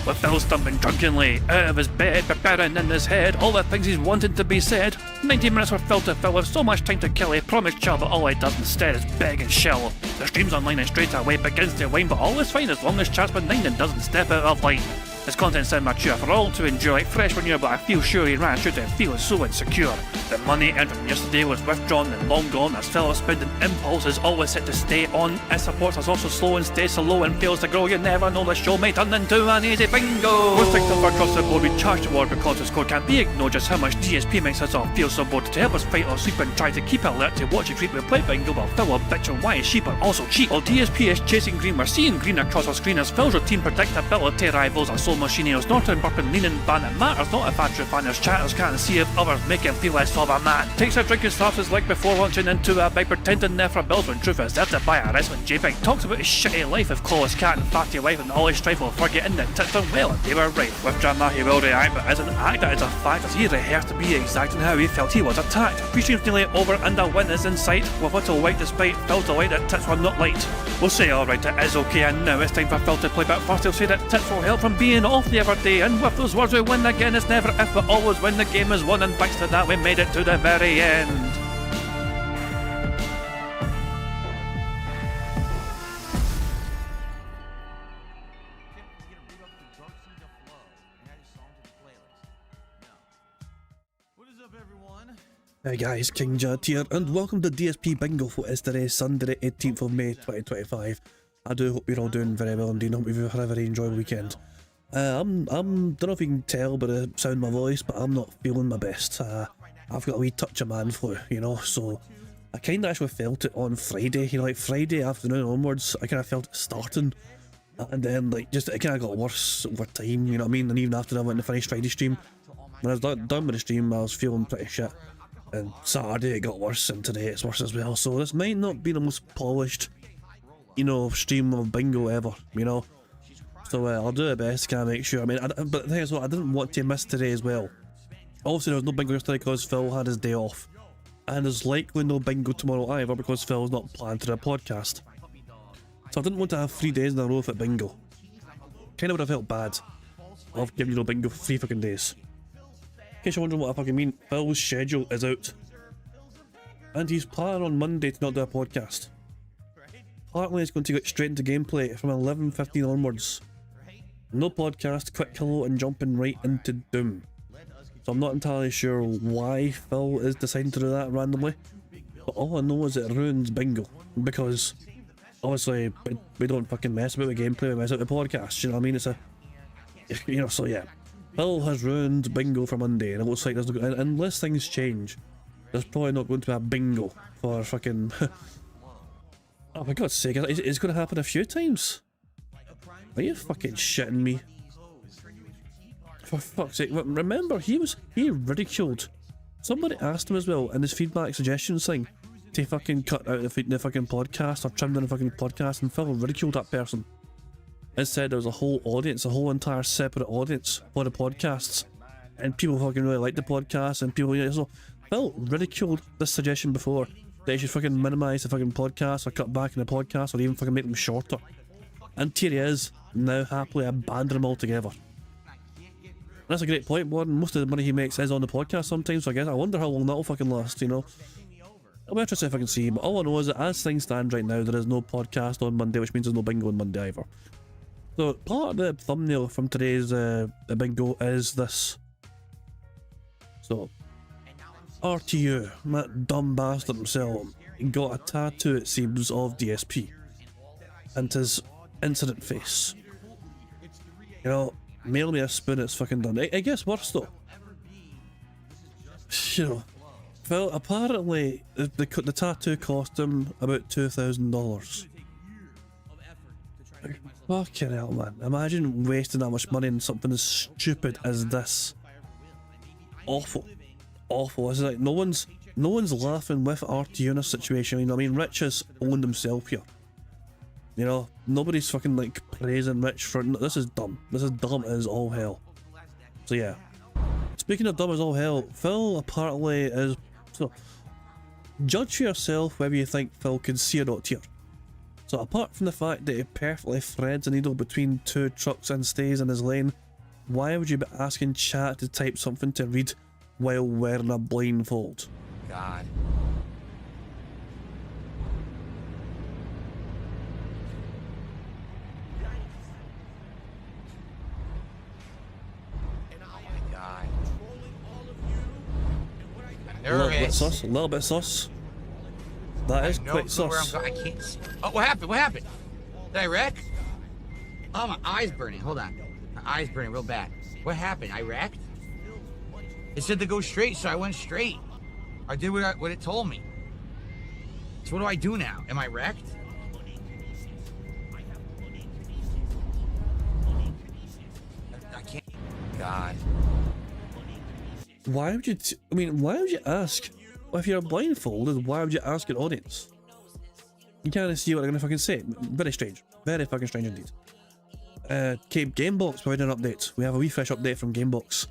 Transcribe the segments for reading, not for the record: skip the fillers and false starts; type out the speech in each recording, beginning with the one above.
with Phil stumbling drunkenly out of his bed, preparing in his head all the things he's wanted to be said. 90 minutes for Phil to fill with so much time to kill. He promised Chill, but all he does instead is beg and shill. The stream's online and straight away begins to wane, but all is fine as long as Chad's been 9 and doesn't step out of line. His content's immature for all to enjoy, like fresh manure, but I feel sure he ran through to feel so insecure. The money earned from yesterday was withdrawn and long gone, as Phil's spending impulse is always set to stay on. His supports is also slow and stays so low and fails to grow. You never know, the show may turn into an easy bingo. Most victims across the board we charge the war because the score can't be ignored. Just how much DSP makes us all feel so bored. To help us fight or sleep and try to keep alert to watch it creep, we play bingo while Phil will bitch on why his sheep are also cheap. While DSP is chasing green, we're seeing green across our screen as Phil's routine predictability rivals our soul machine. He's not in burping, leaning, ban. It matters not if Andrew fanners chatters can't see if others make him feel less of a man. Takes a drink and slaps his leg before launching into a bike, pretending there for bills when truth is there to buy a wrestling JPEG. Talks about his shitty life of Clawless Cat and fatty wife and all his strife while forgetting that tits are well and they were right. With drama he will react, but as an actor it's a fact as he rehearsed to be exact in how he felt he was attacked. 3 streams nearly over and a win is in sight, with little white despite Phil's delight that tits were not light. We'll say alright, it is okay, and now it's time for Phil to play, but first he'll say that tits will help from being off the other day. And with those words we win again, it's never if but always when the game is won, and thanks to that we made it to the very end. Hey guys, King Judd here, and welcome to DSP Bingo for today, Sunday, 18th of May 2025. I do hope you're all doing very well indeed. I hope you've had a very enjoyable weekend. I'm don't know if you can tell by the sound of my voice, but I'm not feeling my best. I've got a wee touch of man flu, you know, so I kind of actually felt it on Friday, you know, like Friday afternoon onwards, I kind of felt it starting, and then like just it kind of got worse over time, you know what I mean, and even after I went to finish Friday stream, when I was done with the stream I was feeling pretty shit, and Saturday it got worse, and today it's worse as well, so this might not be the most polished, you know, stream of bingo ever, you know. So I'll do the best to kind of make sure. I mean, but the thing is, what I didn't want to miss today as well. Obviously, there was no bingo yesterday because Phil had his day off, and there's likely no bingo tomorrow either because Phil's not planned to do a podcast. So I didn't want to have 3 days in a row at bingo. Kind of would have felt bad of giving you no bingo for 3 fucking days. In case you're wondering what I fucking mean, Phil's schedule is out, and he's planning on Monday to not do a podcast. Partly he's going to get straight into gameplay from 11:15 onwards. No podcast, quick hello and jumping right into Doom. So I'm not entirely sure why Phil is deciding to do that randomly, but all I know is it ruins bingo, because obviously we don't fucking mess about the gameplay, we mess out the podcast, you know what I mean? It's a, you know, so yeah. Phil has ruined bingo for Monday, and it looks like there's no, unless things change, there's probably not going to be a bingo for fucking oh for God's sake, it's going to happen a few times. Are you fucking shitting me? For fuck's sake, remember he ridiculed. Somebody asked him as well in his feedback suggestions thing to fucking cut out the fucking podcast or trim down the fucking podcast, and Phil ridiculed that person. Instead there was a whole audience, a whole entire separate audience for the podcasts, and people fucking really like the podcast, and people, you know, so Phil ridiculed this suggestion before. They should fucking minimise the fucking podcast or cut back in the podcast or even fucking make them shorter. And here he is, now happily abandoning them altogether. And that's a great point, Warren. Most of the money he makes is on the podcast sometimes, so I wonder how long that'll fucking last, you know. I'll be interested if I can see, but all I know is that as things stand right now, there is no podcast on Monday, which means there's no bingo on Monday either. So part of the thumbnail from today's bingo is this. So, RTU, that dumb bastard himself, got a tattoo, it seems, of DSP. And his incident face. You know, mail me a spoon, it's fucking done. It gets worse though. You know, well, apparently the tattoo cost him about $2,000. Fucking hell, man. Imagine wasting that much money on something as stupid as this. Awful. Awful. It's like no one's laughing with RTU in a situation, you know what I mean? Rich has owned himself here. You know, nobody's fucking like praising Rich for this is dumb. This is dumb as all hell. So yeah. Speaking of dumb as all hell, Phil apparently is, so judge for yourself whether you think Phil could see or not here. So apart from the fact that he perfectly threads a needle between two trucks and stays in his lane, why would you be asking chat to type something to read while wearing a blindfold? God. A little bit sus, a little bit sus. That is quite sus. I can't see. Oh, what happened? What happened? Did I wreck? Oh, my eye's burning. Hold on. My eye's burning real bad. What happened? I wrecked? It said to go straight, so I went straight. I did what it told me. So what do I do now? Am I wrecked? I can't. God. Why would you? Why would you ask? Well, if you're blindfolded, why would you ask an audience? You can't see what they're gonna fucking say. Very strange. Very fucking strange indeed. Gamebox provided an update. We have a wee fresh update from Gamebox.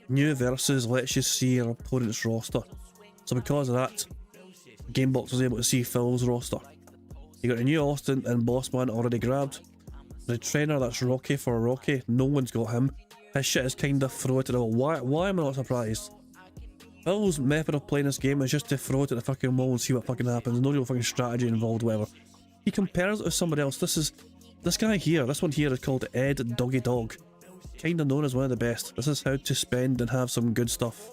New versus lets you see your opponent's roster. So because of that, Gamebox was able to see Phil's roster. You got a new Austin and Bossman already grabbed. The trainer that's Rocky for Rocky, no one's got him. His shit is kinda throw it at the wall. Why am I not surprised? Phil's method of playing this game is just to throw it at the fucking wall and see what fucking happens. No real fucking strategy involved, whatever. He compares it with somebody else. This guy here, this one here is called Ed Doggy Dog. Kinda known as one of the best. This is how to spend and have some good stuff.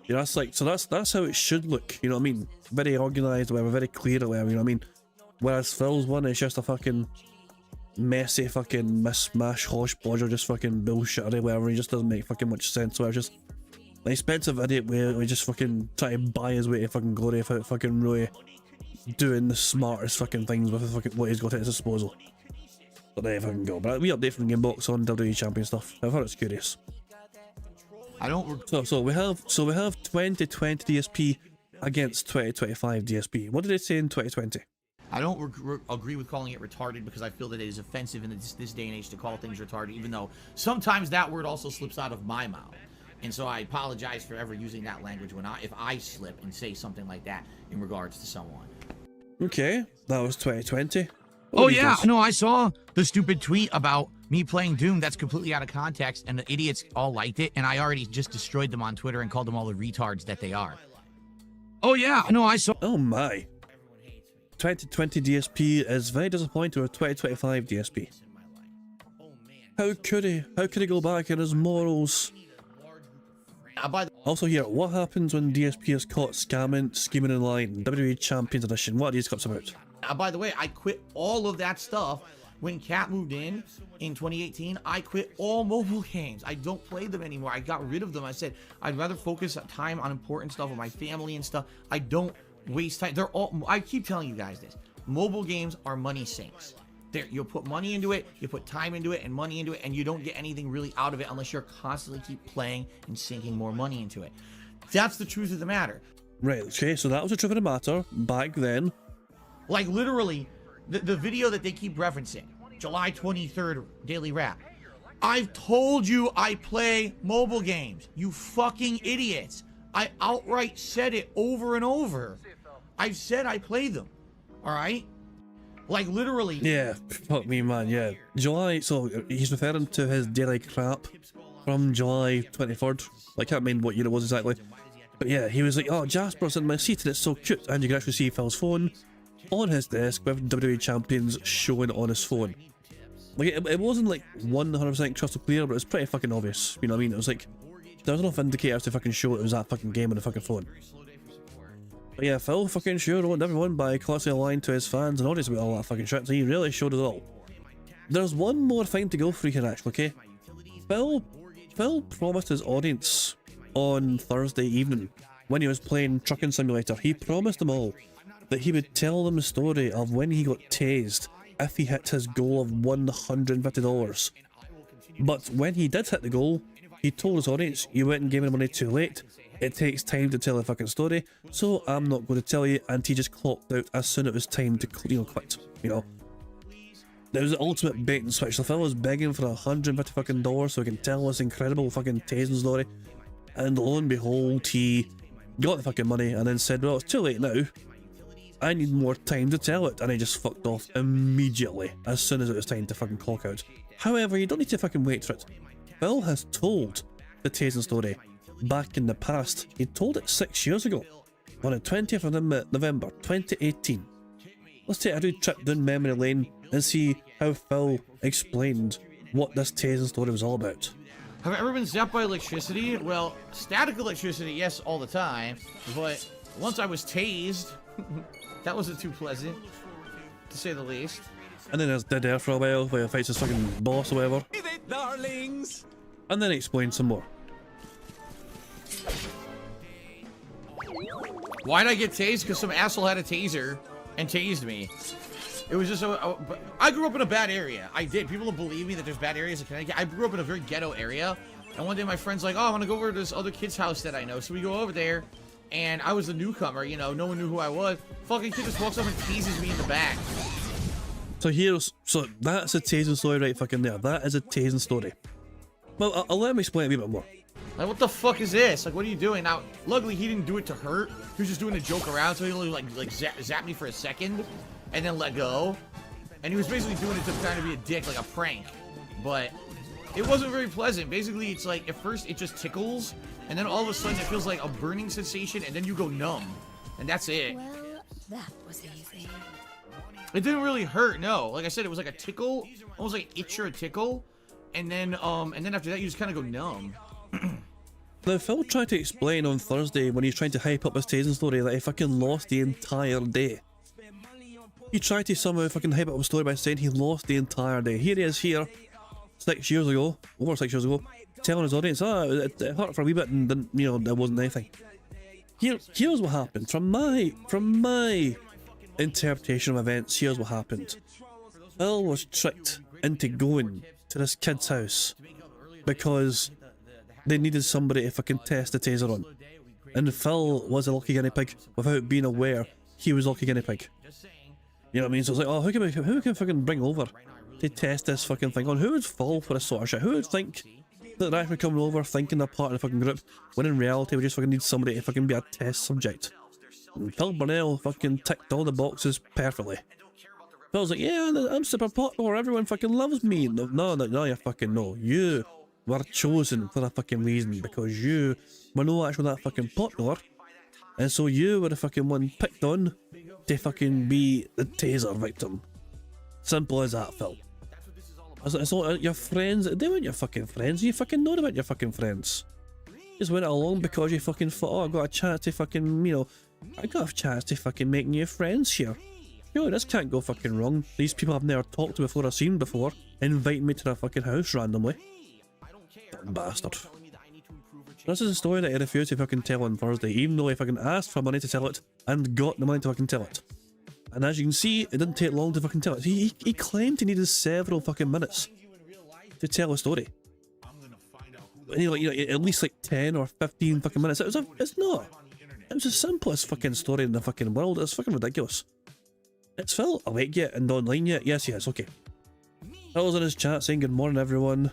Yeah, that's like, so that's how it should look, you know what I mean? Very organised, whatever, very clear, whatever, you know what I mean? Whereas Phil's one is just a fucking messy fucking mishmash hodgepodge or just fucking bullshit or whatever. He just doesn't make fucking much sense. So it's just an expensive idiot where we just fucking try to buy his way to fucking glory without fucking really doing the smartest fucking things with fucking what he's got at his disposal. But there you fucking go. But we update from Gamebox on WWE Champion stuff. I thought it's curious. I don't. So we have 2020 DSP against 2025 DSP. What did it say in 2020? I don't agree with calling it retarded because I feel that it is offensive in this day and age to call things retarded, even though sometimes that word also slips out of my mouth. And so I apologize for ever using that language if I slip and say something like that in regards to someone. Okay, that was 2020. Oh yeah, no, I saw the stupid tweet about me playing Doom that's completely out of context, and the idiots all liked it, and I already just destroyed them on Twitter and called them all the retards that they are. Oh yeah, no, I saw. Oh my. 2020 DSP is very disappointed with 2025 DSP. How could he go back in his morals? Also here, what happens when DSP is caught scheming in line? WWE Champions Edition, what are these cups about? By the way, I quit all of that stuff when Cat moved in 2018. I quit all mobile games. I don't play them anymore. I got rid of them. I said I'd rather focus time on important stuff with my family and stuff. I don't waste time. They're all. I keep telling you guys this. Mobile games are money sinks. You'll put money into it, you put time into it and money into it, and you don't get anything really out of it unless you're constantly keep playing and sinking more money into it. That's the truth of the matter. Right, okay, so that was the truth of the matter back then. Like literally, the video that they keep referencing, July 23rd Daily Wrap. I've told you I play mobile games, you fucking idiots. I outright said it over and over. I've said I play them, all right? Like literally. Yeah, fuck me, man. Yeah, July. So he's referring to his daily crap from July 23rd. I can't remember what year it was exactly, but yeah, he was like, "Oh, Jasper's in my seat and it's so cute," and you can actually see Phil's phone on his desk with WWE Champions showing on his phone. Like it wasn't like 100% crystal clear, but it was pretty fucking obvious. You know what I mean? It was like there was enough indicators to fucking show it was that fucking game on the fucking phone. But yeah, Phil fucking sure owned everyone by constantly lying to his fans and audience about all that fucking shit, so he really showed it all. There's one more thing to go through here actually, okay? Phil promised his audience on Thursday evening, when he was playing Trucking Simulator, he promised them all that he would tell them the story of when he got tased if he hit his goal of $150. But when he did hit the goal, he told his audience, "You went and gave me the money too late. It takes time to tell a fucking story, so I'm not going to tell you," and he just clocked out as soon as it was time to quit, you know. It was the ultimate bait and switch. The fellow was begging for $150 fucking so he can tell this incredible fucking tasing story, and lo and behold, he got the fucking money and then said, "Well, it's too late now. I need more time to tell it, and I just fucked off immediately as soon as it was time to fucking clock out. However, you don't need to fucking wait for it. Phil has told the tasing story back in the past. He told it 6 years ago, on the 20th of November 2018. Let's take a road trip down memory lane and see how Phil explained what this tasing story was all about. Have I ever been zapped by electricity? Well, static electricity, yes, all the time. But once I was tased, that wasn't too pleasant, to say the least. And then there's dead air for a while, where he fights his fucking boss or whatever. Darlings! And then he explains some more. Why'd I get tased? Because some asshole had a taser and tased me. It was just I grew up in a bad area. I did. People don't believe me that there's bad areas in Connecticut. I grew up in a very ghetto area. And one day my friend's like, oh, I want to go over to this other kid's house that I know. So we go over there. And I was a newcomer, you know. No one knew who I was. Fucking kid just walks up and teases me in the back. So that's a tasing story right fucking there. That is a tasing story. Well, I'll let him explain it a wee bit more. Like, what the fuck is this? Like, what are you doing? Now, luckily, he didn't do it to hurt. He was just doing a joke around, so he only, like zap me for a second, and then let go. And he was basically doing it to kind of be a dick, like a prank. But it wasn't very pleasant. Basically, it's like, at first, it just tickles, and then all of a sudden, it feels like a burning sensation, and then you go numb. And that's it. Well, that was easy. It didn't really hurt, no. Like I said, it was like a tickle, almost like an itch or a tickle. And then after that, you just kind of go numb. Now, Phil tried to explain on Thursday when he was trying to hype up his tasing story that he fucking lost the entire day. He tried to somehow fucking hype up his story by saying he lost the entire day. Here he is here, 6 years ago, over 6 years ago, telling his audience, it hurt for a wee bit and then, you know, there wasn't anything. Here's what happened. From my interpretation of events, here's what happened. Phil was tricked into going to this kid's house because they needed somebody to fucking test the taser on. And Phil was a lucky guinea pig without being aware he was a lucky guinea pig. You know what I mean? So it's like, oh, who can fucking bring over to test this fucking thing on? Who would fall for this sort of shit? Who would think that they're actually coming over thinking they're part of the fucking group, when in reality we just fucking need somebody to fucking be a test subject? And Phil Burnell fucking ticked all the boxes perfectly. Phil's like, yeah, I'm super popular, everyone fucking loves me. No, you fucking no. You were chosen for a fucking reason, because you were not actually that fucking popular, and so you were the fucking one picked on to fucking be the taser victim. Simple as that, Phil. It's all your friends. They weren't your fucking friends. You fucking know about your fucking friends. Just went along because you fucking thought, oh, I got a chance to fucking, you know, I got a chance to fucking make new friends here. Yo, this can't go fucking wrong. These people I've never talked to before or seen before invite me to their fucking house randomly. Dumb bastard. This is a story that he refused to fucking tell on Thursday, even though he fucking asked for money to tell it and got the money to fucking tell it. And as you can see, it didn't take long to fucking tell it. He claimed he needed several fucking minutes to tell a story. And you know, at least like 10 or 15 fucking minutes. It's not. It was the simplest fucking story in the fucking world. It's fucking ridiculous. It's Phil awake yet and online yet? Yes, he is. Okay. Phil's in his chat saying good morning, everyone.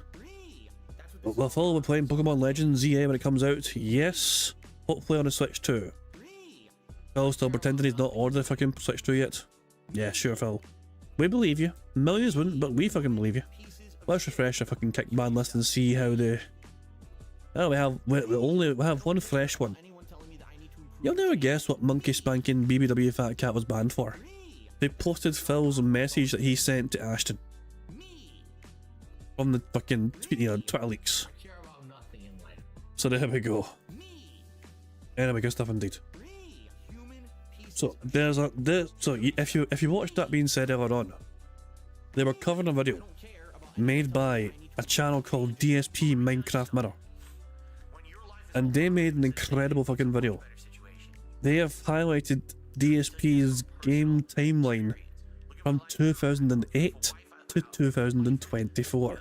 Will Phil be playing Pokemon Legends EA when it comes out? Yes. Hopefully on the Switch 2. Phil's still pretending he's not ordered the fucking Switch 2 yet. Yeah, sure, Phil. We believe you. Millions wouldn't, but we fucking believe you. Let's refresh the fucking kick ban list and see how the... Oh, we have one fresh one. You'll never guess what monkey spanking BBW Fat Cat was banned for. They posted Phil's message that he sent to Ashton. On the fucking Twitter leaks. So there we go. Anyway, good stuff indeed. So if you watched that being said earlier on, they were covering a video made by a channel called DSP Minecraft Mirror, and they made an incredible fucking video. They have highlighted DSP's game timeline from 2008 to 2024.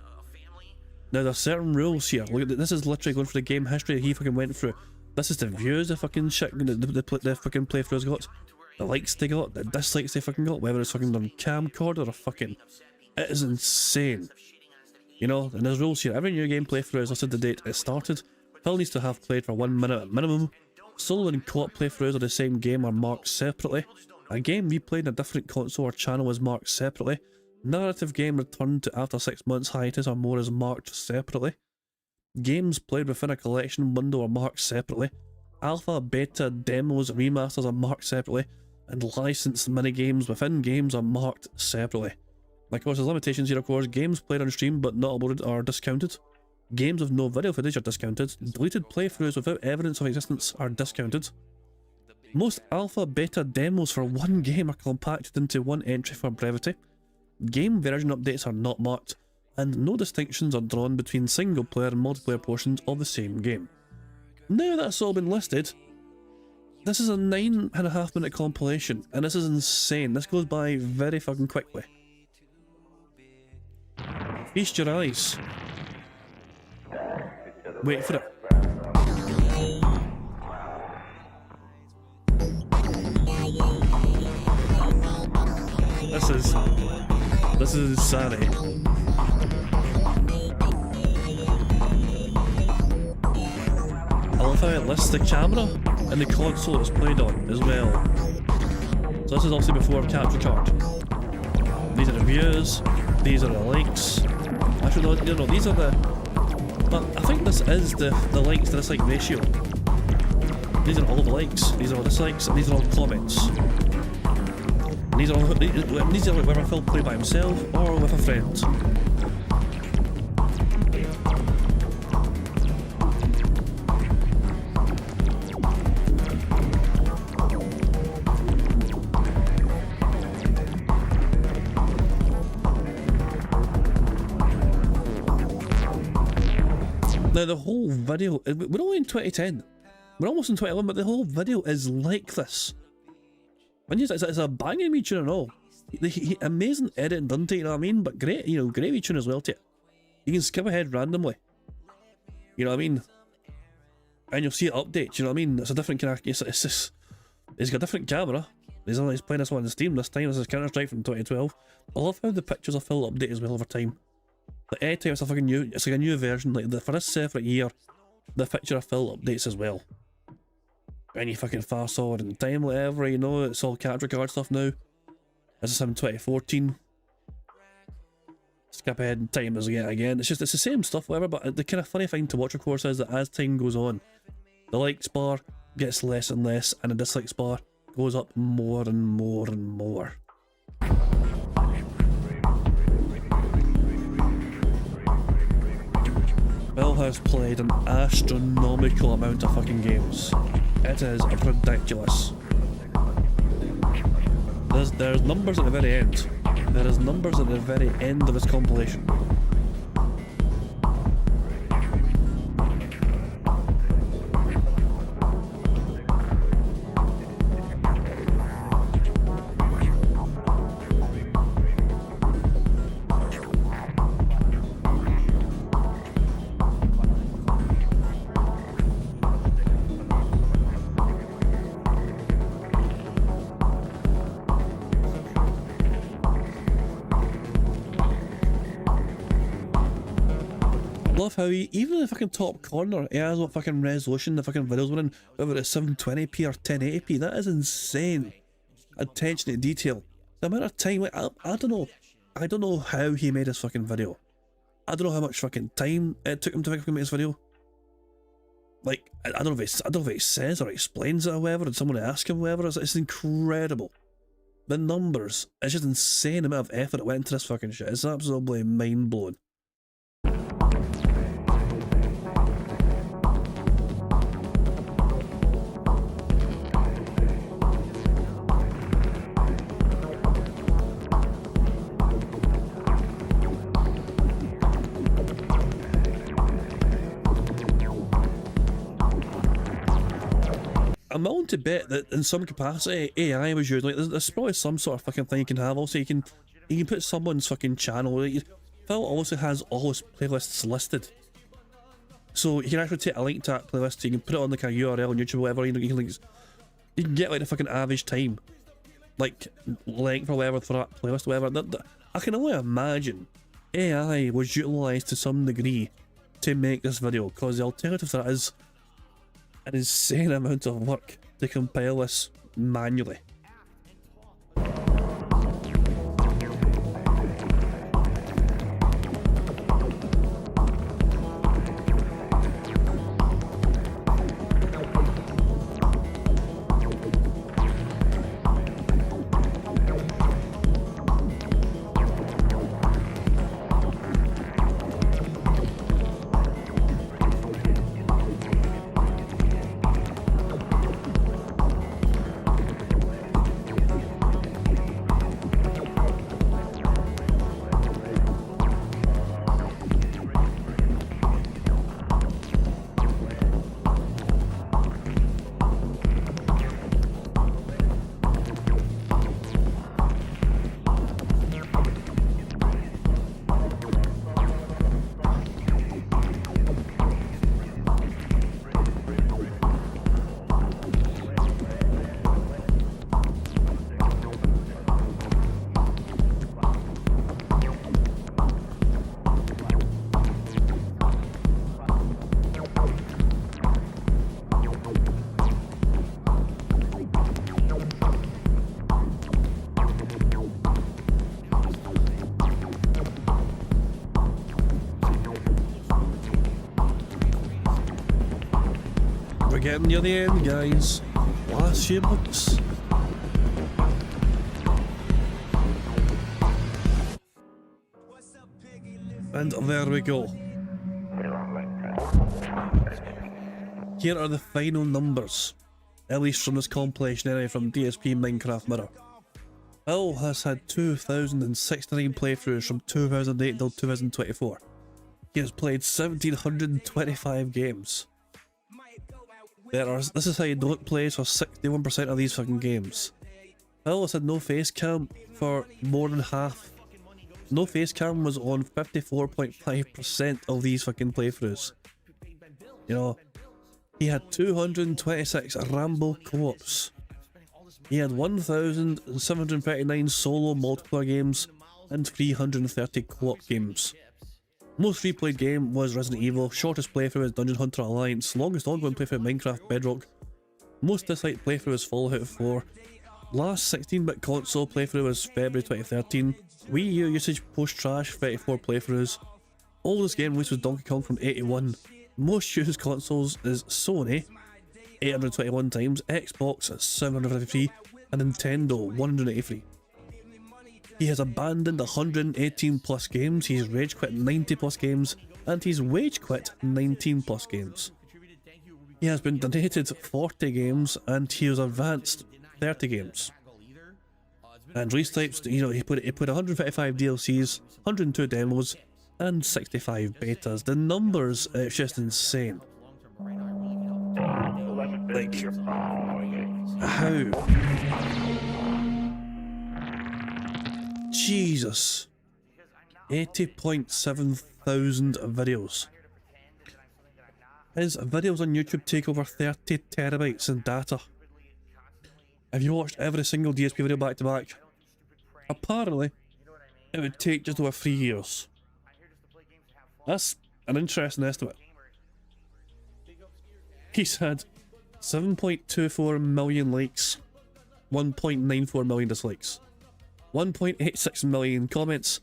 Now there's certain rules here. Look, this is literally going through the game history that he fucking went through. This is the views the fucking shit the fucking playthroughs got, the likes they got, the dislikes they fucking got, whether it's fucking on camcorder or fucking... It is insane. You know, and there's rules here. Every new game playthrough is listed the date it started. Phil needs to have played for 1 minute at minimum. Solo and co-op playthroughs of the same game are marked separately. A game replayed on a different console or channel is marked separately. Narrative game returned to after 6 months hiatus or more is marked separately. Games played within a collection window are marked separately. Alpha, beta, demos, remasters are marked separately. And licensed minigames within games are marked separately. Of course, there's limitations here, of course. Games played on stream but not uploaded are discounted. Games with no video footage are discounted. Deleted playthroughs without evidence of existence are discounted. Most alpha, beta demos for one game are compacted into one entry for brevity. Game version updates are not marked, and no distinctions are drawn between single player and multiplayer portions of the same game. Now that's all been listed, this is a 9.5 minute compilation, and this is insane. This goes by very fucking quickly. Feast your eyes. Wait for it. This is insanity. I love how it lists the camera and the console it's played on as well. So this is obviously before capture card. These are the views, these are the likes. Actually no, these are the... But I think this is the likes to dislike ratio. These are all the likes, these are all dislikes, and these are all comments. And these are like whether Phil played by himself or with a friend. Now the whole video, we're only in 2010, we're almost in 2011, but the whole video is like this. And it's a banging wee tune and all. Amazing editing done to it, you know what I mean? But great, you know, great wee tune as well to it. You can skip ahead randomly. You know what I mean? And you'll see it update, you know what I mean? It's a different kind of, it's got a different camera. He's playing this one on Steam this time. This is Counter-Strike from 2012. I love how the pictures of Phil update as well over time. Like every time it's a fucking new, it's like a new version. Like for this separate year, the picture of Phil updates as well. Any fucking fast forward in time, whatever, you know, it's all capture card stuff now. This is him in 2014. Skip ahead in time as again. It's the same stuff, whatever, but the kind of funny thing to watch, of course, is that as time goes on, the likes bar gets less and less, and the dislikes bar goes up more and more and more. Phil has played an astronomical amount of fucking games. It is ridiculous. There's numbers at the very end. There is numbers at the very end of this compilation. Love how even in the fucking top corner, he has what fucking resolution the fucking videos were in, whether it's 720p or 1080p. That is insane. Attention to detail. The amount of time, like, I don't know how he made this fucking video. I don't know how much fucking time it took him to make this video. Like, I don't know if he says or explains it or whatever, and someone ask him whatever. It's incredible. The numbers, it's just insane amount of effort that went into this fucking shit. It's absolutely mind blowing. I'm willing to bet that in some capacity AI was used. Like there's probably some sort of fucking thing you can have. Also, you can put someone's fucking channel. Like, Phil also has all his playlists listed, so you can actually take a link to that playlist. You can put it on like a URL on YouTube or whatever. You know, you can get like the fucking average time, like length or whatever for that playlist or whatever. I can only imagine AI was utilised to some degree to make this video, because the alternative to that is an insane amount of work to compile this manually. we're getting near the end, guys. Last few months. And there we go. Here are the final numbers, at least from this compilation anyway, from DSP Minecraft Mirror. Phil has had 2,069 playthroughs from 2008 till 2024. He has played 1,725 games. This is how you don't play for 61% of these fucking games. Phil has had no face cam for more than half. No face cam was on 54.5% of these fucking playthroughs. You know, he had 226 Rambo co-ops. He had 1,739 solo multiplayer games and 330 co-op games. Most replayed game was Resident Evil, shortest playthrough is Dungeon Hunter Alliance, longest ongoing playthrough Minecraft Bedrock, most disliked playthrough is Fallout 4, last 16-bit console playthrough was February 2013, Wii U usage post-trash 34 playthroughs, oldest game released was Donkey Kong from 81, most used consoles is Sony 821 times, Xbox 753 and Nintendo 183. He has abandoned 118 plus games, he's rage quit 90 plus games, and he's wage quit 19 plus games. He has been donated 40 games, and he has advanced 30 games. And release types, you know, he put 155 DLCs, 102 demos, and 65 betas. The numbers, it's just insane. Like, how? Jesus. 80.7 thousand videos. His videos on YouTube take over 30 terabytes in data. Have you watched every single DSP video back to back? Apparently, it would take just over 3 years. That's an interesting estimate. He's had 7.24 million likes, 1.94 million dislikes, 1.86 million comments,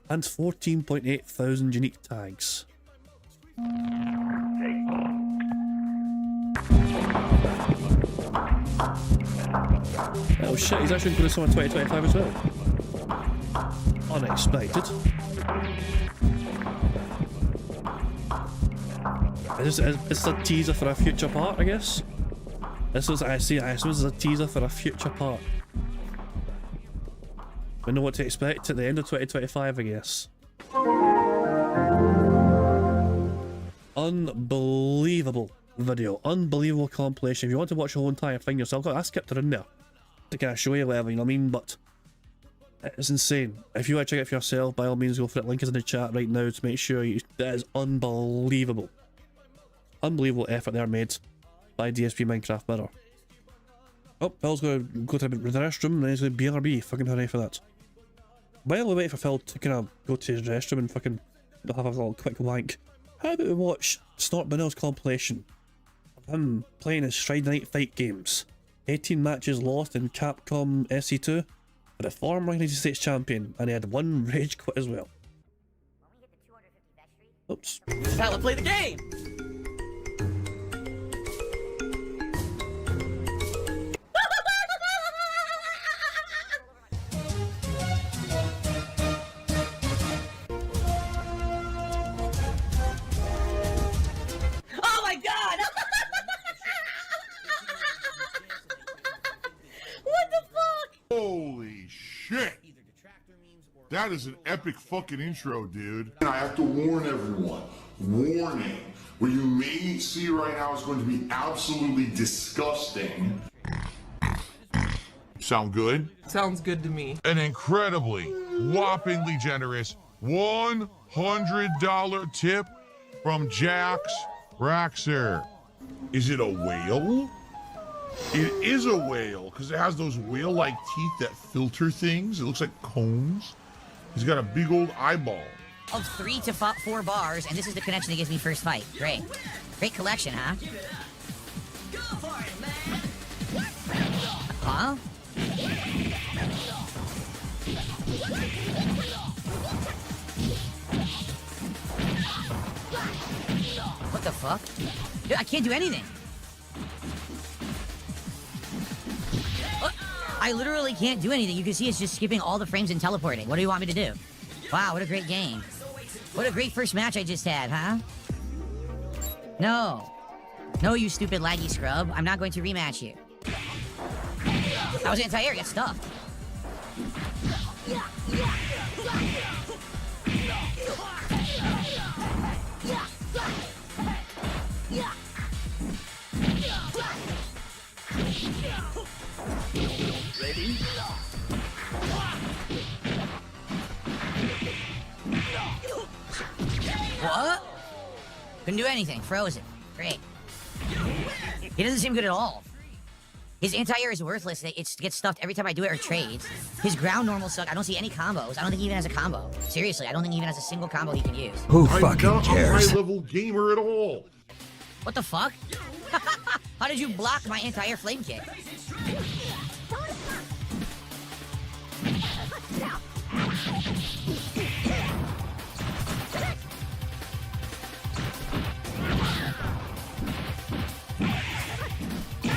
and 14.8 thousand unique tags. Oh shit, he's actually included some in 2025 as well. Unexpected. Is this a teaser for a future part, I guess? I assume this is a teaser for a future part. We know what to expect at the end of 2025, I guess. Unbelievable video. Unbelievable compilation. If you want to watch the whole entire thing yourself, I skipped it in there to kind of show you whatever, you know what I mean? But it's insane. If you want to check it for yourself, by all means go for it. Link is in the chat right now to make sure you... That is unbelievable. Unbelievable effort there made by DSP Minecraft Mirror. Oh, Phil's going to go to the restroom and then he's going to BRB. Fucking hurry for that. While we wait for Phil to kind of go to his restroom and fucking have a little quick wank, how about we watch Snort Bingo's compilation of him playing his Friday Night Fight games. 18 matches lost in Capcom SC2 for the former United States champion, and he had one rage quit as well. Oops. Fella, play the game! Holy shit! That is an epic fucking intro, dude. I have to warn everyone. Warning. What you may see right now is going to be absolutely disgusting. Sound good? Sounds good to me. An incredibly, whoppingly generous $100 tip from Jax Raxer. Is it a whale? It is a whale, because it has those whale-like teeth that filter things. It looks like combs. He's got a big old eyeball. Of 3 to 4 bars, and this is the connection that gives me first fight. Great. Great collection, huh? Huh? What the fuck? Dude, I can't do anything. I literally can't do anything. You can see it's just skipping all the frames and teleporting. What do you want me to do? Wow, what a great game. What a great first match I just had, huh? No. No, you stupid laggy scrub. I'm not going to rematch you. I was anti-air, get stuffed. Ready? What? Couldn't do anything. Frozen. Great. He doesn't seem good at all. His anti-air is worthless. It gets stuffed every time I do it or trades. His ground normal suck. I don't see any combos. I don't think he even has a combo. Seriously, I don't think he even has a single combo he can use. Who I'm fucking not cares? a high-level gamer at all. What the fuck? How did you block my anti-air flame kick?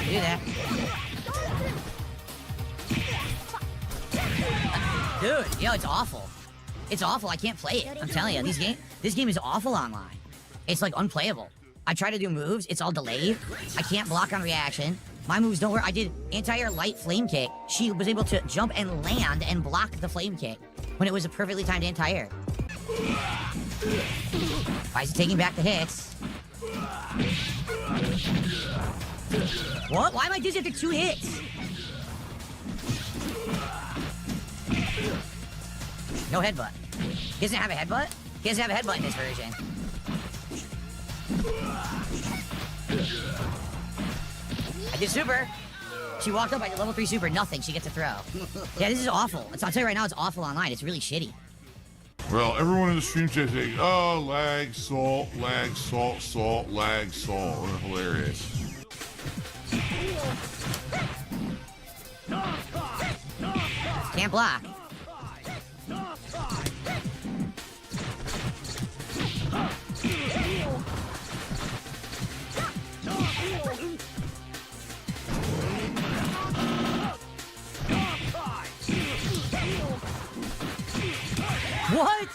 Do that. Dude, yo, it's awful. It's awful. I can't play it. I'm telling you, this game is awful online. It's like unplayable. I try to do moves, it's all delayed. I can't block on reaction. My moves don't work. I did anti-air light flame kick. She was able to jump and land and block the flame kick when it was a perfectly timed anti-air. Why is he taking back the hits? What? Why am I dizzy after 2 hits? No headbutt. He doesn't have a headbutt? He doesn't have a headbutt in this version. I did super. She walked up, I did level 3 super, nothing. She gets a throw. Yeah, this is awful. I'll tell you right now, it's awful online. It's really shitty. Well, everyone in the stream chat saying, oh, lag, salt, salt, lag, salt. What hilarious. Can't block. What?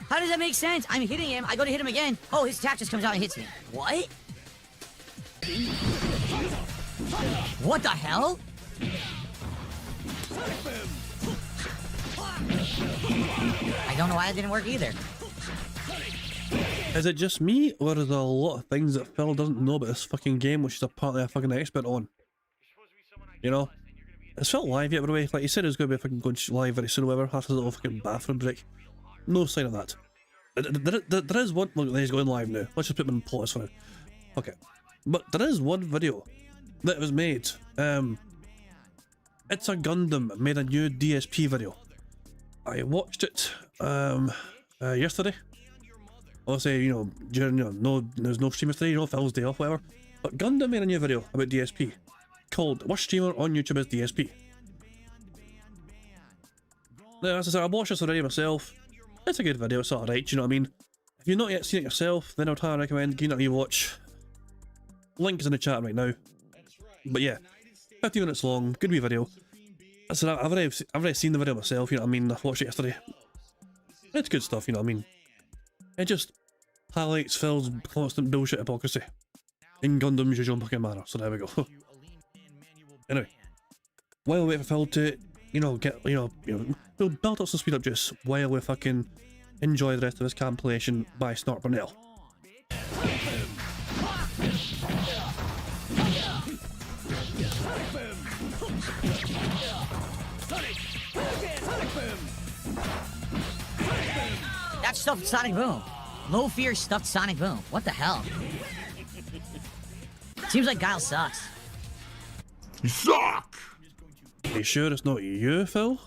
How does that make sense? I'm hitting him. I go to hit him again. Oh, his attack just comes out and hits me. What? What the hell? I don't know why it didn't work either. Is it just me, or is there a lot of things that Phil doesn't know about this fucking game, which is apparently a fucking expert on? You know? Is Phil live yet, by the way? Like, he said he was going to be fucking going live very soon or whatever, after his little fucking bathroom break. No sign of that. There is one... Look, he's going live now. Let's just put him in pause for now. Okay. But there is one video that was made. It's a Gundam made a new DSP video. I watched it yesterday. Obviously, you know, during, you know, there's no stream yesterday, you know, Phil's day off, whatever. But Gundam made a new video about DSP called "Worst Streamer on YouTube is DSP." Now, as I said, I watched this already myself. It's a good video, it's alright, you know what I mean? If you've not yet seen it yourself, then I'd highly recommend giving it a rewatch. Link is in the chat right now. But yeah, 50 minutes long, good wee video. I said, I've already seen the video myself, you know what I mean? I watched it yesterday. It's good stuff, you know what I mean? It just highlights Phil's constant bullshit hypocrisy in Gundam's usual fucking manner, so there we go. Anyway, while we wait for Phil to, you know, we'll build up some speed up juice while we fucking enjoy the rest of this compilation by Snort Burnell. That's stuffed Sonic Boom. Low fear stuffed Sonic Boom. What the hell? Seems like Guile sucks. You suck! Are you sure it's not you, Phil?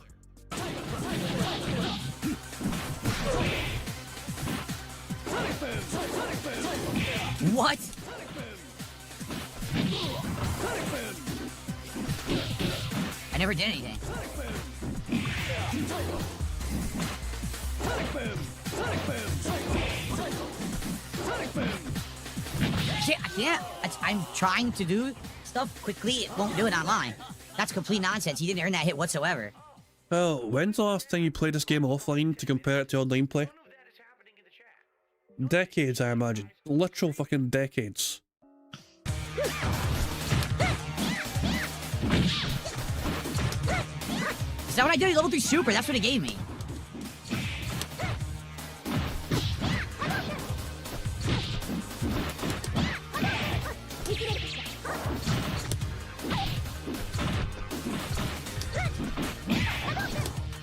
What? I never did anything. I can't. I'm trying to do stuff quickly. It won't do it online. That's complete nonsense. He didn't earn that hit whatsoever. Well, when's the last time you played this game offline to compare it to online play? Decades, I imagine. Literal fucking decades. Is that what I did? Level 3 super. That's what it gave me.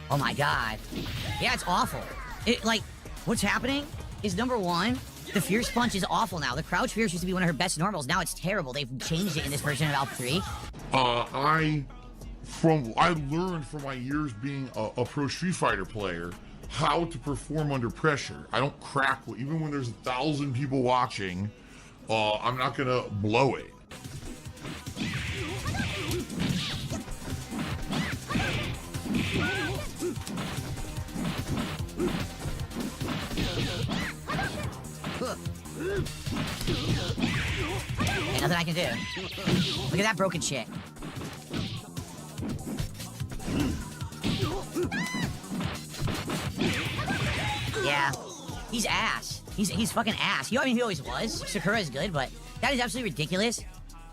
Oh my god. Yeah, it's awful. Like, what's happening is, number one, the Fierce Punch is awful now. The Crouch Fierce used to be one of her best normals. Now it's terrible. They've changed it in this version of Alpha 3. I learned from my years being a pro Street Fighter player how to perform under pressure. I don't crack, even when there's 1,000 people watching, I'm not gonna blow it. Ain't nothing I can do. Look at that broken shit. Yeah, he's ass. He's fucking ass. I mean, he always was. Sakura is good, but that is absolutely ridiculous.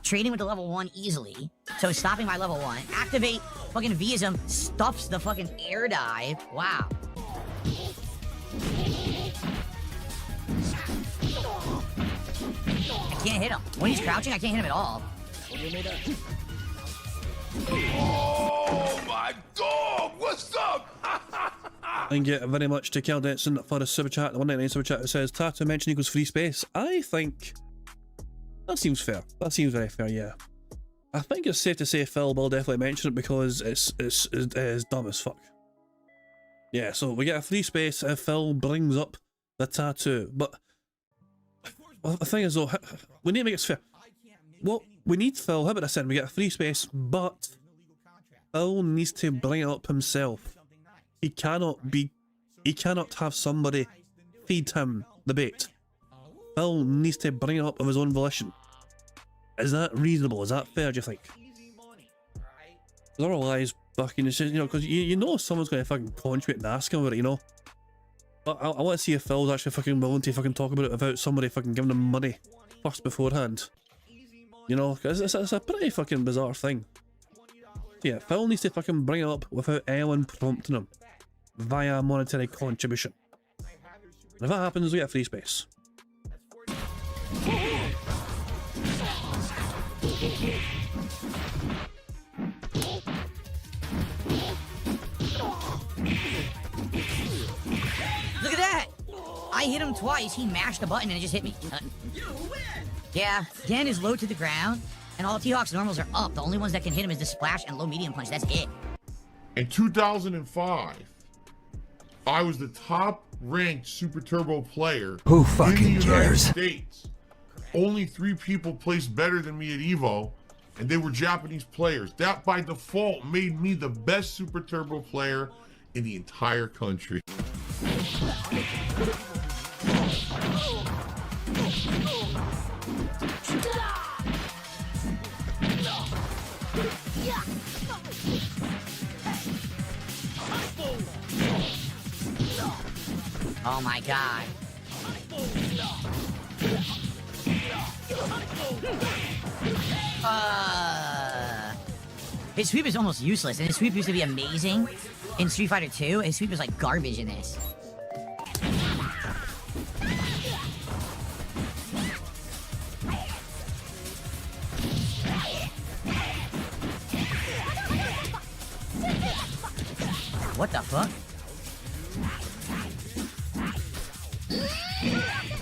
Trading with the level 1 easily. So stopping my level 1. Activate fucking Vism. Stuffs the fucking air dive. Wow. I can't hit him. When he's crouching, I can't hit him at all. Oh my god, what's up? Thank you very much to Kel Denson for the super chat. The 199 super chat that says tattoo mention equals free space. I think that seems fair. That seems very fair, yeah. I think it's safe to say Phil will definitely mention it because it's dumb as fuck. Yeah, so we get a free space if Phil brings up the tattoo. But the thing is though, we need to make it fair. Well, we need Phil, how about I said we get a free space, but Phil needs to bring it up himself. He cannot have somebody feed him the bait. Phil needs to bring it up of his own volition. Is that reasonable? Is that fair, do you think? Otherwise, fucking, it's just, you know, because you know someone's going to fucking contribute and ask him about it, you know? But I want to see if Phil's actually fucking willing to fucking talk about it without somebody fucking giving him money first beforehand. You know, because it's a pretty fucking bizarre thing. Yeah, Phil needs to fucking bring it up without anyone prompting him via monetary contribution. And if that happens, we get free space. Look at that! I hit him twice, he mashed the button and it just hit me. Yeah, Dan is low to the ground, and all T-Hawk's normals are up. The only ones that can hit him is the splash and low medium punch, that's it. In 2005, I was the top ranked Super Turbo player Who in fucking the United cares? States. Only 3 people placed better than me at EVO, and they were Japanese players. That by default made me the best Super Turbo player in the entire country. Oh my god. His sweep is almost useless, and his sweep used to be amazing in Street Fighter 2. His sweep is like garbage in this. What the fuck?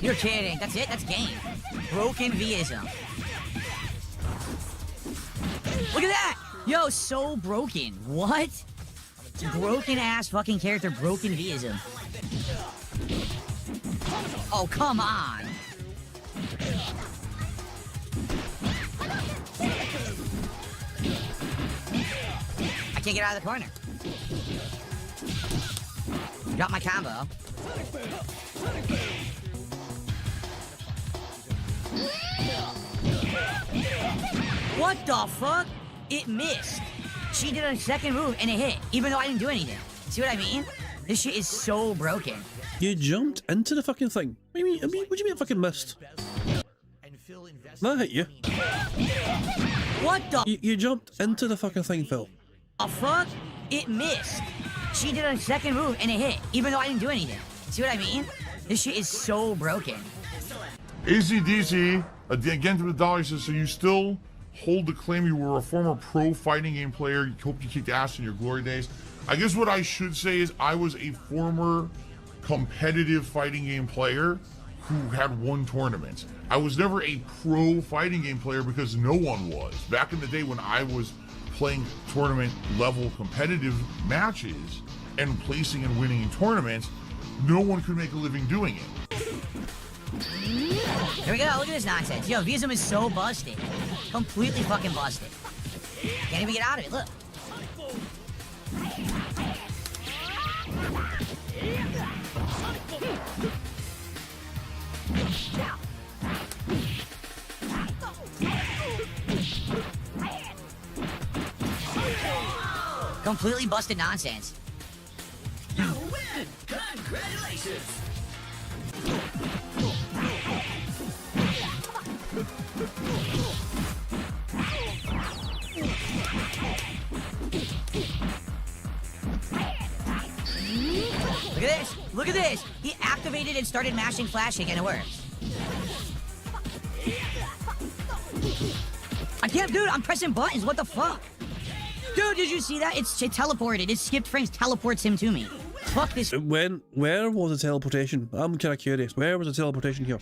You're kidding. That's it? That's game. Broken Vism. Look at that! Yo, so broken. What? Broken ass fucking character, broken Vism. Oh, come on. I can't get out of the corner. Drop my combo. What the fuck? It missed. She did a second move and it hit, even though I didn't do anything. See what I mean? This shit is so broken. You jumped into the fucking thing. What do you mean? What do you mean I fucking missed? That hit you. What the You jumped into the fucking thing, Phil. fuck? It missed. She did a second move and it hit, even though I didn't do anything. See what I mean? This shit is so broken. ACDC, again to the dollar, says, so you still hold the claim you were a former pro fighting game player. You hope you kicked ass in your glory days. I guess what I should say is I was a former competitive fighting game player who had won tournaments. I was never a pro fighting game player because no one was. Back in the day when I was playing tournament level competitive matches and placing and winning in tournaments, no one could make a living doing it. Here we go, look at this nonsense. Yo, Visum is so busted. Completely fucking busted. Can't even get out of it, look. Completely busted nonsense. You win! Congratulations! Look at this! Look at this! He activated and started mashing flash kick and it works. I can't, dude, I'm pressing buttons, what the fuck? Dude, did you see that? It teleported. It skipped frames, teleports him to me. Fuck this. Where was the teleportation? I'm kind of curious. Where was the teleportation here?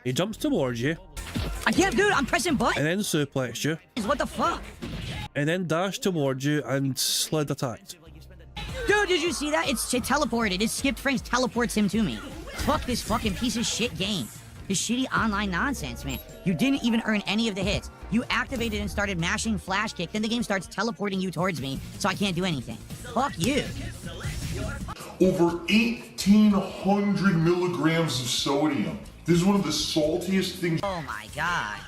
He jumps towards you. I can't, dude, I'm pressing buttons. And then suplexed you. What the fuck? And then dashed towards you and slid attacked. Dude, did you see that? It teleported. It skipped frames, teleports him to me. Fuck this fucking piece of shit game. This shitty online nonsense, man. You didn't even earn any of the hits. You activated and started mashing flash kick, then the game starts teleporting you towards me, so I can't do anything. Fuck you. Over 1,800 milligrams of sodium. This is one of the saltiest things. Oh my god.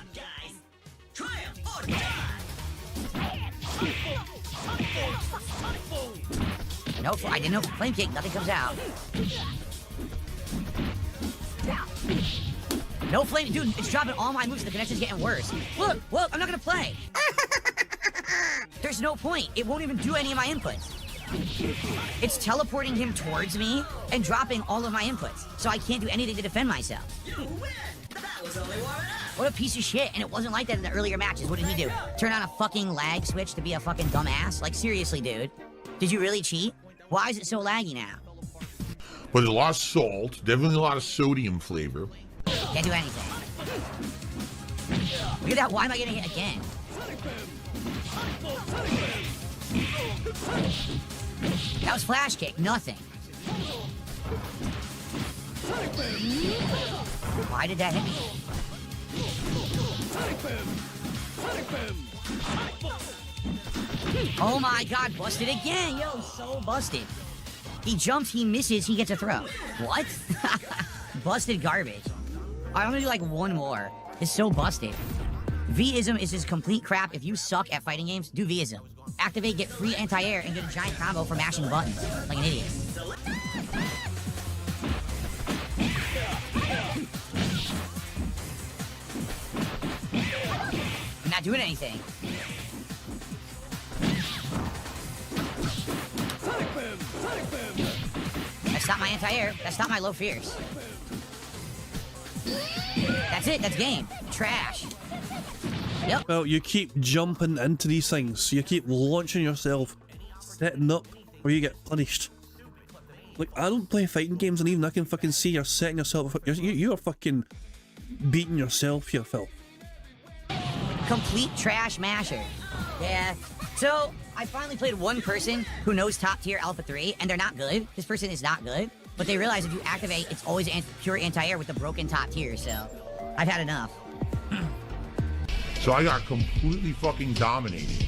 Nope, I didn't know. Flame kick, nothing comes out. No flame, dude, it's dropping all my moves, the connection's getting worse. Look, I'm not gonna play. There's no point, it won't even do any of my inputs. It's teleporting him towards me and dropping all of my inputs, so I can't do anything to defend myself. What a piece of shit, and it wasn't like that in the earlier matches. What did he do? Turn on a fucking lag switch to be a fucking dumbass? Like, seriously, dude. Did you really cheat? Why is it so laggy now? But there's a lot of salt, definitely a lot of sodium flavor. Can't do anything. Look at that, why am I getting hit again? That was flash kick, nothing. Why did that hit me? Oh my god, busted again! Yo, so busted. He jumps, he misses, he gets a throw. What? Busted garbage. I'm gonna do like one more. It's so busted. V-ism is just complete crap. If you suck at fighting games, do V-ism. Activate, get free anti-air, and get a giant combo for mashing buttons. Like an idiot. I'm not doing anything. That's not my anti-air. That's not my low fierce. That's it. That's game. Trash. Yep. Well, you keep jumping into these things, so you keep launching yourself, setting up where you get punished. Like, I don't play fighting games, and even I can fucking see you're setting yourself up. You're fucking beating yourself here, Phil. Complete trash masher. Yeah. So, I finally played one person who knows top tier Alpha 3, and they're not good. This person is not good. But they realize if you activate, it's always pure anti-air with the broken top tier, so I've had enough. So I got completely fucking dominated.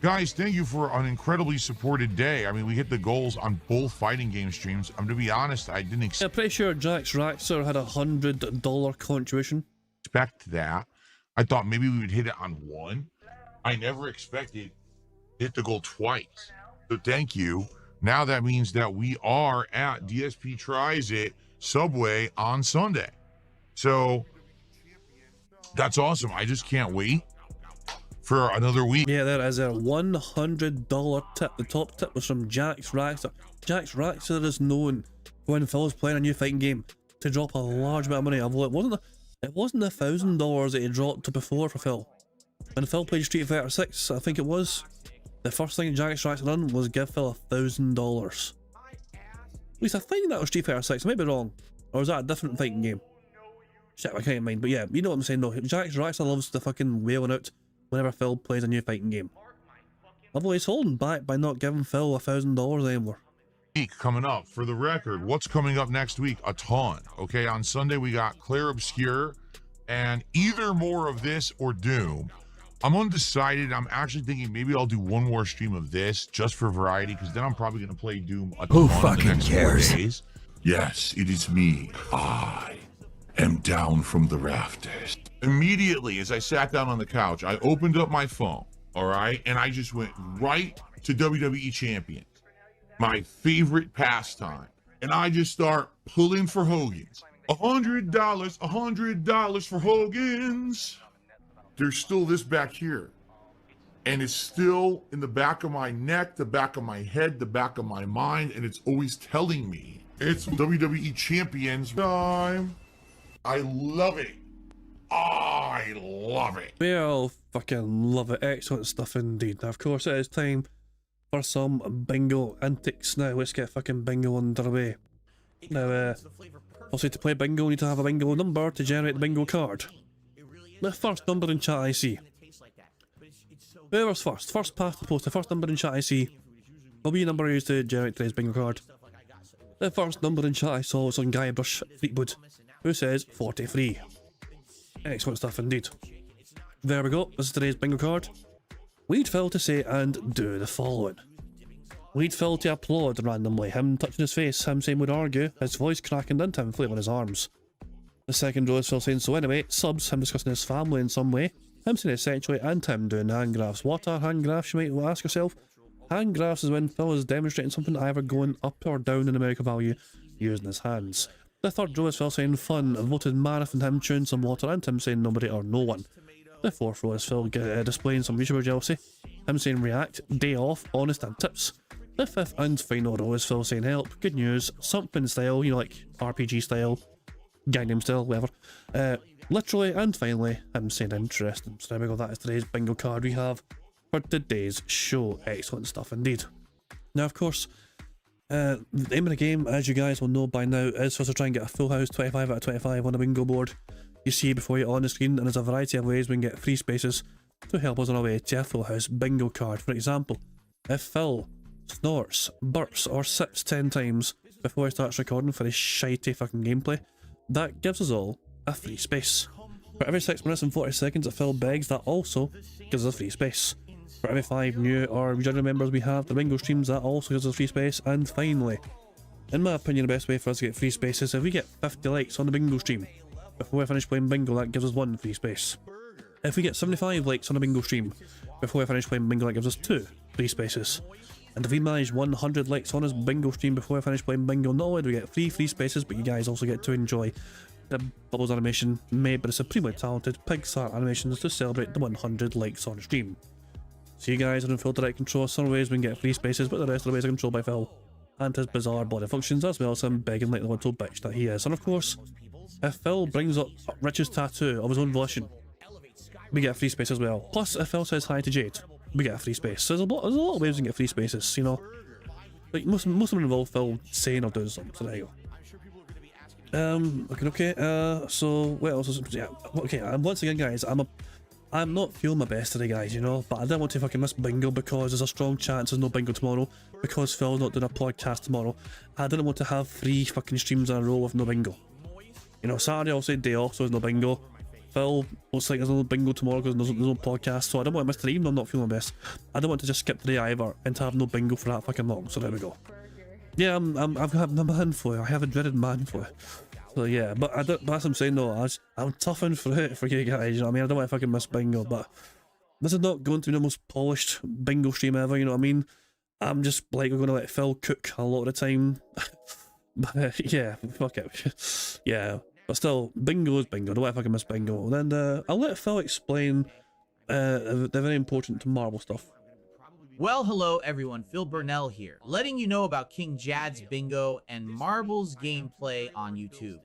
Guys, thank you for an incredibly supported day. I mean, we hit the goals on both fighting game streams. To be honest, I didn't I'm pretty sure Jax Raxer had $100 contribution. expect that. I thought maybe we would hit it on one. I never expected it to go twice. So thank you. Now that means that we are at DSP Tries It Subway on Sunday. So that's awesome. I just can't wait for another week. Yeah, there is a $100 tip. The top tip was from Jax Raxer. Jax Raxer is known when Phil was playing a new fighting game to drop a large amount of money. Although it wasn't the $1,000 that he dropped before for Phil. When Phil played Street Fighter 6, I think it was, the first thing Jax Raxer done was give Phil $1,000. At least I think that was Street Fighter 6, I might be wrong. Or was that a different fighting game? Shit, I can't mind, but yeah, you know what I'm saying though. Jax Raxer loves the fucking wailing out whenever Phil plays a new fighting game. Although he's holding back by not giving Phil $1,000 anymore. Week coming up. For the record, what's coming up next week? A ton. Okay, on Sunday we got Claire Obscure and either more of this or Doom. I'm undecided. I'm actually thinking maybe I'll do one more stream of this just for variety, because then I'm probably going to play Doom a ton. Who in the fucking next 4 cares? days. Yes, it is me. I am down from the rafters. Immediately as I sat down on the couch, I opened up my phone, all right, and I just went right to WWE Champions, my favorite pastime, and I just start pulling for Hogan's. $100 for Hogan's. There's still this back here, and it's still in the back of my neck, the back of my head, the back of my mind, and it's always telling me it's WWE Champions time. I love it. I love it. Well, fucking love it. Excellent stuff indeed. Now, of course, it is time for some bingo antics. Now, let's get fucking bingo underway. Now, obviously, to play bingo, you need to have a bingo number to generate the bingo card. The first number in chat I see. Whoever's first past the post, the first number in chat I see will be a number used to generate today's bingo card. The first number in chat I saw was on Guybrush Fleetwood, who says 43. Excellent stuff indeed. There we go, this is today's bingo card. We'd Phil to say and do the following. We'd Phil to applaud randomly, him touching his face, him saying would argue, his voice cracking and him flailing his arms. The second row is Phil saying so anyway, subs, him discussing his family in some way, him saying essentially, and him doing hand graphs. What are hand graphs, you might ask yourself? Hand graphs is when Phil is demonstrating something either going up or down in numerical value using his hands. The third row is Phil saying fun, voted Marif and him chewing some water, and him saying nobody or no one. The fourth row is Phil displaying some YouTuber jealousy, him saying react, day off, honest and tips. The fifth and final row is Phil saying help, good news, something style, you know, like RPG style, Gangnam style, whatever. Literally, and finally, him saying interesting. So there we go, that is today's bingo card we have for today's show. Excellent stuff indeed. Now, of course, the aim of the game, as you guys will know by now, is for us to try and get a full house 25 out of 25 on the bingo board you see before you on the screen, and there's a variety of ways we can get free spaces to help us on our way to a full house bingo card. For example, if Phil snorts, burps or sips 10 times before he starts recording for his shitey fucking gameplay, that gives us all a free space. For every 6 minutes and 40 seconds that Phil begs, that also gives us a free space. For every 5 new or general members we have the bingo streams, that also gives us free space. And finally, in my opinion, the best way for us to get free space is if we get 50 likes on the bingo stream before we finish playing bingo, that gives us 1 free space. If we get 75 likes on a bingo stream before we finish playing bingo, that gives us 2 free spaces. And if we manage 100 likes on his bingo stream before we finish playing bingo, not only do we get 3 free spaces, but you guys also get to enjoy the Bubbles animation made by the supremely talented Pixar Animations to celebrate the 100 likes on stream. So you guys are in full direct control. Some ways we can get free spaces, but the rest of the ways are controlled by Phil and his bizarre body functions, as well as him begging like the little bitch that he is. And of course, if Phil brings up Rich's tattoo of his own volition, we get a free space as well. Plus, if Phil says hi to Jade, we get a free space. So there's a lot of ways we can get free spaces, you know. Like most of them involve Phil saying or doing something, so there you go. Okay, so what else is, yeah, okay, once again guys, I'm not feeling my best today guys, you know, but I didn't want to fucking miss bingo because there's a strong chance there's no bingo tomorrow, because Phil's not doing a podcast tomorrow. I didn't want to have 3 fucking streams in a row with no bingo. You know, Saturday I'll say day off, so there's no bingo. Phil looks like there's no bingo tomorrow because there's no podcast, so I don't want to miss today even though I'm not feeling my best. I don't want to just skip today either and to have no bingo for that fucking long, so there we go. Yeah, I've got a man for it. I have a dreaded man for it. So yeah, but that's what I'm saying though, I'm toughing for it for you guys, you know what I mean? I don't want to fucking miss bingo, but This is not going to be the most polished bingo stream ever, you know what I mean? I'm just like, we're going to let Phil cook a lot of the time. But yeah, fuck it. Yeah, but still, bingo is bingo. Don't fucking miss bingo. And then I'll let Phil explain the very important marble stuff. Well, hello everyone, Phil Burnell here, letting you know about King Jad's Bingo and Marbles gameplay on YouTube.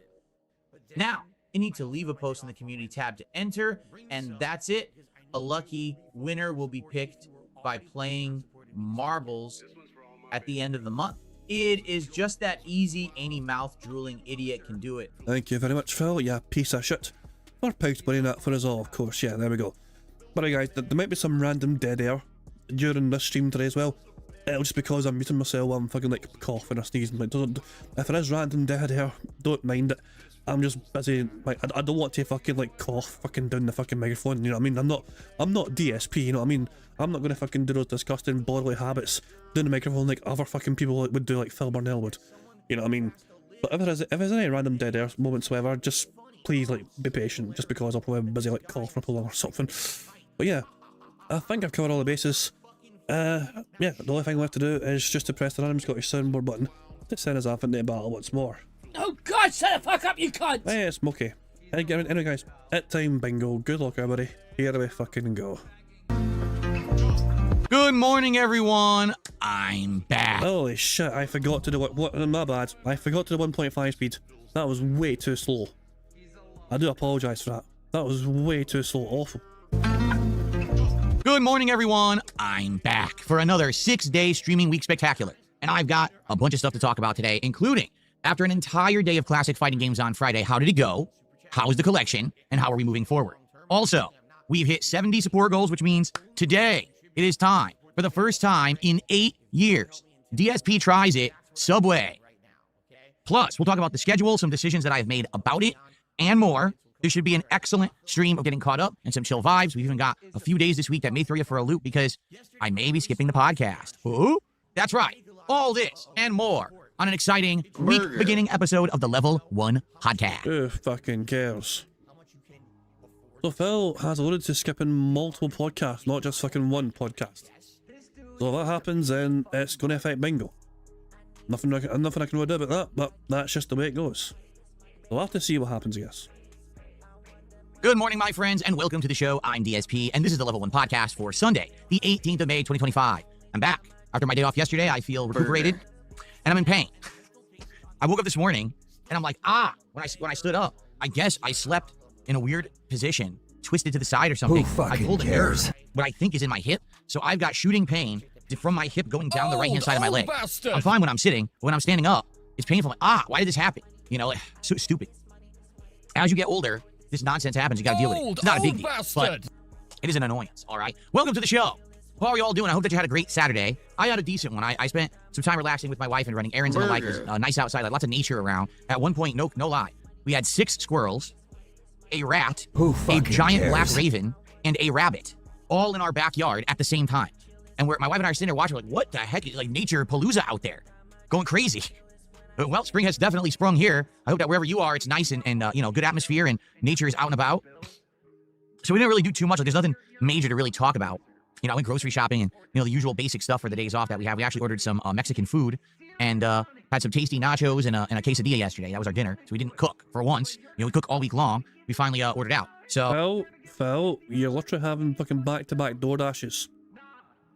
Now, you need to leave a post in the community tab to enter, and that's it. A lucky winner will be picked by playing Marbles at the end of the month. It is just that easy, any mouth-drooling idiot can do it. Thank you very much, Phil. Yeah, piece of shit. For playing that for us all, of course. Yeah, there we go. But right, guys, there might be some random dead air during this stream today as well. It'll just because I'm muting myself while I'm fucking like coughing or sneezing. Like, if there is random dead air, don't mind it. I'm just busy. Like, I don't want to fucking like cough fucking down the fucking microphone. You know what I mean? I'm not DSP. You know what I mean? I'm not gonna fucking do those disgusting bodily habits down the microphone like other fucking people would do, like Phil Burnell would. You know what I mean? But if there's any random dead air moments, whatever, just please like be patient. Just because I'll probably be busy like coughing up along or something. But yeah, I think I've covered all the bases. Yeah, the only thing left to do is just to press the random Scottish soundboard button to send us off into the battle once more. Oh God, shut the fuck up, you cunt! Hey, it's Smokey. Anyway guys, at time bingo, good luck everybody. Here we fucking go. Good morning, everyone. I'm back. Holy shit, I forgot to do what my bad. I forgot to do 1.5 speed. That was way too slow. I do apologise for that. That was way too slow, awful. Good morning, everyone. I'm back for another 6-day streaming week spectacular. And I've got a bunch of stuff to talk about today, including, after an entire day of classic fighting games on Friday, how did it go? How is the collection? And how are we moving forward? Also, we've hit 70 support goals, which means today it is time, for the first time in 8 years, DSP tries it Subway. Plus, we'll talk about the schedule, some decisions that I've made about it, and more. This should be an excellent stream of getting caught up and some chill vibes. We've even got a few days this week that may throw you for a loop because I may be skipping the podcast. Ooh, that's right. All this and more on an exciting week-beginning episode of the Level 1 Podcast. Who fucking cares? So Phil has alluded to skipping multiple podcasts, not just fucking one podcast. So if that happens, then it's going to affect bingo. Nothing I can really do about that, but that's just the way it goes. So we'll have to see what happens, I guess. Good morning, my friends, and welcome to the show. I'm DSP, and this is the Level 1 Podcast for Sunday, the 18th of May, 2025. I'm back. After my day off yesterday, I feel recuperated, and I'm in pain. I woke up this morning, and I'm like, when I stood up, I guess I slept in a weird position, twisted to the side or something. I pulled a nerve, what I think is in my hip, so I've got shooting pain from my hip going down the right-hand side of my leg. Bastard. I'm fine when I'm sitting, but when I'm standing up, it's painful. Why did this happen? You know, so stupid. As you get older, this nonsense happens. You gotta deal with it. It's not a big deal, but it is an annoyance, all right? Welcome to the show. How are you all doing? I hope that you had a great Saturday. I had a decent one. I spent some time relaxing with my wife and running errands and the like. It was nice outside, like lots of nature around. At one point, no lie, we had 6 squirrels, a rat, a giant black raven, and a rabbit, all in our backyard at the same time. And my wife and I are sitting there watching, like, what the heck is like nature palooza out there, going crazy. Well, spring has definitely sprung here. I hope that wherever you are, it's nice and you know, good atmosphere and nature is out and about. So we didn't really do too much. Like, there's nothing major to really talk about. You know, I went grocery shopping and, you know, the usual basic stuff for the days off that we have. We actually ordered some Mexican food and had some tasty nachos and a quesadilla yesterday. That was our dinner. So we didn't cook for once. You know, we cook all week long. We finally ordered out. So Phil, you're literally having fucking back-to-back DoorDashes.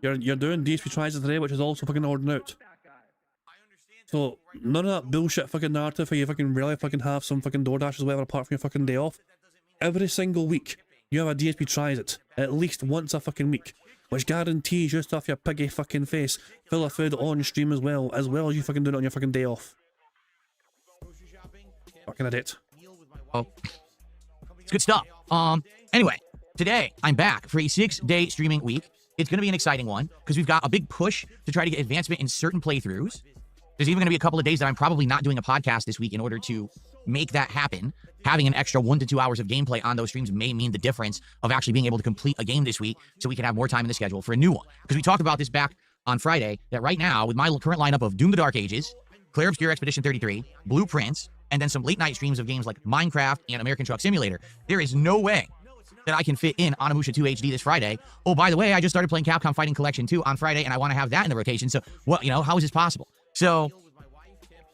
You're doing DSP tries today, which is also fucking ordering out. So none of that bullshit fucking narrative where you fucking really fucking have some fucking DoorDashes or whatever apart from your fucking day off. Every single week, you have a DSP tries it at least once a fucking week, which guarantees you stuff your piggy fucking face full of food on stream as well as you fucking doing it on your fucking day off. Fucking idiot. Oh, it's good stuff. Anyway, today I'm back for a 6-day streaming week. It's going to be an exciting one because we've got a big push to try to get advancement in certain playthroughs. There's even going to be a couple of days that I'm probably not doing a podcast this week in order to make that happen. Having an extra 1 to 2 hours of gameplay on those streams may mean the difference of actually being able to complete a game this week so we can have more time in the schedule for a new one. Because we talked about this back on Friday, that right now, with my current lineup of Doom the Dark Ages, Clair Obscure Expedition 33, Blueprints, and then some late night streams of games like Minecraft and American Truck Simulator, there is no way that I can fit in Onimusha 2 HD this Friday. Oh, by the way, I just started playing Capcom Fighting Collection 2 on Friday, and I want to have that in the rotation. So, what, how is this possible? So,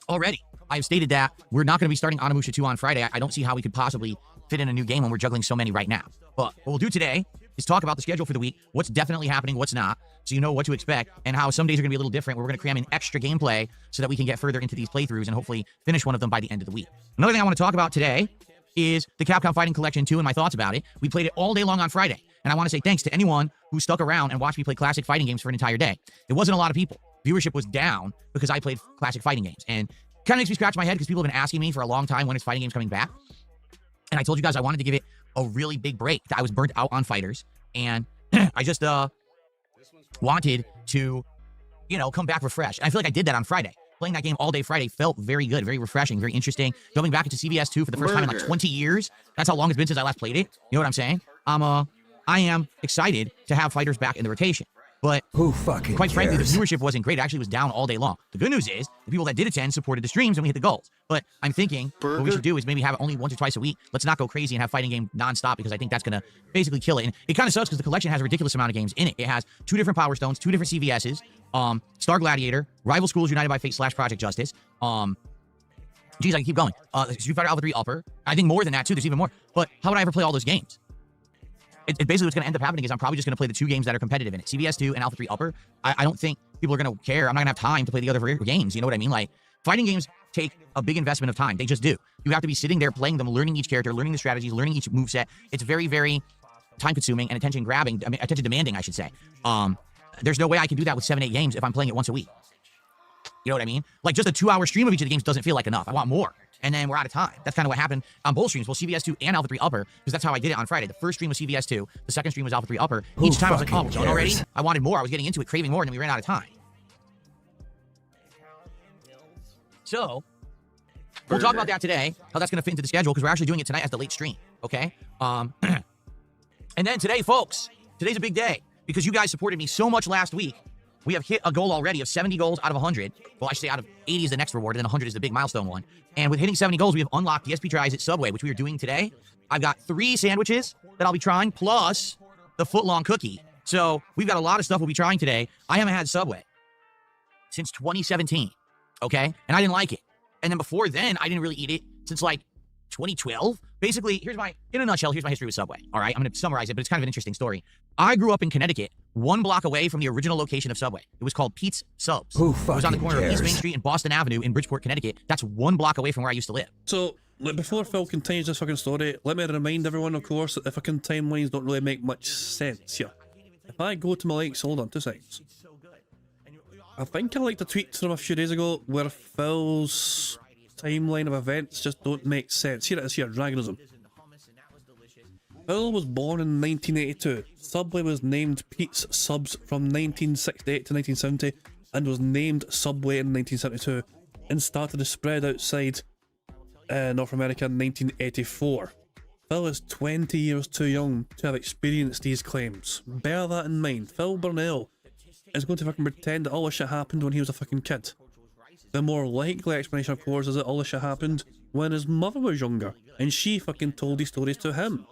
already, I've stated that we're not going to be starting Onimusha 2 on Friday. I don't see how we could possibly fit in a new game when we're juggling so many right now. But what we'll do today is talk about the schedule for the week, what's definitely happening, what's not, so you know what to expect, and how some days are going to be a little different, where we're going to cram in extra gameplay so that we can get further into these playthroughs and hopefully finish one of them by the end of the week. Another thing I want to talk about today is the Capcom Fighting Collection 2 and my thoughts about it. We played it all day long on Friday, and I want to say thanks to anyone who stuck around and watched me play classic fighting games for an entire day. It wasn't a lot of people. Viewership was down because I played classic fighting games, and kind of makes me scratch my head because people have been asking me for a long time when is fighting games coming back. And I told you guys I wanted to give it a really big break. I was burnt out on fighters, and I just wanted to, come back refreshed. And I feel like I did that on Friday. Playing that game all day Friday felt very good, very refreshing, very interesting. Jumping back into CVS 2 for the first time in like 20 years. That's how long it's been since I last played it. You know what I'm saying? I am excited to have fighters back in the rotation. But quite frankly, the viewership wasn't great. It actually was down all day long. The good news is the people that did attend supported the streams and we hit the goals. But I'm thinking what we should do is maybe have it only once or twice a week. Let's not go crazy and have fighting game nonstop, because I think that's going to basically kill it. And it kind of sucks because the collection has a ridiculous amount of games in it. It has 2 different Power Stones, 2 different CVSs, Star Gladiator, Rival Schools United by Fate / Project Justice. Geez, I can keep going. Street Fighter Alpha 3 Upper. I think more than that too. There's even more. But how would I ever play all those games? It basically what's going to end up happening is I'm probably just going to play the 2 games that are competitive in it. CVS 2 and Alpha 3 Upper. I don't think people are going to care. I'm not going to have time to play the other games. You know what I mean? Like, fighting games take a big investment of time. They just do. You have to be sitting there playing them, learning each character, learning the strategies, learning each moveset. It's very, very time-consuming and attention-demanding, I should say. There's no way I can do that with 7-8 games if I'm playing it once a week. You know what I mean? Like, just a 2-hour stream of each of the games doesn't feel like enough. I want more. And then we're out of time. That's kind of what happened on both streams. Well, CVS 2 and Alpha 3 Upper, because that's how I did it on Friday. The first stream was CVS 2. The second stream was Alpha 3 Upper. Each time I was like, oh, we're done already? I wanted more. I was getting into it, craving more, and then we ran out of time. So, we'll talk about that today, how that's going to fit into the schedule, because we're actually doing it tonight as the late stream, okay? And then today, folks, today's a big day, because you guys supported me so much last week. We have hit a goal already of 70 goals out of 100. Well, I should say out of 80 is the next reward, and then 100 is the big milestone one. And with hitting 70 goals, we have unlocked DSP Tries at Subway, which we are doing today. I've got 3 sandwiches that I'll be trying, plus the foot-long cookie. So we've got a lot of stuff we'll be trying today. I haven't had Subway since 2017, okay? And I didn't like it. And then before then, I didn't really eat it since like 2012. Basically, in a nutshell, here's my history with Subway. All right, I'm going to summarize it, but it's kind of an interesting story. I grew up in Connecticut, 1 block away from the original location of Subway. It was called Pete's Subs. It was on the corner of East Main Street and Boston Avenue in Bridgeport, Connecticut. That's 1 block away from where I used to live. So, like, before Phil continues this fucking story, let me remind everyone, of course, that the fucking timelines don't really make much sense here. If I go to my likes, hold on 2 seconds. I think I liked a tweet from a few days ago where Phil's timeline of events just don't make sense. Here it is here, Dragonism. Phil was born in 1982. Subway was named Pete's Subs from 1968 to 1970 and was named Subway in 1972 and started to spread outside North America in 1984. Phil is 20 years too young to have experienced these claims. Bear that in mind. Phil Burnell is going to fucking pretend that all this shit happened when he was a fucking kid. The more likely explanation, of course, is that all this shit happened when his mother was younger, and she fucking told these stories to him.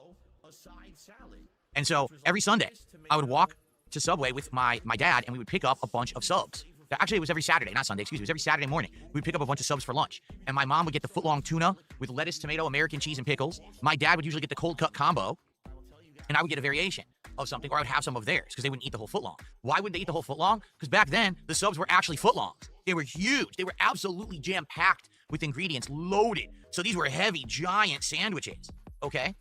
And so, every Sunday, I would walk to Subway with my dad, and we would pick up a bunch of subs. Actually, it was every Saturday, not Sunday, excuse me. It was every Saturday morning. We'd pick up a bunch of subs for lunch. And my mom would get the foot-long tuna with lettuce, tomato, American cheese, and pickles. My dad would usually get the cold-cut combo, and I would get a variation of something, or I would have some of theirs, because they wouldn't eat the whole foot-long. Why wouldn't they eat the whole foot-long? Because back then, the subs were actually foot-longs. They were huge. They were absolutely jam-packed with ingredients, loaded. So these were heavy, giant sandwiches, okay?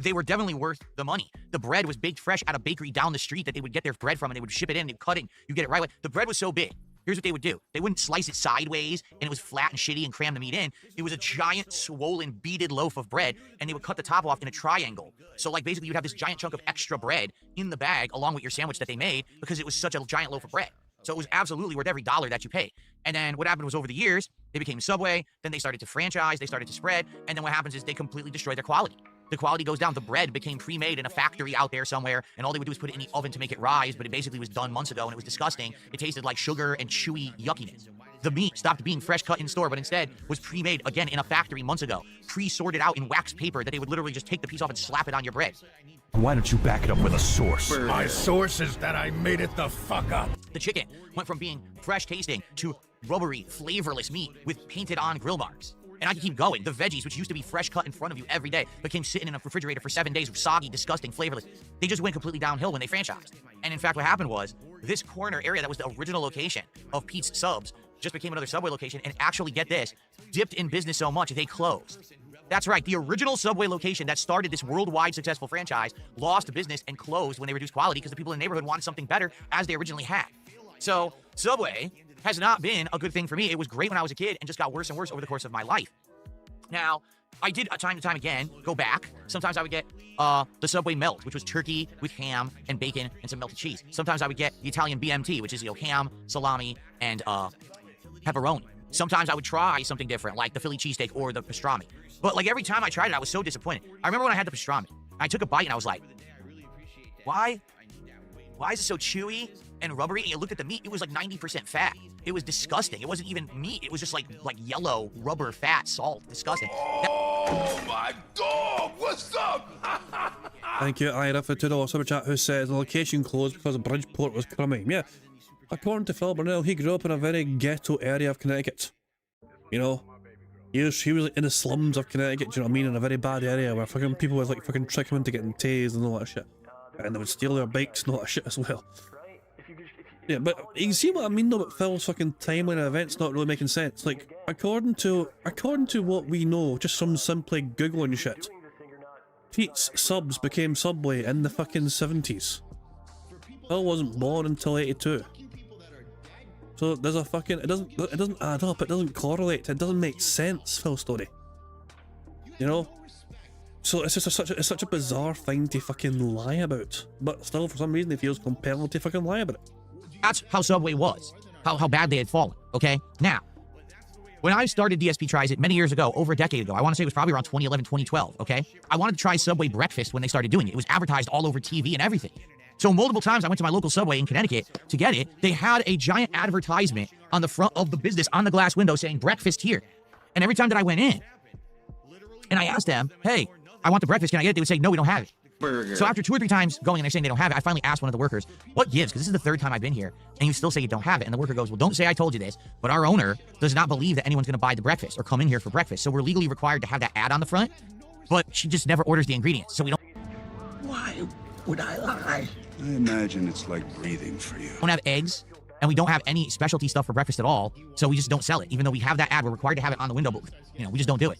They were definitely worth the money. The bread was baked fresh at a bakery down the street that they would get their bread from, and they would ship it in, they'd cut it, you get it right away. The bread was so big. Here's what they would do. They wouldn't slice it sideways, and it was flat and shitty and cram the meat in. It was a giant, swollen, beaded loaf of bread, and they would cut the top off in a triangle. So, like, basically, you'd have this giant chunk of extra bread in the bag along with your sandwich that they made because it was such a giant loaf of bread. So it was absolutely worth every dollar that you paid. And then what happened was over the years, they became Subway, then they started to franchise, they started to spread, and then what happens is they completely destroy their quality. The quality goes down. The bread became pre-made in a factory out there somewhere, and all they would do is put it in the oven to make it rise, but it basically was done months ago, and it was disgusting. It tasted like sugar and chewy yuckiness. The meat stopped being fresh cut in store, but instead was pre-made again in a factory months ago, pre-sorted out in wax paper that they would literally just take the piece off and slap it on your bread. Why don't you back it up with a source? My source is that I made it the fuck up. The chicken went from being fresh tasting to rubbery, flavorless meat with painted on grill marks. And I can keep going. The veggies, which used to be fresh cut in front of you every day, became sitting in a refrigerator for 7 days, soggy, disgusting, flavorless. They just went completely downhill when they franchised. And in fact, what happened was this corner area that was the original location of Pete's Subs just became another Subway location, and actually, get this, dipped in business so much they closed. That's right, the original Subway location that started this worldwide successful franchise lost business and closed when they reduced quality because the people in the neighborhood wanted something better as they originally had. So Subway has not been a good thing for me. It was great when I was a kid and just got worse and worse over the course of my life. Now, I did time to time again go back. Sometimes I would get the Subway Melt, which was turkey with ham and bacon and some melted cheese. Sometimes I would get the Italian BMT, which is, ham, salami, and pepperoni. Sometimes I would try something different, like the Philly cheesesteak or the pastrami. But like every time I tried it, I was so disappointed. I remember when I had the pastrami, I took a bite and I was like, why is it so chewy and rubbery? And you looked at the meat, it was like 90% fat. It was disgusting. It wasn't even meat. It was just like yellow rubber fat salt. Disgusting. Oh my dog, what's up? Thank you, Ira, for $2 super chat, who says the location closed because Bridgeport was crummy. Yeah, according to Phil Burnell, he grew up in a very ghetto area of Connecticut. You know, he was like in the slums of Connecticut, do you know what I mean? In a very bad area where fucking people would like fucking trick him into getting tased and all that shit. And they would steal their bikes and all that shit as well. Yeah, but you can see what I mean though about Phil's fucking timeline of events not really making sense. Like, according to what we know, just from simply Googling shit, Pete's Subs became Subway in the fucking 70s. Phil wasn't born until 82. So there's a fucking, it doesn't add up, it doesn't correlate, it doesn't make sense, Phil's story. You know? So it's just such a bizarre thing to fucking lie about. But still, for some reason, he feels compelled to fucking lie about it. That's how Subway was. How bad they had fallen, okay? Now, when I started DSP Tries It many years ago, over a decade ago, I want to say it was probably around 2011, 2012, okay? I wanted to try Subway breakfast when they started doing it. It was advertised all over TV and everything. So multiple times I went to my local Subway in Connecticut to get it. They had a giant advertisement on the front of the business on the glass window saying breakfast here. And every time that I went in and I asked them, hey, I want the breakfast, can I get it? They would say, no, we don't have it. Burger. So after 2 or 3 times going and they're saying they don't have it, I finally asked one of the workers, what gives? Because this is the 3rd time I've been here, and you still say you don't have it. And the worker goes, well, don't say I told you this, but our owner does not believe that anyone's going to buy the breakfast or come in here for breakfast. So we're legally required to have that ad on the front, but she just never orders the ingredients. So we don't. Why would I lie? I imagine it's like breathing for you. Don't have eggs, and we don't have any specialty stuff for breakfast at all, so we just don't sell it. Even though we have that ad, we're required to have it on the window, but we just don't do it.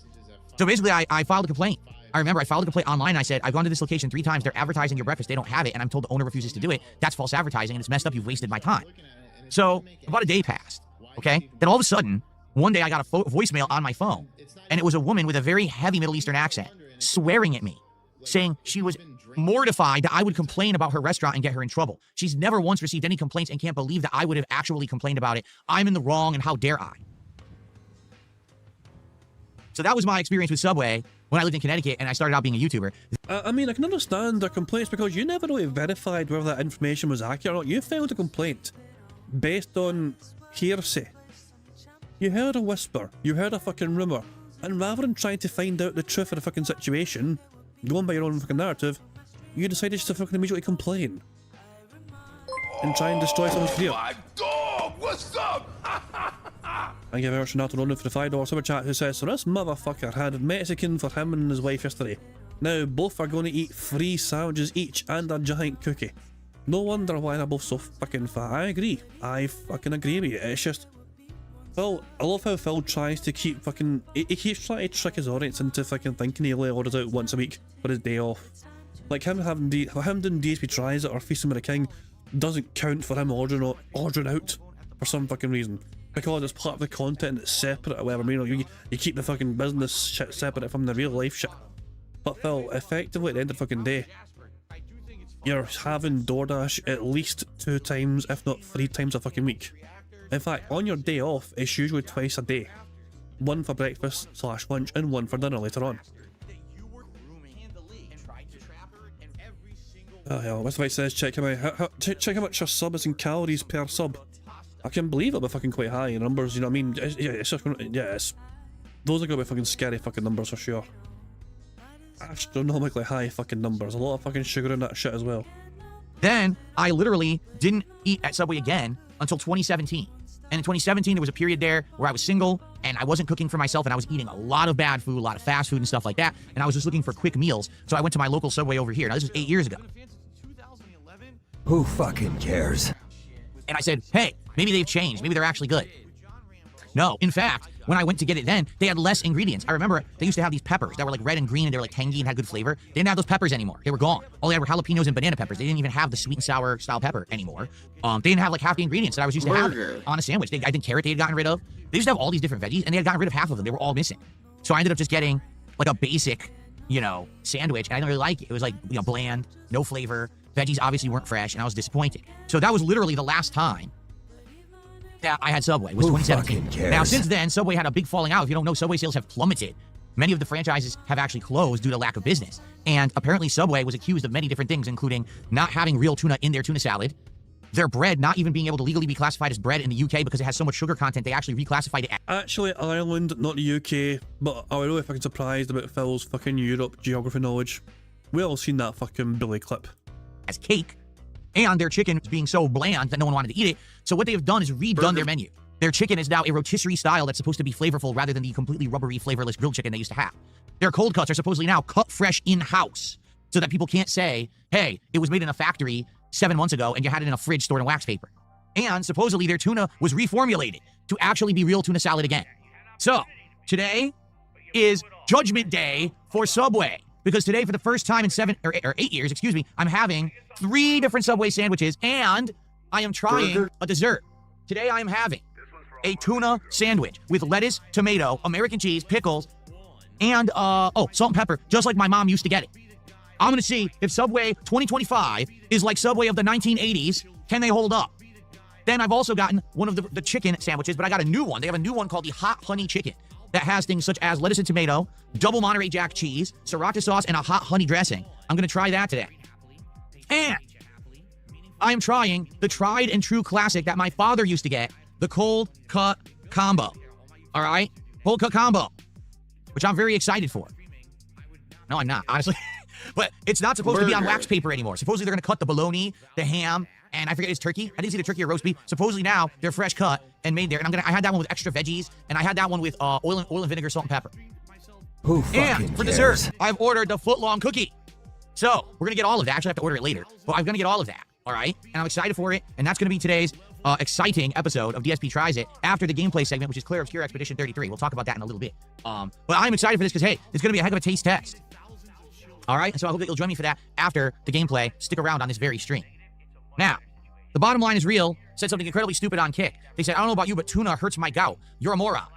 So basically, I filed a complaint. I remember I filed a complaint online and I said, I've gone to this location 3 times, they're advertising your breakfast, they don't have it, and I'm told the owner refuses to do it. That's false advertising and it's messed up, you've wasted my time. So about a day passed, okay? Then all of a sudden, one day I got a voicemail on my phone, and it was a woman with a very heavy Middle Eastern accent swearing at me, saying she was mortified that I would complain about her restaurant and get her in trouble. She's never once received any complaints and can't believe that I would have actually complained about it. I'm in the wrong and how dare I? So that was my experience with Subway when I lived in Connecticut and I started out being a YouTuber. I mean, I can understand their complaints because you never really verified whether that information was accurate or not. You filed a complaint based on hearsay. You heard a whisper, you heard a fucking rumour, and rather than trying to find out the truth of the fucking situation, going by your own fucking narrative, you decided just to fucking immediately complain. And try and destroy someone's career. My dog, what's up? Thank you very much, Renato Ronan, for the $5 super chat, who says, so this motherfucker had Mexican for him and his wife yesterday. Now both are going to eat 3 sandwiches each and a giant cookie. No wonder why they're both so fucking fat. I agree. I fucking agree with you. It's just... Phil, I love how Phil tries to keep fucking... He keeps trying to trick his audience into fucking thinking he only orders out once a week for his day off. Like him doing DSP Tries It or Feasting with the King doesn't count for him ordering out for some fucking reason. Because it's part of the content, it's separate or whatever. You keep the fucking business shit separate from the real life shit. But Phil, effectively at the end of the fucking day, you're having DoorDash at least 2 times, if not 3 times a fucking week. In fact, on your day off, it's usually twice a day. 1 for breakfast / lunch and 1 for dinner later on. Oh hell, West White says check how much your sub is in calories per sub. I can believe it'll be fucking quite high in numbers, you know what I mean? It's just gonna, those are gonna be fucking scary fucking numbers for sure. Astronomically high fucking numbers. A lot of fucking sugar in that shit as well. Then I literally didn't eat at Subway again until 2017. And in 2017, there was a period there where I was single and I wasn't cooking for myself and I was eating a lot of bad food, a lot of fast food and stuff like that. And I was just looking for quick meals. So I went to my local Subway over here. Now, this was 8 years ago. Who fucking cares? And I said, hey, maybe they've changed. Maybe they're actually good. No, in fact, when I went to get it then, they had less ingredients. I remember they used to have these peppers that were like red and green and they were like tangy and had good flavor. They didn't have those peppers anymore. They were gone. All they had were jalapenos and banana peppers. They didn't even have the sweet and sour style pepper anymore. They didn't have like half the ingredients that I was used to having on a sandwich. I think carrot they had gotten rid of. They used to have all these different veggies and they had gotten rid of half of them. They were all missing. So I ended up just getting like a basic, sandwich. And I didn't really like it. It was like, bland, no flavor. Veggies obviously weren't fresh and I was disappointed. So that was literally the last time that I had Subway, was 2017. Now, since then, Subway had a big falling out. If you don't know, Subway sales have plummeted. Many of the franchises have actually closed due to lack of business. And apparently Subway was accused of many different things, including not having real tuna in their tuna salad, their bread not even being able to legally be classified as bread in the UK because it has so much sugar content, they actually reclassified it. Actually, Ireland, not the UK, but I was really fucking surprised about Phil's fucking Europe geography knowledge. We all seen that fucking Billy clip. As cake. And their chicken being so bland that no one wanted to eat it. So what they've done is redone their menu. Their chicken is now a rotisserie style that's supposed to be flavorful rather than the completely rubbery, flavorless grilled chicken they used to have. Their cold cuts are supposedly now cut fresh in-house so that people can't say, hey, it was made in a factory 7 months ago and you had it in a fridge stored in wax paper. And supposedly their tuna was reformulated to actually be real tuna salad again. So today is Judgment Day for Subway. Because today, for the first time in 7 or 8 years, I'm having 3 different Subway sandwiches, and I am trying a dessert. Today, I am having a tuna sandwich with lettuce, tomato, American cheese, pickles, and, salt and pepper, just like my mom used to get it. I'm going to see if Subway 2025 is like Subway of the 1980s. Can they hold up? Then I've also gotten one of the chicken sandwiches, but I got a new one. They have a new one called the Hot Honey Chicken that has things such as lettuce and tomato, double Monterey Jack cheese, sriracha sauce, and a hot honey dressing. I'm going to try that today. And I am trying the tried and true classic that my father used to get, the cold cut combo. All right? Cold cut combo, which I'm very excited for. No, I'm not, honestly. But it's not supposed to be on wax paper anymore. Supposedly they're going to cut the bologna, the ham, and I forget it's turkey. I didn't see the turkey or roast beef. Supposedly now they're fresh cut and made there. And I had that one with extra veggies, and I had that one with oil and vinegar, salt and pepper. Who fucking And for cares? dessert, I've ordered the foot-long cookie. So we're gonna get all of that. Actually, I have to order it later, but I'm gonna get all of that. All right, and I'm excited for it. And that's gonna be today's exciting episode of DSP Tries It after the gameplay segment, which is Clear Obscure Expedition 33. We'll talk about that in a little bit. But I'm excited for this because hey, it's gonna be a heck of a taste test. All right, and so I hope that you'll join me for that after the gameplay. Stick around on this very stream. Now, the bottom line is real. Said something incredibly stupid on Kick. They said, I don't know about you, but tuna hurts my gout. You're a moron.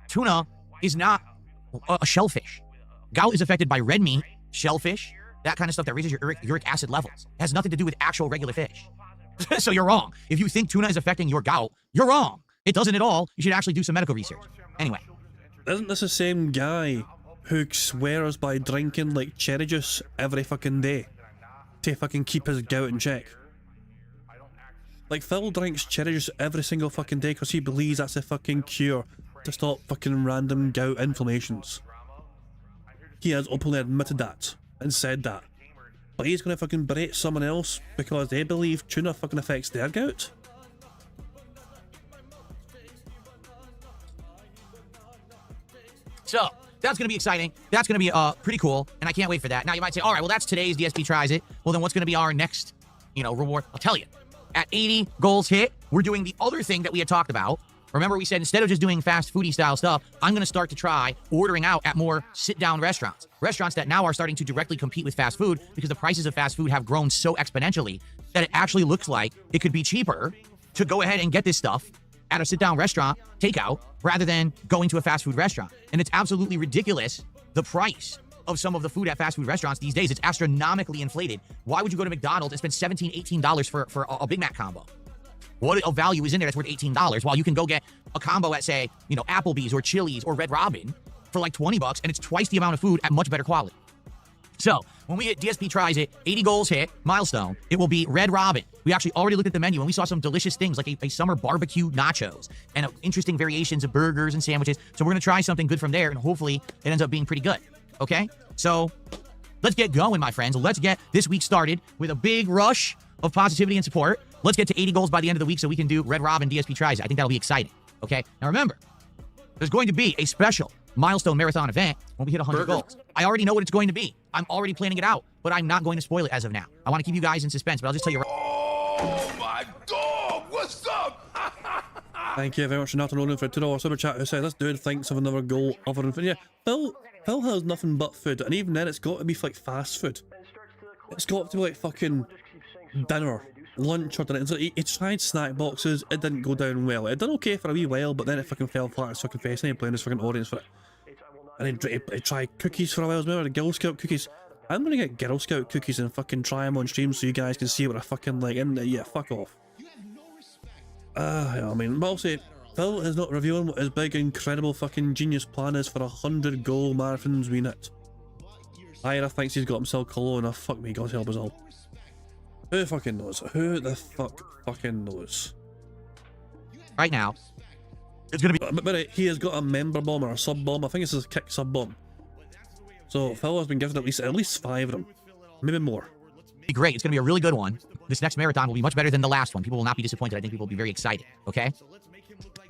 Tuna is not a shellfish. Gout is affected by red meat, shellfish, that kind of stuff that raises your uric acid levels. It has nothing to do with actual regular fish. So you're wrong. If you think tuna is affecting your gout, you're wrong. It doesn't at all. You should actually do some medical research. Anyway. Isn't this the same guy who swears by drinking like cherry juice every fucking day to fucking keep his gout in check? Like, Phil drinks cherry juice every single fucking day because he believes that's a fucking cure to stop fucking random gout inflammations. He has openly admitted that and said that. But he's gonna fucking berate someone else because they believe tuna fucking affects their gout? So, that's going to be exciting. That's going to be pretty cool, and I can't wait for that. Now, you might say, all right, well, that's today's DSP Tries It. Well, then what's going to be our next, reward? I'll tell you. At 80 goals hit, we're doing the other thing that we had talked about. Remember, we said instead of just doing fast foodie style stuff, I'm going to start to try ordering out at more sit-down restaurants. Restaurants that now are starting to directly compete with fast food because the prices of fast food have grown so exponentially that it actually looks like it could be cheaper to go ahead and get this stuff at a sit-down restaurant, takeout, rather than going to a fast food restaurant. And it's absolutely ridiculous, the price of some of the food at fast food restaurants these days. It's astronomically inflated. Why would you go to McDonald's and spend $17, $18 for a Big Mac combo? What a value is in there that's worth $18 while you can go get a combo at, say, Applebee's or Chili's or Red Robin for like $20 and it's twice the amount of food at much better quality. So when we hit DSP tries it, 80 goals hit, milestone, it will be Red Robin. We actually already looked at the menu and we saw some delicious things like a summer barbecue nachos and interesting variations of burgers and sandwiches. So we're going to try something good from there and hopefully it ends up being pretty good. Okay? So let's get going, my friends. Let's get this week started with a big rush of positivity and support. Let's get to 80 goals by the end of the week so we can do Red Robin DSP tries it. I think that'll be exciting. Okay? Now remember, there's going to be a special milestone marathon event when we hit 100 goals. I already know what it's going to be. I'm already planning it out, but I'm not going to spoil it as of now. I want to keep you guys in suspense, but I'll just tell you. Oh my dog! What's up? Thank you very much, Nathan Ronan, for a $2 super chat who said, this dude thinks of another goal other than food. Yeah, Phil has nothing but food, and even then it's got to be like fast food. It's got to be like fucking dinner, lunch or dinner. So he tried snack boxes, it didn't go down well. It done okay for a wee while, but then it fucking fell flat on his fucking face, and he blamed his fucking audience for it. And then he tried cookies for a while as well, the Girl Scout cookies. I'm gonna get Girl Scout cookies and fucking try them on stream so you guys can see what I fucking like. And yeah, fuck off. I mean, but I'll say, Phil is not revealing what his big, incredible fucking genius plan is for 100 goal marathons we net. Ira thinks he's got himself cologne. Oh, fuck me, God help us all. Who fucking knows? Who the fuck fucking knows? Right now, it's gonna be. But he has got a member bomb or a sub bomb. I think it's a kick sub bomb. So Phil has been given at least 5 of them, maybe more. Be great. It's gonna be a really good one. This next marathon will be much better than the last one. People will not be disappointed. I think people will be very excited. Okay.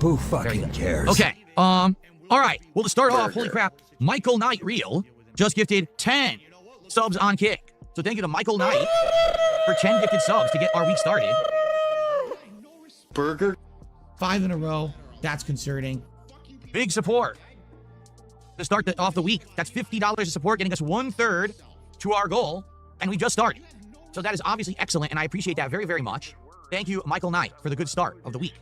Who fucking cares? Okay. All right. Well, to start off, holy crap, Michael Knight Real just gifted 10 subs on Kick. So thank you to Michael Knight for 10 gifted subs to get our week started. Burger. 5 in a row. That's concerning. Big support to start off the week. That's $50 of support, getting us 1/3 to our goal, and we just started. So that is obviously excellent, and I appreciate that very, very much. Thank you, Michael Knight, for the good start of the week.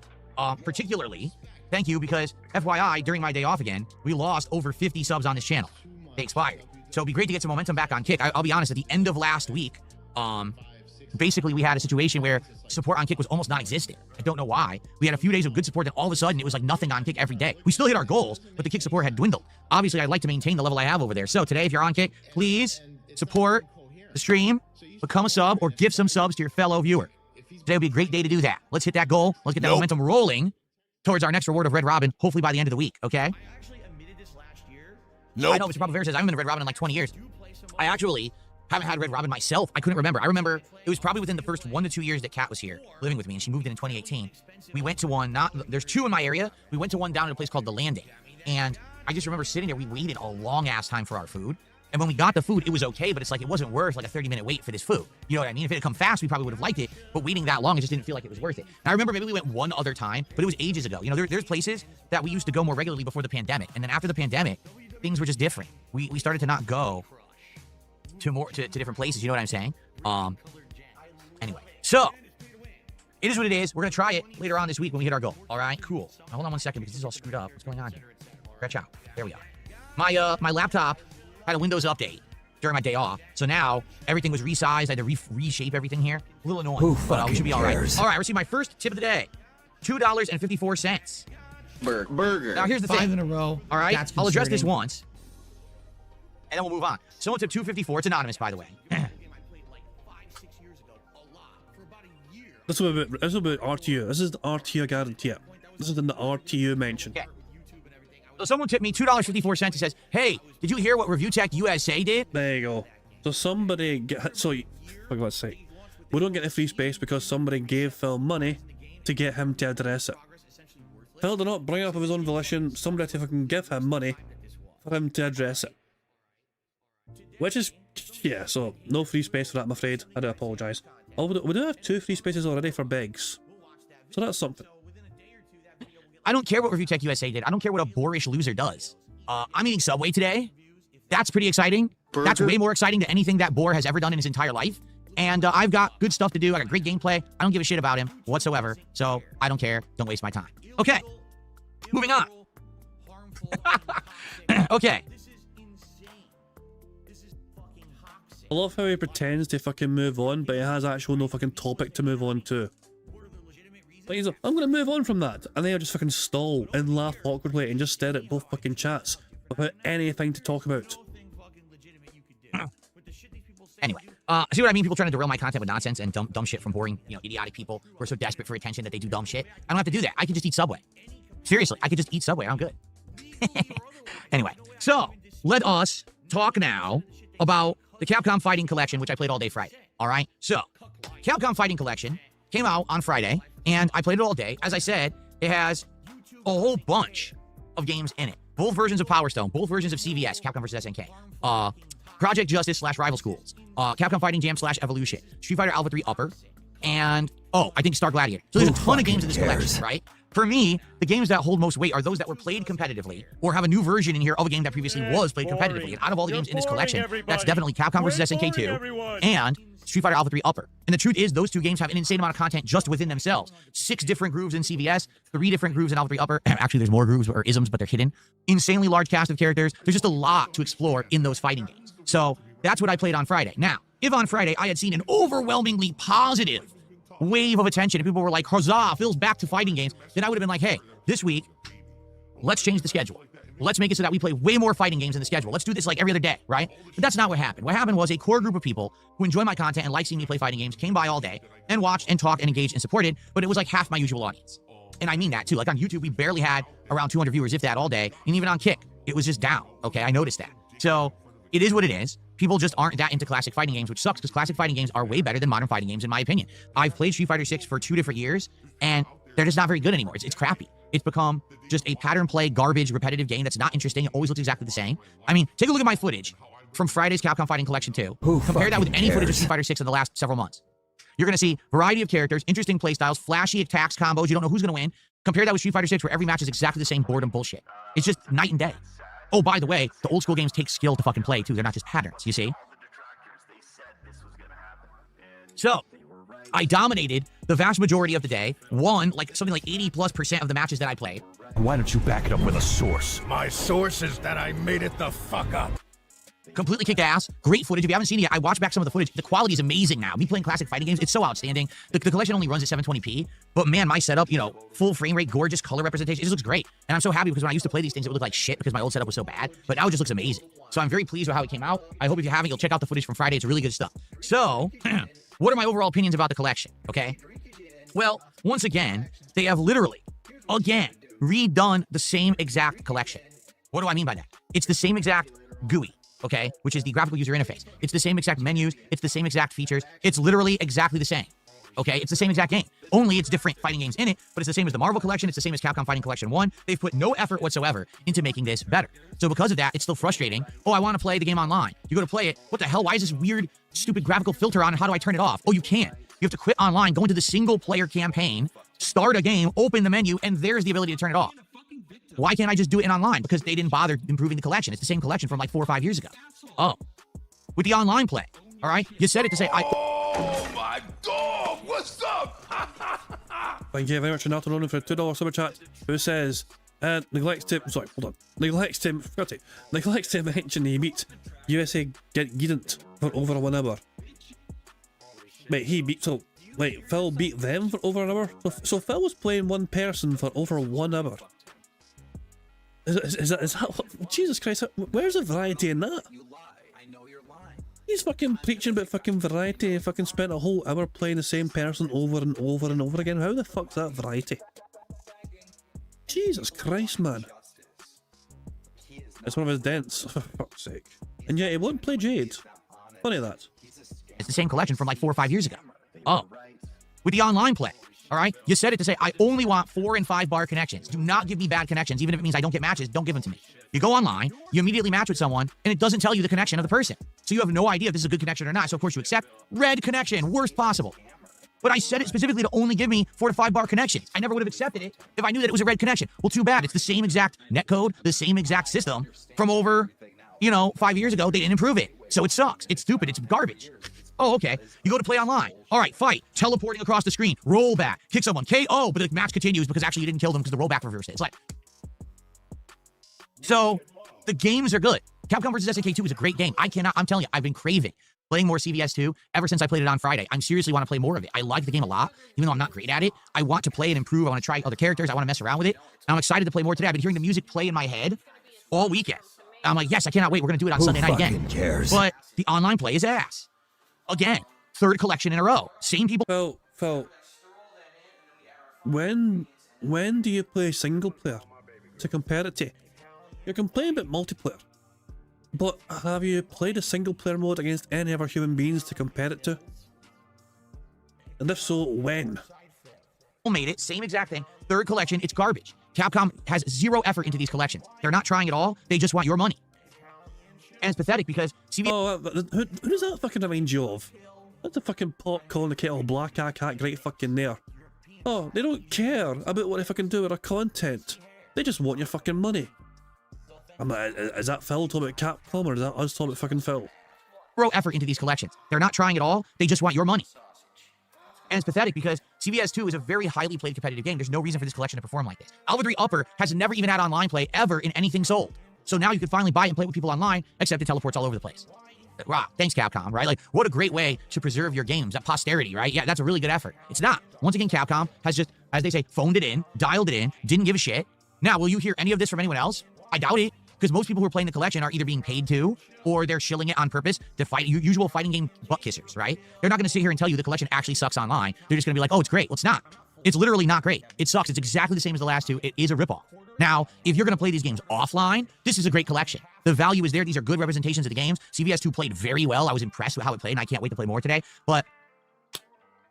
Particularly, thank you because, FYI, during my day off again, we lost over 50 subs on this channel. They expired. So it'd be great to get some momentum back on Kick. I'll be honest, at the end of last week, basically we had a situation where support on Kick was almost non-existent. I don't know why. We had a few days of good support, and all of a sudden it was like nothing on Kick every day. We still hit our goals, but the Kick support had dwindled. Obviously, I'd like to maintain the level I have over there. So today, if you're on Kick, please support the stream, become a sub, or give some subs to your fellow viewer. Today would be a great day to do that. Let's hit that goal. Let's get that momentum rolling towards our next reward of Red Robin, hopefully by the end of the week, okay? I know Mr. Papa Bear says, I haven't been to Red Robin in like 20 years. I actually haven't had Red Robin myself. I couldn't remember. I remember it was probably within the first 1 to 2 years that Kat was here living with me, and she moved in 2018. We went to one, there's 2 in my area. We went to one down at a place called The Landing. And I just remember sitting there, we waited a long ass time for our food. And when we got the food, it was okay, but it's like, it wasn't worth like a 30-minute wait for this food. You know what I mean? If it had come fast, we probably would have liked it, but waiting that long, it just didn't feel like it was worth it. And I remember maybe we went one other time, but it was ages ago. You know, there's places that we used to go more regularly before the pandemic. And then after the pandemic, things were just different. We started to not go to different places, you know what I'm saying? Anyway, so it is what it is. We're gonna try it later on this week when we hit our goal. All right, cool. Now, hold on 1 second because this is all screwed up. What's going on here? Stretch out. There we are. My laptop had a Windows update during my day off, so now everything was resized. I had to reshape everything here. A little annoying, Who but we should be all right. cares? All right, receive my first tip of the day. $2.54. Burger. Now here's the thing. 5 in a row. All right, That's I'll address this concerning. once, and then we'll move on. Someone tipped $2.54. It's anonymous, by the way. This is about RTU. This is the RTU guarantee. This is in the RTU mention. Okay. So someone tipped me $2.54 and says, hey, did you hear what Review Tech USA did? There you go. So somebody for God's sake, we don't get the free space because somebody gave Phil money to get him to address it. Phil did not bring it up of his own volition. Somebody had to fucking give him money for him to address it. Which is, yeah, so no free space for that, I'm afraid. I do apologise. Oh, we do have 2 free spaces already for Begs. So that's something. I don't care what Review Tech USA did. I don't care what a boorish loser does. I'm eating Subway today. That's pretty exciting. Burger. That's way more exciting than anything that Boar has ever done in his entire life. And I've got good stuff to do. I got great gameplay. I don't give a shit about him whatsoever. So I don't care. Don't waste my time. Okay. Moving on. Okay. I love how he pretends to fucking move on, but he has actual no fucking topic to move on to. Like he's like, I'm gonna move on from that, and then he'll just fucking stall and laugh awkwardly and just stare at both fucking chats without anything to talk about. Anyway, see what I mean? People trying to derail my content with nonsense and dumb shit from boring, idiotic people who are so desperate for attention that they do dumb shit. I don't have to do that. I can just eat Subway. Seriously, I could just eat Subway. I'm good. Anyway, so let us talk now about the Capcom Fighting Collection, which I played all day Friday. All right? So, Capcom Fighting Collection came out on Friday, and I played it all day. As I said, it has a whole bunch of games in it. Both versions of Power Stone, both versions of CVS, Capcom vs. SNK, Project Justice / Rival Schools, Capcom Fighting Jam / Evolution, Street Fighter Alpha 3 Upper, and, I think Star Gladiator. So there's a ton of games in this collection, right? For me, the games that hold most weight are those that were played competitively or have a new version in here of a game that previously was played competitively. And out of all the games in this collection, that's definitely Capcom vs. SNK 2 and Street Fighter Alpha 3 Upper. And the truth is, those two games have an insane amount of content just within themselves. 6 different grooves in CVS, 3 different grooves in Alpha 3 Upper. Actually, there's more grooves or isms, but they're hidden. Insanely large cast of characters. There's just a lot to explore in those fighting games. So that's what I played on Friday. Now, if on Friday I had seen an overwhelmingly positive wave of attention and people were like, huzzah, Phil's back to fighting games, then I would have been like, hey, this week, let's change the schedule. Let's make it so that we play way more fighting games in the schedule. Let's do this like every other day, right? But that's not what happened. What happened was a core group of people who enjoy my content and like seeing me play fighting games came by all day and watched and talked and engaged and supported, but it was like half my usual audience. And I mean that too. Like on YouTube, we barely had around 200 viewers, if that, all day. And even on Kick, it was just down. Okay, I noticed that. So it is what it is. People just aren't that into classic fighting games, which sucks because classic fighting games are way better than modern fighting games, in my opinion. I've played Street Fighter 6 for 2 different years, and they're just not very good anymore. It's crappy. It's become just a pattern play, garbage, repetitive game that's not interesting. It always looks exactly the same. I mean, take a look at my footage from Friday's Capcom Fighting Collection 2. Compare that with any footage of Street Fighter 6 in the last several months. You're going to see variety of characters, interesting playstyles, flashy attacks, combos. You don't know who's going to win. Compare that with Street Fighter 6, where every match is exactly the same boredom bullshit. It's just night and day. Oh, by the way, the old school games take skill to fucking play, too. They're not just patterns, you see? So, I dominated the vast majority of the day, won like something like 80+% of the matches that I played. Why don't you back it up with a source? My source is that I made it the fuck up. Completely kicked ass. Great footage. If you haven't seen it yet, I watched back some of the footage. The quality is amazing now. Me playing classic fighting games, it's so outstanding. The collection only runs at 720p, but man, my setup, full frame rate, gorgeous color representation, it just looks great. And I'm so happy because when I used to play these things, it would look like shit because my old setup was so bad, but now it just looks amazing. So I'm very pleased with how it came out. I hope if you haven't, you'll check out the footage from Friday. It's really good stuff. So, what are my overall opinions about the collection, okay? Well, once again, they have literally, again, redone the same exact collection. What do I mean by that? It's the same exact GUI, okay, which is the graphical user interface. It's the same exact menus. It's the same exact features. It's literally exactly the same, okay? It's the same exact game. Only it's different fighting games in it, but it's the same as the Marvel Collection. It's the same as Capcom Fighting Collection 1. They've put no effort whatsoever into making this better. So because of that, it's still frustrating. Oh, I want to play the game online. You go to play it. What the hell? Why is this weird, stupid graphical filter on, and how do I turn it off? Oh, you can't. You have to quit online, go into the single-player campaign, start a game, open the menu, and there's the ability to turn it off. Why can't I just do it in online? Because they didn't bother improving the collection. It's the same collection from like 4 or 5 years ago. Oh. With the online play, all right? You said it to say, Oh my god, what's up? Thank you very much, Renato Ronan, for a $2 super chat, who says, neglects to mention he beat USA Gident for over 1 hour. Wait, Phil beat them for over an hour? So Phil was playing one person for over 1 hour. Is that Jesus Christ, where's the variety in that? He's fucking preaching about fucking variety and fucking spent a whole hour playing the same person over and over and over again. How the fuck's that variety? Jesus Christ, man. It's one of his dents, for fuck's sake. And yet he won't play Jade. Funny that. It's the same collection from like 4 or 5 years ago. Oh. With the online play, all right? You said it to say, I only want 4 and 5 bar connections. Do not give me bad connections. Even if it means I don't get matches, don't give them to me. You go online, you immediately match with someone, and it doesn't tell you the connection of the person. So you have no idea if this is a good connection or not. So of course you accept red connection, worst possible. But I set it specifically to only give me 4 to 5 bar connections. I never would have accepted it if I knew that it was a red connection. Well, too bad. It's the same exact netcode, the same exact system from over, 5 years ago. They didn't improve it. So it sucks. It's stupid. It's garbage. Oh, okay. You go to play online. All right, fight. Teleporting across the screen. Roll back. Kick someone. KO, but the match continues because actually you didn't kill them because the rollback reversed it. It's like... So, the games are good. Capcom vs. SNK 2 is a great game. I'm telling you, I've been craving playing more CVS 2 ever since I played it on Friday. I seriously want to play more of it. I like the game a lot, even though I'm not great at it. I want to play and improve. I want to try other characters. I want to mess around with it. I'm excited to play more today. I've been hearing the music play in my head all weekend. I'm like, yes, I cannot wait. We're going to do it on Sunday night again. Cares? But the online play is ass. Again, third collection in a row. Same people. Phil, when do you play single player to compare it to? You're complaining about multiplayer, but have you played a single player mode against any other human beings to compare it to? And if so, when? Made it, same exact thing. Third collection, it's garbage. Capcom has zero effort into these collections. They're not trying at all. They just want your money. And it's pathetic because CVS... Oh, who does that fucking remind you of? That's the fucking pot calling the kettle black. I can't right fucking there. Oh, they don't care about what they fucking do with their content. They just want your fucking money. Is that Phil talking about Capcom, or is that us talking about fucking Phil? Zero effort into these collections. They're not trying at all. They just want your money. And it's pathetic because CVS 2 is a very highly played competitive game. There's no reason for this collection to perform like this. Alpha 3 Upper has never even had online play ever in anything sold. So now you can finally buy it and play with people online, except it teleports all over the place. Wow, thanks Capcom, right? Like, what a great way to preserve your games at posterity, right? Yeah, that's a really good effort. It's not. Once again, Capcom has just, as they say, phoned it in, dialed it in, didn't give a shit. Now, will you hear any of this from anyone else? I doubt it. Because most people who are playing the collection are either being paid to, or they're shilling it on purpose to fight usual fighting game butt kissers, right? They're not going to sit here and tell you the collection actually sucks online. They're just going to be like, oh, it's great. Well, it's not. It's literally not great. It sucks. It's exactly the same as the last two. It is a ripoff. Now, if you're going to play these games offline, this is a great collection. The value is there. These are good representations of the games. CVS 2 played very well. I was impressed with how it played, and I can't wait to play more today. But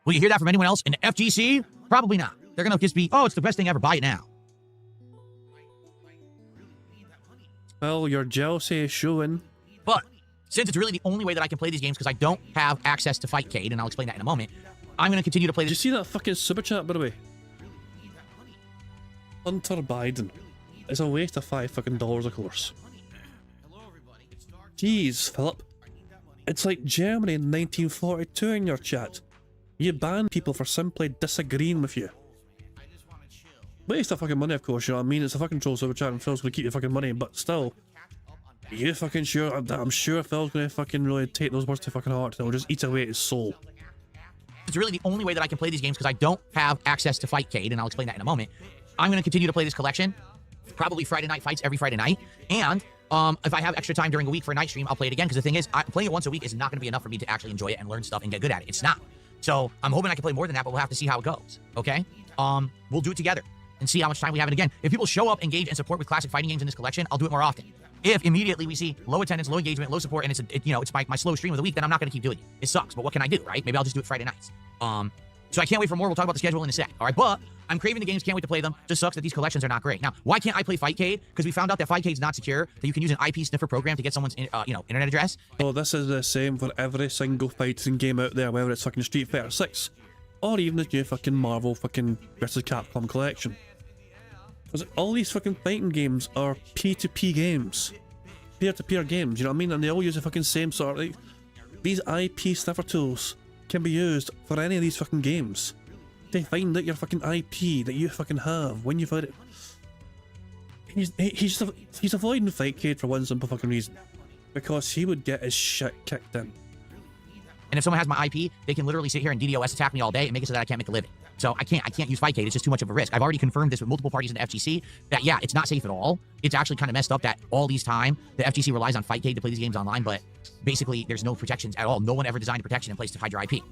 will you hear that from anyone else in the FGC? Probably not. They're going to just be, oh, it's the best thing ever. Buy it now. Well, your jealousy is showing. But since it's really the only way that I can play these games because I don't have access to Fightcade, and I'll explain that in a moment, I'm going to continue to play Did this. you see that fucking super chat, by the way? Hunter Biden. It's a waste of $5 fucking dollars, of course. Jeez, Philip. It's like Germany in 1942 in your chat. You ban people for simply disagreeing with you. Waste of fucking money, of course, you know what I mean? It's a fucking troll super chat and Phil's gonna keep your fucking money, but still. You fucking sure? I'm sure Phil's gonna fucking really take those words to fucking heart and it'll just eat away at his soul. It's really the only way that I can play these games because I don't have access to Fightcade, and I'll explain that in a moment. I'm going to continue to play this collection, probably Friday night fights every Friday night, and if I have extra time during a week for a night stream, I'll play it again, because the thing is, playing it once a week is not going to be enough for me to actually enjoy it and learn stuff and get good at it. It's not. So I'm hoping I can play more than that, but we'll have to see how it goes, okay? We'll do it together and see how much time we have. And again, if people show up, engage, and support with classic fighting games in this collection, I'll do it more often. If immediately we see low attendance, low engagement, low support, and it's my slow stream of the week, then I'm not going to keep doing it. It sucks, but what can I do, right? Maybe I'll just do it Friday nights. So I can't wait for more. We'll talk about the schedule in a sec. All right, but I'm craving the games. Can't wait to play them. Just sucks that these collections are not great. Now, why can't I play Fightcade? Because we found out that Fightcade's not secure. That you can use an IP sniffer program to get someone's internet address. Oh, this is the same for every single fighting game out there, whether it's fucking Street Fighter 6 or even the new fucking Marvel fucking vs. Capcom collection. Because all these fucking fighting games are P2P games, peer-to-peer games. You know what I mean? And they all use the fucking same sort of. Like, these IP sniffer tools can be used for any of these fucking games. They find out your fucking IP that you fucking have when you've had it. He's avoiding Fightcade for one simple fucking reason. Because he would get his shit kicked in. And if someone has my IP, they can literally sit here and DDoS attack me all day and make it so that I can't make a living. So I can't use Fightcade. It's just too much of a risk. I've already confirmed this with multiple parties in the FGC that, yeah, it's not safe at all. It's actually kind of messed up that all these time the FGC relies on Fightcade to play these games online, but basically there's no protections at all. No one ever designed a protection in place to hide your IP.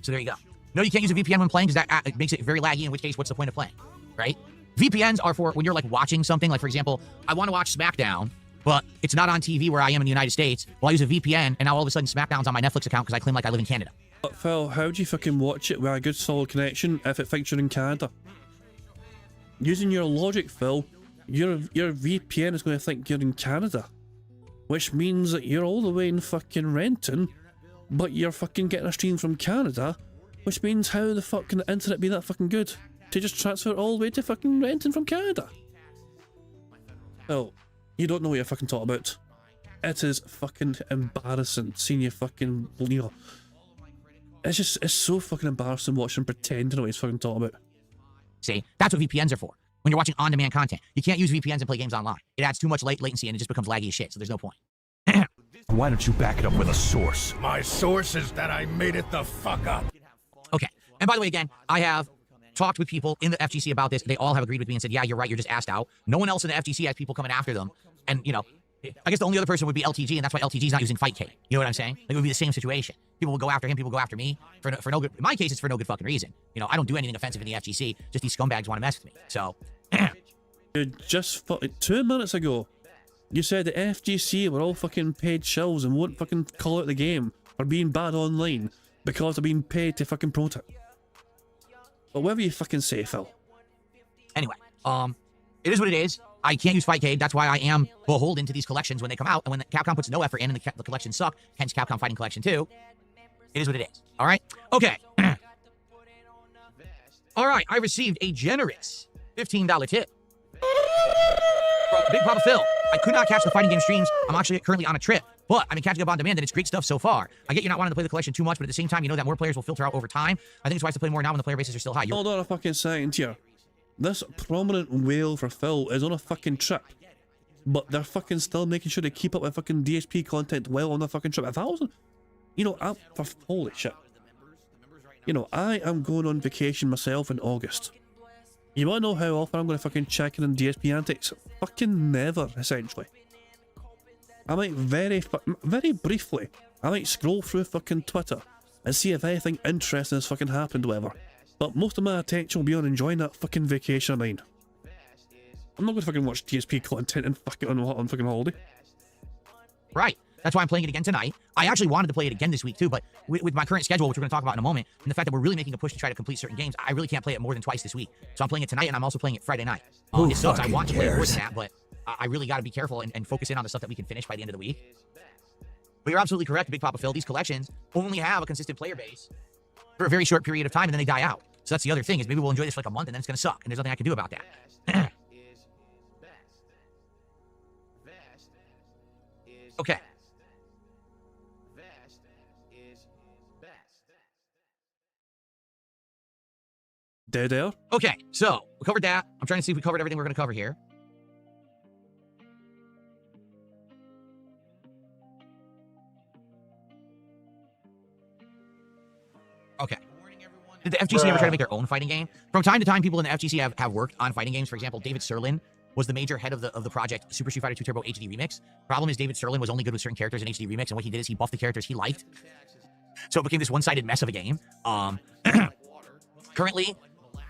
So there you go. No, you can't use a VPN when playing because that makes it very laggy, in which case, what's the point of playing, right? VPNs are for when you're like watching something, like for example, I want to watch SmackDown, but it's not on TV where I am in the United States. Well, I use a VPN, and now all of a sudden SmackDown's on my Netflix account because I claim like I live in Canada. But Phil, how do you fucking watch it with a good solid connection if it thinks you're in Canada? Using your logic, Phil, your VPN is going to think you're in Canada. Which means that you're all the way in fucking Renton, but you're fucking getting a stream from Canada, which means how the fuck can the internet be that fucking good to just transfer it all the way to fucking Renton from Canada? Phil, you don't know what you're fucking talking about. It is fucking embarrassing seeing you fucking, it's so fucking embarrassing watching him pretend to know what he's fucking talking about. See, that's what VPNs are for. When you're watching on-demand content, you can't use VPNs and play games online. It adds too much latency and it just becomes laggy as shit, so there's no point. Why don't you back it up with a source? My source is that I made it the fuck up. Okay, and by the way, again, I have talked with people in the FGC about this. They all have agreed with me and said, yeah, you're right. You're just asked out. No one else in the FGC has people coming after them. And, you know, I guess the only other person would be LTG, and that's why LTG's not using Fightcade. You know what I'm saying? Like, it would be the same situation. People will go after him, people go after me for no good. In my case, it's for no good fucking reason. You know, I don't do anything offensive in the FGC. Just these scumbags want to mess with me. So, just 2 minutes ago, you said the FGC were all fucking paid shills and won't fucking call out the game for being bad online because they're being paid to fucking promote it. But whatever you fucking say, Phil. Anyway, it is what it is. I can't use Fightcade. That's why I am beholden to these collections when they come out. And when Capcom puts no effort in and the collections suck, hence Capcom Fighting Collection 2, it is what it is. All right? Okay. All right. I received a generous $15 tip from Big Papa Phil. I could not catch the fighting game streams. I'm actually currently on a trip, but I've been catching up on demand, and it's great stuff so far. I get you're not wanting to play the collection too much, but at the same time, you know that more players will filter out over time. I think it's wise to play more now when the player bases are still high. Hold on a fucking second here. This prominent whale for Phil is on a fucking trip, but they're fucking still making sure to keep up with fucking DSP content while on the fucking trip. If I wasn't, you know, holy shit. You know, I am going on vacation myself in August. You wanna know how often I'm gonna fucking check in on DSP antics? Fucking never, essentially. I might very briefly, I might scroll through fucking Twitter and see if anything interesting has fucking happened, whatever. But most of my attention will be on enjoying that fucking vacation of mine. I'm not gonna fucking watch DSP content and fucking on fucking holiday. Right. That's why I'm playing it again tonight. I actually wanted to play it again this week too, but with my current schedule, which we're going to talk about in a moment, and the fact that we're really making a push to try to complete certain games, I really can't play it more than twice this week. So I'm playing it tonight, and I'm also playing it Friday night. It sucks. I want to play it more than that, but I really got to be careful and focus in on the stuff that we can finish by the end of the week. But you're absolutely correct, Big Papa Phil. These collections only have a consistent player base for a very short period of time, and then they die out. So that's the other thing, is maybe we'll enjoy this for like a month, and then it's going to suck, and there's nothing I can do about that. Okay. Dead air? Okay, so we covered that. I'm trying to see if we covered everything we're going to cover here. Okay. Did the FGC ever try to make their own fighting game? From time to time, people in the FGC have worked on fighting games. For example, David Serlin was the major head of the project Super Street Fighter 2 Turbo HD Remix. Problem is, David Serlin was only good with certain characters in HD Remix, and what he did is he buffed the characters he liked. So it became this one-sided mess of a game. Currently,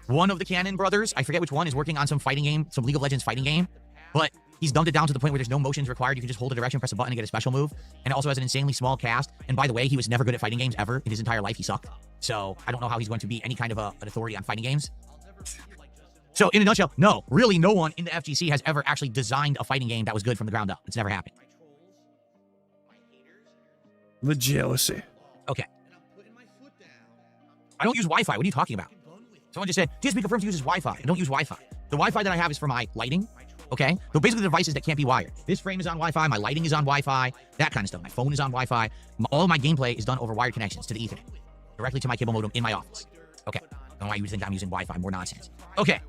one of the Cannon brothers, I forget which one, is working on some fighting game, some League of Legends fighting game, but he's dumbed it down to the point where there's no motions required. You can just hold a direction, press a button, and get a special move. And it also has an insanely small cast. And by the way, he was never good at fighting games ever. In his entire life, he sucked. So I don't know how he's going to be any kind of an authority on fighting games. So in a nutshell, no, really no one in the FGC has ever actually designed a fighting game that was good from the ground up. It's never happened. The jealousy. Okay. I don't use Wi-Fi. What are you talking about? Someone just said, DSP confirms uses Wi-Fi. I don't use Wi-Fi. The Wi-Fi that I have is for my lighting, okay? So basically the devices that can't be wired. This frame is on Wi-Fi, my lighting is on Wi-Fi, that kind of stuff. My phone is on Wi-Fi. All of my gameplay is done over wired connections to the Ethernet, directly to my cable modem in my office. Okay. I don't know why you think I'm using Wi-Fi. More nonsense. Okay.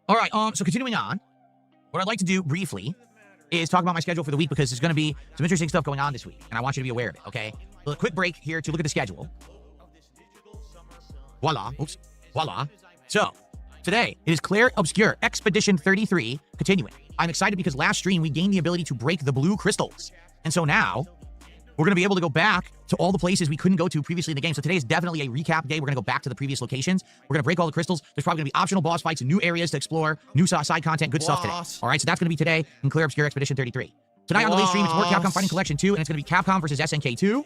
All right, so continuing on, what I'd like to do briefly is talk about my schedule for the week, because there's going to be some interesting stuff going on this week, and I want you to be aware of it, okay? A quick break here to look at the schedule. Voila. Oops. Voila. So, today, it is Claire Obscure Expedition 33 continuing. I'm excited because last stream, we gained the ability to break the blue crystals. And so now, we're going to be able to go back to all the places we couldn't go to previously in the game. So today is definitely a recap day. We're going to go back to the previous locations. We're going to break all the crystals. There's probably going to be optional boss fights and new areas to explore, new side content, good stuff today. All right, so that's going to be today in Clear Obscure Expedition 33. Tonight on the late stream, it's more Capcom Fighting Collection 2, and it's going to be Capcom versus SNK 2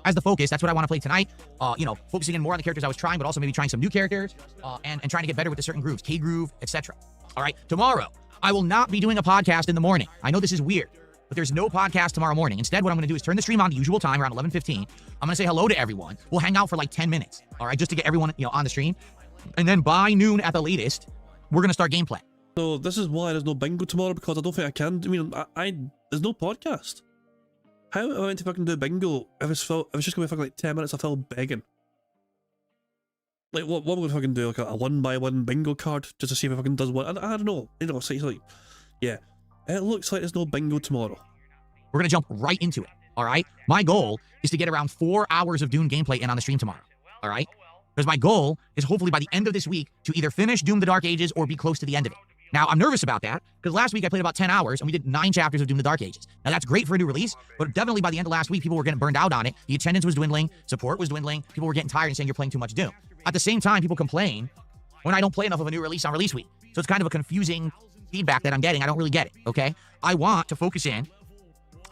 as the focus. That's what I want to play tonight. You know, focusing in more on the characters I was trying, but also maybe trying some new characters and trying to get better with the certain grooves, K-groove, etc. All right, tomorrow, I will not be doing a podcast in the morning. I know this is weird, but there's no podcast tomorrow morning. Instead, what I'm going to do is turn the stream on the usual time, around 11:15. I'm going to say hello to everyone. We'll hang out for like 10 minutes, all right, just to get everyone, you know, on the stream. And then by noon at the latest, we're going to start gameplay. So this is why there's no bingo tomorrow, because I don't think I can. I mean, there's no podcast. How am I meant to fucking do bingo if it's just going to be fucking like 10 minutes of Phil begging? Like, what we're going to fucking do? Like a 1x1 bingo card just to see if it fucking does one? I don't know. You know, so it's like, yeah. It looks like there's no bingo tomorrow. We're going to jump right into it, all right? My goal is to get around 4 hours of Doom gameplay in on the stream tomorrow, all right? Because my goal is hopefully by the end of this week to either finish Doom the Dark Ages or be close to the end of it. Now, I'm nervous about that because last week I played about 10 hours and we did 9 chapters of Doom the Dark Ages. Now, that's great for a new release, but definitely by the end of last week, people were getting burned out on it. The attendance was dwindling, support was dwindling, people were getting tired and saying you're playing too much Doom. At the same time, people complain when I don't play enough of a new release on release week. So it's kind of a confusing feedback that I'm getting. I don't really get it, okay? I want to focus in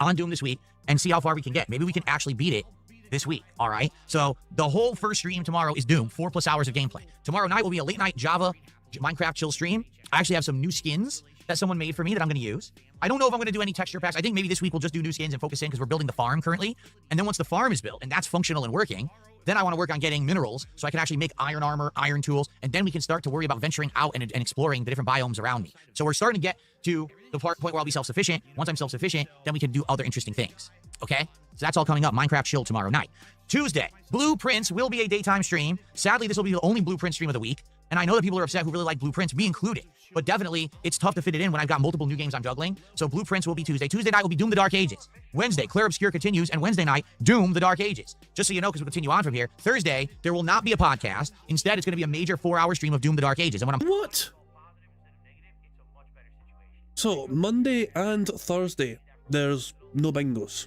on Doom this week and see how far we can get. Maybe we can actually beat it this week, all right? So the whole first stream tomorrow is Doom, 4+ hours of gameplay. Tomorrow night will be a late night Java Minecraft chill stream. I actually have some new skins that someone made for me that I'm going to use. I don't know if I'm going to do any texture packs. I think maybe this week we'll just do new skins and focus in because we're building the farm currently. And then once the farm is built and that's functional and working, then I want to work on getting minerals so I can actually make iron armor, iron tools, and then we can start to worry about venturing out and exploring the different biomes around me. So we're starting to get to the point where I'll be self-sufficient. Once I'm self-sufficient, then we can do other interesting things. Okay? So that's all coming up. Minecraft chill tomorrow night. Tuesday, Blueprints will be a daytime stream. Sadly, this will be the only Blueprint stream of the week. And I know that people are upset who really like Blueprints, me included. But definitely, it's tough to fit it in when I've got multiple new games I'm juggling. So Blueprints will be Tuesday. Tuesday night will be Doom the Dark Ages. Wednesday, Clair Obscure continues. And Wednesday night, Doom the Dark Ages. Just so you know, because we'll continue on from here. Thursday, there will not be a podcast. Instead, it's going to be a major 4-hour stream of Doom the Dark Ages. And when I'm... What? So, Monday and Thursday, there's no bingos.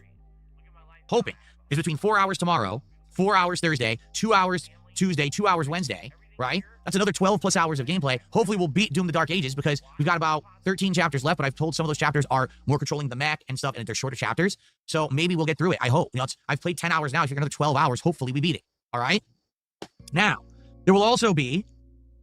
hoping is between 4 hours tomorrow, 4 hours Thursday, 2 hours Tuesday, 2 hours Wednesday, right? That's another 12+ hours of gameplay. Hopefully we'll beat Doom the Dark Ages because we've got about 13 chapters left, but I've told some of those chapters are more controlling the mech and stuff, and they're shorter chapters. So maybe we'll get through it. I hope. You know, I've played 10 hours now. If you're another 12 hours, hopefully we beat it. All right? Now, there will also be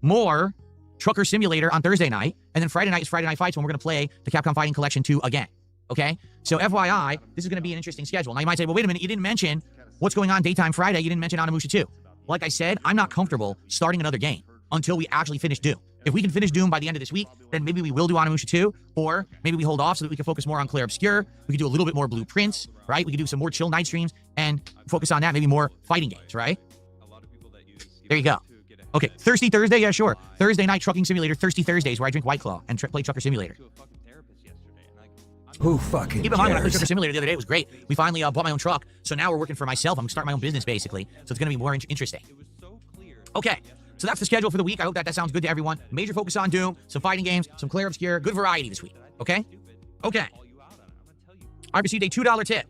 more Trucker Simulator on Thursday night, and then Friday night is Friday Night Fights when we're going to play the Capcom Fighting Collection 2 again. Okay? So FYI, this is going to be an interesting schedule. Now you might say, well, wait a minute, you didn't mention what's going on daytime Friday. You didn't mention Onimusha 2. Like I said, I'm not comfortable starting another game until we actually finish Doom. If we can finish Doom by the end of this week, then maybe we will do Onimusha 2, or maybe we hold off so that we can focus more on Clair Obscure. We can do a little bit more Blueprints, right? We can do some more chill night streams and focus on that, maybe more fighting games, right? There you go. Okay, Thirsty Thursday, yeah, sure. Thursday night Trucking Simulator, Thirsty Thursdays, where I drink White Claw and play Trucker Simulator. Who fucking Keep in mind, when I played cares? Trucker Simulator the other day, it was great. We finally bought my own truck, so now we're working for myself. I'm starting my own business, basically, so it's going to be more interesting. Okay, so that's the schedule for the week. I hope that sounds good to everyone. Major focus on Doom, some fighting games, some Clair Obscure, good variety this week, okay? Okay. I received a $2 tip.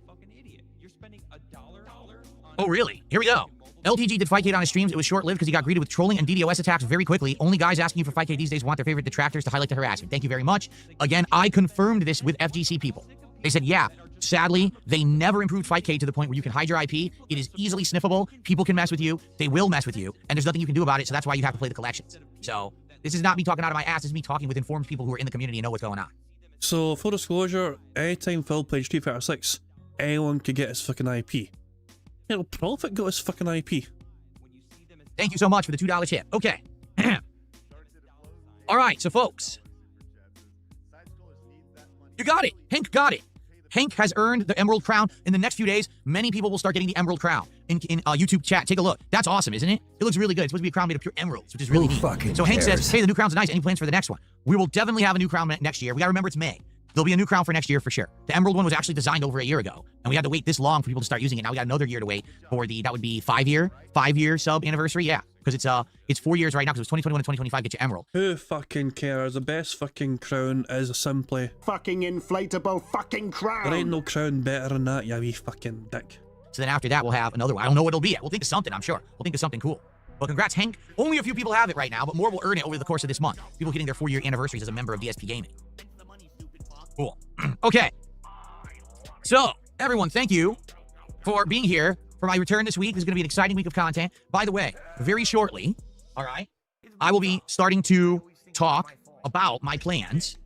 Oh, really? Here we go. LTG did Fightcade on his streams. It was short-lived because he got greeted with trolling and DDoS attacks very quickly. Only guys asking you for Fightcade these days want their favorite detractors to highlight the harassment. Thank you very much. Again, I confirmed this with FGC people. They said, yeah, sadly, they never improved Fightcade to the point where you can hide your IP. It is easily sniffable. People can mess with you. They will mess with you. And there's nothing you can do about it, so that's why you have to play the collections. So this is not me talking out of my ass. This is me talking with informed people who are in the community and know what's going on. So, full disclosure, anytime Phil plays Street Fighter 6, anyone could get his fucking IP. It'll Profit got his fucking IP. Thank you so much for the $2 tip. Okay. All right, so folks. You got it. Hank got it. Hank has earned the Emerald Crown. In the next few days, many people will start getting the Emerald Crown in YouTube chat. Take a look. That's awesome, isn't it? It looks really good. It's supposed to be a crown made of pure emeralds, which is really neat. So Hank says, hey, the new crown's nice. Any plans for the next one? We will definitely have a new crown next year. We got to remember it's May. There'll be a new crown for next year for sure. The Emerald one was actually designed over a year ago, and we had to wait this long for people to start using it. Now we got another year to wait for that would be 5-year sub anniversary. Yeah, because it's 4 years right now because it was 2021 and 2025 get you Emerald. Who fucking cares? The best fucking crown is simply fucking inflatable fucking crown. There ain't no crown better than that, you wee fucking dick. So then after that, we'll have another one. I don't know what it'll be yet. We'll think of something, I'm sure. We'll think of something cool. Well, congrats, Hank. Only a few people have it right now, but more will earn it over the course of this month. People getting their 4-year anniversaries as a member of DSP Gaming. Cool. Okay. So, everyone, thank you for being here for my return this week. This is going to be an exciting week of content. By the way, very shortly, all right, I will be starting to talk about my plans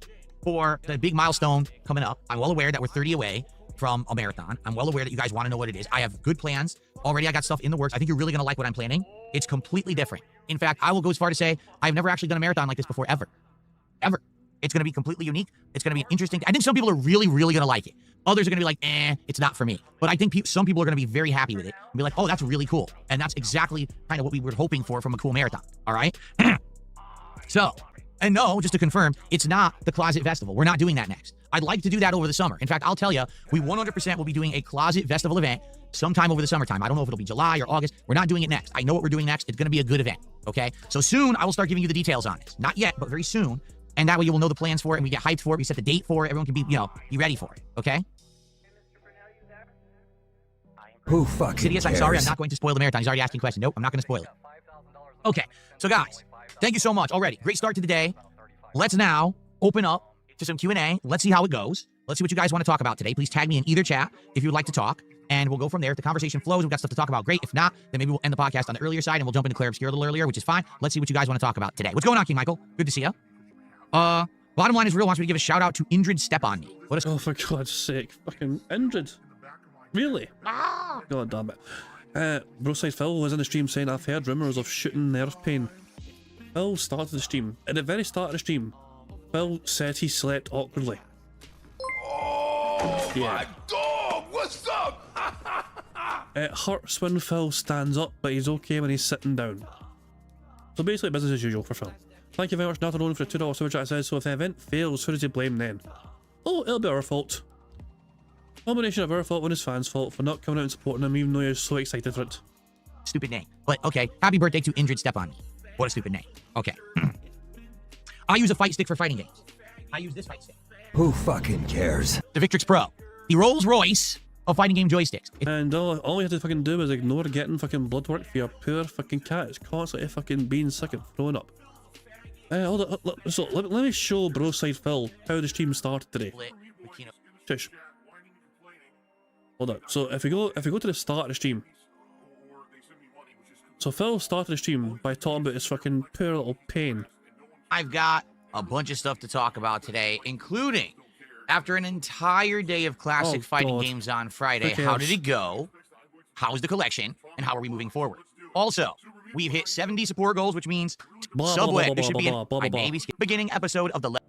for the big milestone coming up. I'm well aware that we're 30 away from a marathon. I'm well aware that you guys want to know what it is. I have good plans. Already, I got stuff in the works. I think you're really going to like what I'm planning. It's completely different. In fact, I will go as far to say I've never actually done a marathon like this before, ever. Ever. It's going to be completely unique. It's going to be interesting. I think some people are really, really going to like it. Others are going to be like, it's not for me. But I think some people are going to be very happy with it and be like, oh, that's really cool. And that's exactly kind of what we were hoping for from a cool marathon. All right? So, and no, just to confirm, it's not the Closet Festival. We're not doing that next. I'd like to do that over the summer. In fact, I'll tell you, we 100% will be doing a closet festival event sometime over the summertime. I don't know if it'll be July or August. We're not doing it next. I know what we're doing next. It's going to be a good event, okay? So soon, I will start giving you the details on it. Not yet, but very soon. And that way you will know the plans for it, and we get hyped for it. We set the date for it. Everyone can be, be ready for it, okay? Who fucking Sidious, I'm sorry. I'm not going to spoil the marathon. He's already asking questions. Nope, I'm not going to spoil it. Okay, so guys, thank you so much already. Great start to the day. Let's now open up to some Q&A. Let's see how it goes. Let's see what you guys want to talk about today. Please tag me in either chat if you'd like to talk, and we'll go from there. If the conversation flows, we've got stuff to talk about, great. If not, then maybe we'll end the podcast on the earlier side, and we'll jump into Claire Obscure a little earlier, which is fine. Let's see what you guys want to talk about today. What's going on, King Michael? Good to see you. Bottom line is Real wants me to give a shout out to Indrid Step on Me. What is? Oh, for God's sake. Fucking Indrid. Really? God damn it. Broside Phil was in the stream saying, I've heard rumours of shooting nerve pain. Phil started the stream. At the very start of the stream, Phil said he slept awkwardly. Oh my God! What's up? It hurts when Phil stands up, but he's okay when he's sitting down. So basically business as usual for Phil. Thank you very much, Nathan Owen, for the $2 super chat. Says, so if the event fails, who does he blame then? Oh, it'll be our fault. Combination of our fault and his fans' fault for not coming out and supporting him, even though you're so excited for it. Stupid name. But okay, happy birthday to Indrid Step on Me. What a stupid name. Okay. I use a fight stick for fighting games. I use this fight stick. Who fucking cares? The Victrix Pro. The Rolls Royce of fighting game joysticks. And all you have to fucking do is ignore getting fucking blood work for your poor fucking cat. It's constantly fucking being sick and throwing up. Hold on, so let me show Broside Phil how the stream started today. Shush. Hold on. So if we go to the start of the stream. So Phil started the stream by talking about his fucking poor little pain. I've got a bunch of stuff to talk about today, including after an entire day of classic fighting games on Friday. How did it go? How's the collection? And how are we moving forward? Also, we've hit 70 support goals, which means Subway. This should be my baby beginning episode of the.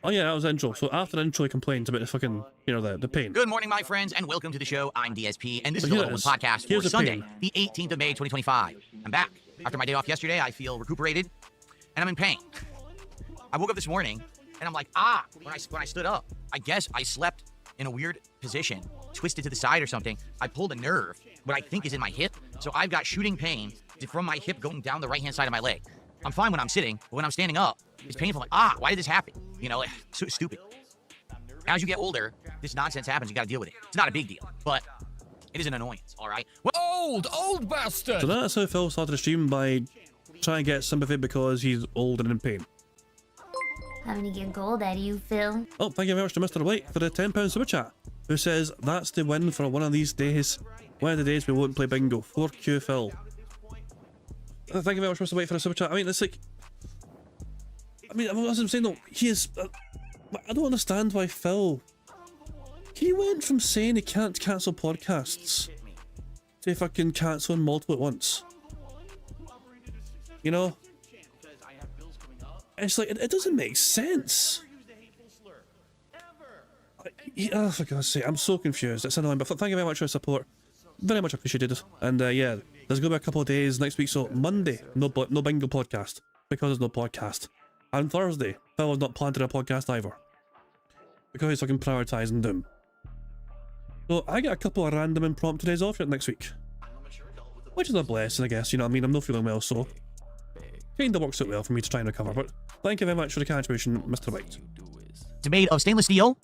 Oh yeah, that was the intro. So after the intro, he complains about the fucking, the pain. Good morning, my friends, and welcome to the show. I'm DSP, and this is the Little One Podcast for Sunday, the 18th of May, 2025. I'm back. After my day off yesterday, I feel recuperated, and I'm in pain. I woke up this morning, and I'm like, when I stood up, I guess I slept in a weird position, twisted to the side or something. I pulled a nerve, what I think is in my hip, so I've got shooting pain from my hip going down the right-hand side of my leg. I'm fine when I'm sitting, but when I'm standing up, it's painful. I'm like, why did this happen? So stupid. As you get older, this nonsense happens. You got to deal with it. It's not a big deal, but it is an annoyance, all right? Old bastard! So that's how Phil started the stream, by trying to get sympathy because he's old and in pain. Having to get gold out of you, Phil. Oh, thank you very much to Mr. White for the £10 super chat, who says, that's the win for one of these days. One of the days we won't play bingo. 4Q Phil. Thank you very much, Mr. White, for the super chat. I mean, it's like... as I'm saying though, he is... I don't understand why Phil... He went from saying he can't cancel podcasts to fucking cancelling multiple at once. It's like, it doesn't make sense. For God's sake, I'm so confused. It's annoying, but thank you very much for your support. Very much appreciated. And yeah, there's going to be a couple of days next week, so Monday, no bingo podcast, because there's no podcast. And Thursday, Phil has not planned a podcast either, because he's fucking prioritising Doom. So I get a couple of random impromptu days off next week, which is a blessing, I guess. I'm not feeling well, so kinda works out well for me to try and recover. But thank you very much for the contribution, Mr. White. It's made of stainless steel.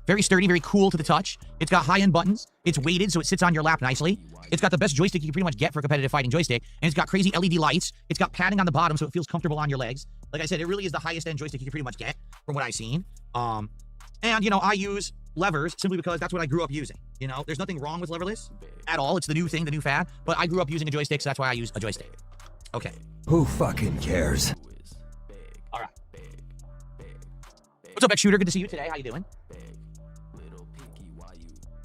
Very sturdy, very cool to the touch. It's got high-end buttons. It's weighted, so it sits on your lap nicely. It's got the best joystick you can pretty much get for a competitive fighting joystick. And it's got crazy LED lights. It's got padding on the bottom, so it feels comfortable on your legs. Like I said, it really is the highest-end joystick you can pretty much get from what I've seen. And, I use levers simply because that's what I grew up using. There's nothing wrong with leverless at all. It's the new thing, the new fad. But I grew up using a joystick, so that's why I use a joystick. Okay. Who fucking cares? All right. What's up, X-Shooter? Good to see you today. How you doing?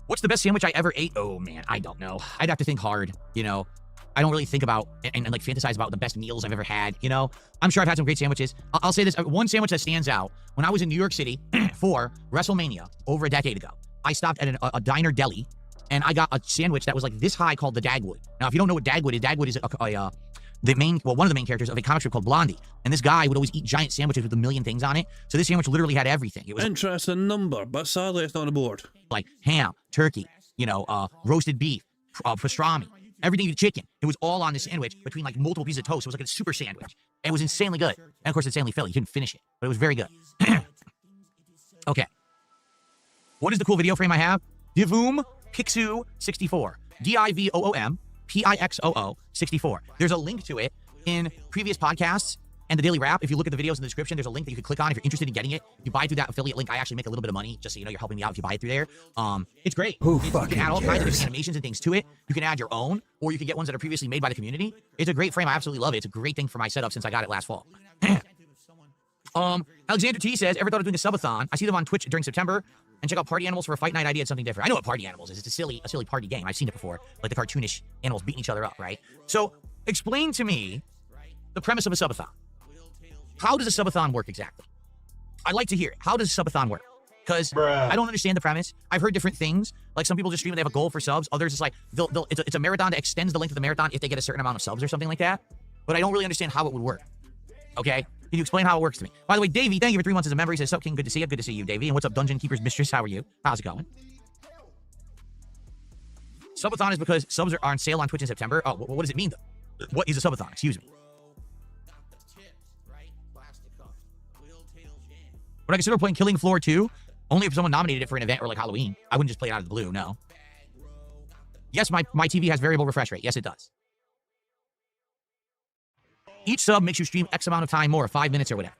What's the best sandwich I ever ate? Oh, man, I don't know. I'd have to think hard, I don't really think about and like fantasize about the best meals I've ever had, I'm sure I've had some great sandwiches. I'll say this, one sandwich that stands out. When I was in New York City for WrestleMania over a decade ago, I stopped at a diner deli, and I got a sandwich that was like this high called the Dagwood. Now, if you don't know what Dagwood is one of the main characters of a comic strip called Blondie. And this guy would always eat giant sandwiches with a million things on it. So this sandwich literally had everything. It was interesting number, but sadly it's not on the board. Like ham, turkey, roasted beef, pastrami, everything, chicken. It was all on this sandwich between like multiple pieces of toast. It was like a super sandwich. It was insanely good. And of course, it's insanely Philly. You couldn't finish it, but it was very good. Okay. What is the cool video frame I have? Divoom Pixoo 64. DIVOOM PIXOO 64. There's a link to it in previous podcasts and the Daily Wrap. If you look at the videos in the description, there's a link that you can click on if you're interested in getting it. If you buy through that affiliate link, I actually make a little bit of money, just so you know you're helping me out if you buy it through there. It's great. Who You fucking can add all kinds of cares? different animations and things to it. You can add your own, or you can get ones that are previously made by the community. It's a great frame. I absolutely love it. It's a great thing for my setup since I got it last fall. Alexander T says, ever thought of doing a subathon? I see them on Twitch during September. And check out Party Animals for a fight night. I did something different. I know what Party Animals is. It's a silly party game. I've seen it before. Like the cartoonish animals beating each other up, right? So explain to me the premise of a subathon. How does a subathon work exactly? I'd like to hear it. How does a subathon work? Because I don't understand the premise. I've heard different things. Like some people just stream and they have a goal for subs. Others, it's like it's a marathon that extends the length of the marathon if they get a certain amount of subs or something like that. But I don't really understand how it would work. Okay? Can you explain how it works to me? By the way, Davey, thank you for 3 months as a member. He says, "Sup, King, good to see you." Good to see you, Davey. And what's up, Dungeon Keeper's Mistress? How are you? How's it going? Subathon is because subs are on sale on Twitch in September. Oh, what does it mean, though? What is a subathon? Excuse me. Would I consider playing Killing Floor 2? Only if someone nominated it for an event or like Halloween. I wouldn't just play it out of the blue, no. Yes, my TV has variable refresh rate. Yes, it does. Each sub makes you stream X amount of time more, 5 minutes or whatever.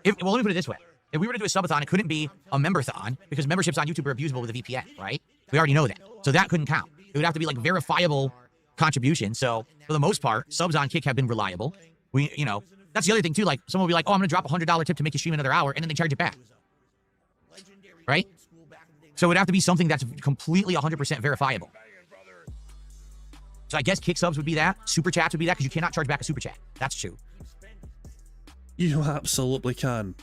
Well, let me put it this way. If we were to do a subathon, it couldn't be a memberthon because memberships on YouTube are abusable with a VPN, right? We already know that. So that couldn't count. It would have to be like verifiable contribution. So for the most part, subs on Kick have been reliable. That's the other thing too. Like someone will be like, "Oh, I'm going to drop a $100 tip to make you stream another hour," and then they charge it back. Right? So it would have to be something that's completely 100% verifiable. So I guess Kick subs would be that. Super chats would be that because you cannot charge back a super chat. That's true. You absolutely can.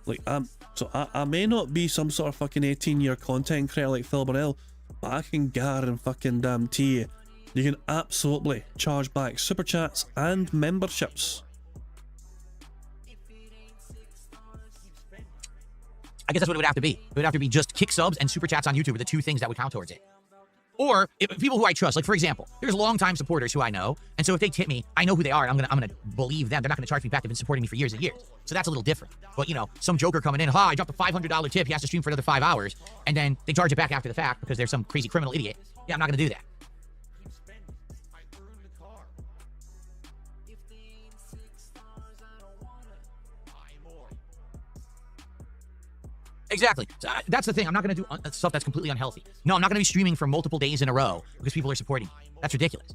Like, I may not be some sort of fucking 18-year content creator like Phil Burnell, but I can guarantee you can absolutely charge back super chats and memberships. I guess that's what it would have to be. It would have to be just Kick subs and super chats on YouTube are the two things that would count towards it. Or people who I trust, like for example, there's longtime supporters who I know, and so if they tip me, I know who they are, and I'm gonna believe them. They're not gonna charge me back. They've been supporting me for years and years, so that's a little different. But some joker coming in, I dropped a $500 tip. He has to stream for another 5 hours, and then they charge it back after the fact because there's some crazy criminal idiot. Yeah, I'm not gonna do that. Exactly. So that's the thing. I'm not going to do stuff that's completely unhealthy. No, I'm not going to be streaming for multiple days in a row because people are supporting me. That's ridiculous.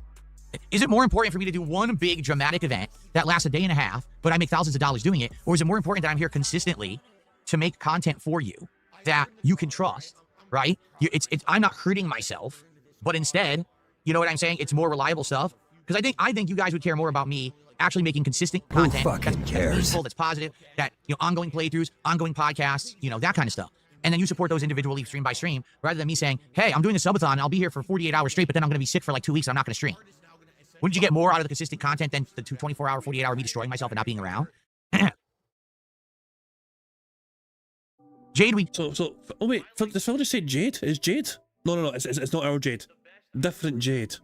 Is it more important for me to do one big dramatic event that lasts a day and a half, but I make thousands of dollars doing it? Or is it more important that I'm here consistently to make content for you that you can trust, right? I'm not hurting myself, but instead, you know what I'm saying? It's more reliable stuff. Because I think you guys would care more about me actually making consistent content that's meaningful, that's positive, that ongoing playthroughs, ongoing podcasts, that kind of stuff. And then you support those individually stream by stream, rather than me saying, "Hey, I'm doing a subathon, I'll be here for 48 hours straight, but then I'm going to be sick for like 2 weeks, I'm not going to stream." Wouldn't you get more out of the consistent content than the 24-hour, 48-hour me destroying myself and not being around? Jade, oh wait, does Phil just say Jade? Is Jade? No, it's not our Jade. Different Jade.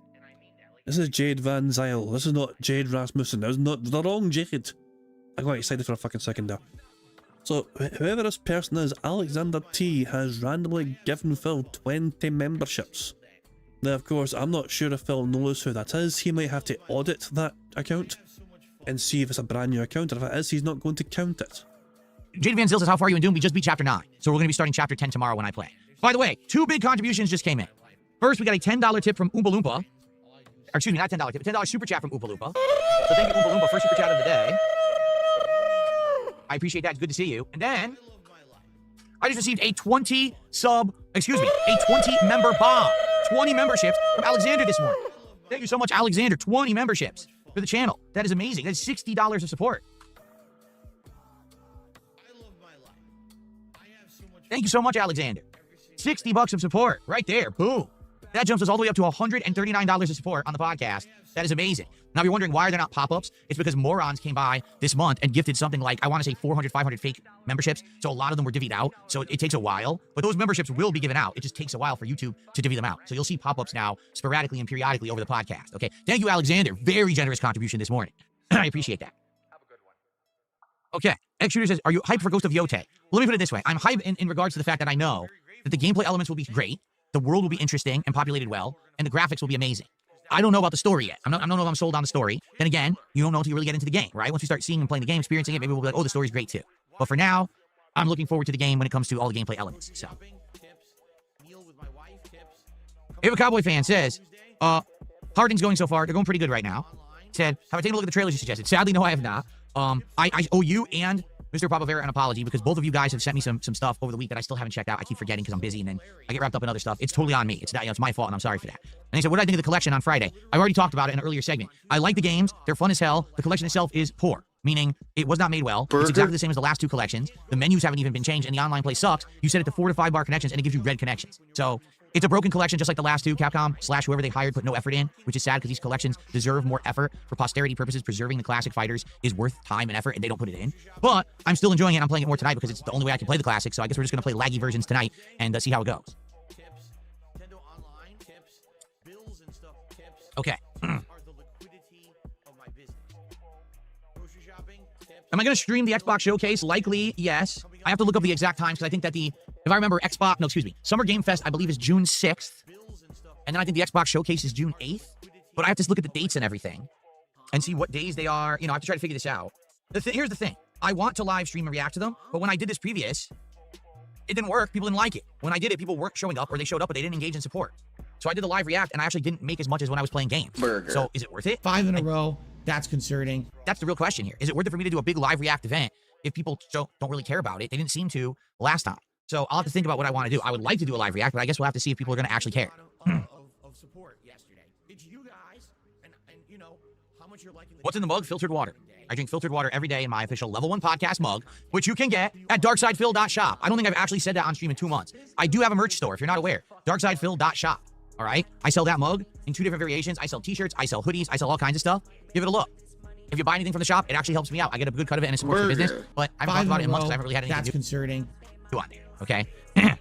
This is Jade Van Zyl. This is not Jade Rasmussen. That was not the wrong Jade. I got excited for a fucking second there. So, whoever this person is, Alexander T has randomly given Phil 20 memberships. Now, of course, I'm not sure if Phil knows who that is. He might have to audit that account and see if it's a brand new account, or if it is, he's not going to count it. Jade Van Zyl says, "How far are you in Doom? We just beat Chapter 9. So we're going to be starting Chapter 10 tomorrow when I play." By the way, 2 big contributions just came in. First, we got a $10 tip from Oompa Loompa. Or excuse me, not $10 tip, $10 super chat from Oompa Loompa. So thank you, Oompa Loompa, first super chat of the day. I appreciate that. It's good to see you. And then I just received a 20 member bomb. 20 memberships from Alexander this morning. Thank you so much, Alexander. 20 memberships for the channel. That is amazing. That's $60 of support. Thank you so much, Alexander. $60 of support right there. Boom. That jumps us all the way up to $139 of support on the podcast. That is amazing. Now, you're wondering, why are there not pop-ups? It's because morons came by this month and gifted something like, I want to say 400, 500 fake memberships. So a lot of them were divvied out. So it takes a while. But those memberships will be given out. It just takes a while for YouTube to divvy them out. So you'll see pop-ups now sporadically and periodically over the podcast. Okay. Thank you, Alexander. Very generous contribution this morning. I appreciate that. Okay. X Shooter says, are you hyped for Ghost of Yote? Well, let me put it this way. I'm hyped in regards to the fact that I know that the gameplay elements will be great. The world will be interesting and populated well, and the graphics will be amazing. I don't know about the story yet. I don't know if I'm sold on the story. Then again, you don't know until you really get into the game, right? Once you start seeing and playing the game, experiencing it, maybe we'll be like, oh, the story's great too. But for now, I'm looking forward to the game when it comes to all the gameplay elements. So, Ava Cowboy fan says, how are things going so far? They're going pretty good right now. Said, have I taken a look at the trailers you suggested? Sadly, no, I have not. I owe you and Mr. Papavera an apology because both of you guys have sent me some stuff over the week that I still haven't checked out. I keep forgetting because I'm busy and then I get wrapped up in other stuff. It's totally on me. It's not, it's my fault and I'm sorry for that. And he said, what did I think of the collection on Friday? I've already talked about it in an earlier segment. I like the games. They're fun as hell. The collection itself is poor, meaning it was not made well. It's exactly the same as the last two collections. The menus haven't even been changed and the online play sucks. You set it to 4 to 5 bar connections and it gives you red connections. So it's a broken collection just like the last two. Capcom / whoever they hired put no effort in, which is sad because these collections deserve more effort. For posterity purposes, preserving the classic fighters is worth time and effort and they don't put it in. But I'm still enjoying it and I'm playing it more tonight because it's the only way I can play the classic. So I guess we're just going to play laggy versions tonight and see how it goes. Okay. Am I going to stream the Xbox Showcase? Likely, yes. I have to look up the exact times because I think that if I remember, Summer Game Fest, I believe, is June 6th. And then I think the Xbox Showcase is June 8th. But I have to look at the dates and everything and see what days they are. You know, I have to try to figure this out. Here's the thing. I want to live stream and react to them, but when I did this previous, it didn't work. People didn't like it. When I did it, people weren't showing up or they showed up, but they didn't engage in support. So I did the live react and I actually didn't make as much as when I was playing games. So is it worth it? 5 in a row. That's concerning. That's the real question here. Is it worth it for me to do a big live react event if people don't really care about it? They didn't seem to last time. So I'll have to think about what I want to do. I would like to do a live react, but I guess we'll have to see if people are going to actually care. of support yesterday. It's you guys, and you know how much you're liking. What's in the mug? Filtered water. I drink filtered water every day in my official Level 1 podcast mug, which you can get at darksidephil.shop. I don't think I've actually said that on stream in 2 months. I do have a merch store, if you're not aware. darksidephil.shop. All right? I sell that mug in 2 different variations. I sell t-shirts. I sell hoodies. I sell all kinds of stuff. Give it a look. If you buy anything from the shop, it actually helps me out. I get a good cut of it and it supports the business. But I haven't talked about it in months because I haven't really had anything That's to do. concerning. Do on there, okay? Scumbags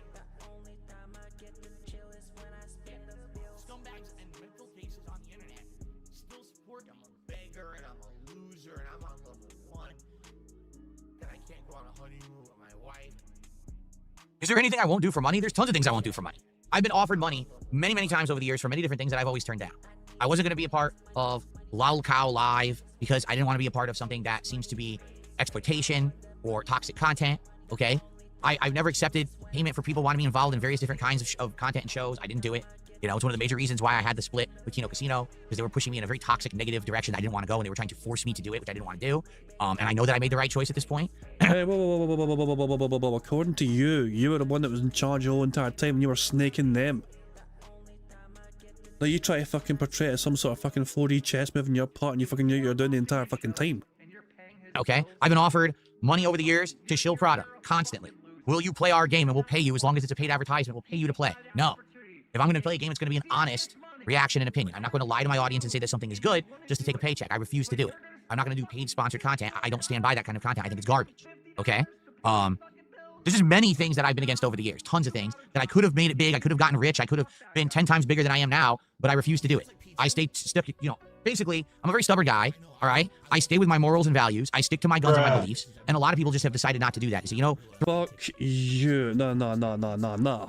and mental cases on the internet still support I'm a beggar and I'm a loser and I'm on level 1. And I can't go on a honeymoon with my wife. Is there anything I won't do for money? There's tons of things I won't do for money. I've been offered money many, many times over the years for many different things that I've always turned down. I wasn't going to be a part of Lol Cow Live because I didn't want to be a part of something that seems to be exploitation or toxic content, okay? I've never accepted payment for people wanting me involved in various different kinds of content and shows. I didn't do it. You know, it's one of the major reasons why I had the split with Kino Casino, because they were pushing me in a very toxic, negative direction I didn't want to go, and they were trying to force me to do it, which I didn't want to do. And I know that I made the right choice at this point. Hey, whoa. According to you, you were the one that was in charge the whole entire time, and you were snaking them. Like, you try to fucking portray it as some sort of fucking 4D chess move in your part, and you fucking knew you were doing the entire fucking time. Okay? I've been offered money over the years to shill product, constantly. Will you play our game and we'll pay you as long as it's a paid advertisement? We'll pay you to play. No. If I'm going to play a game, it's going to be an honest reaction and opinion. I'm not going to lie to my audience and say that something is good just to take a paycheck. I refuse to do it. I'm not going to do paid sponsored content. I don't stand by that kind of content. I think it's garbage. Okay? There's just many things that I've been against over the years. Tons of things that I could have made it big. I could have gotten rich. I could have been 10 times bigger than I am now, but I refuse to do it. I stay stuck, you know, basically, I'm a very stubborn guy, all right? I stay with my morals and values. I stick to my guns and my beliefs, and a lot of people just have decided not to do that. So, you know... Fuck you. No.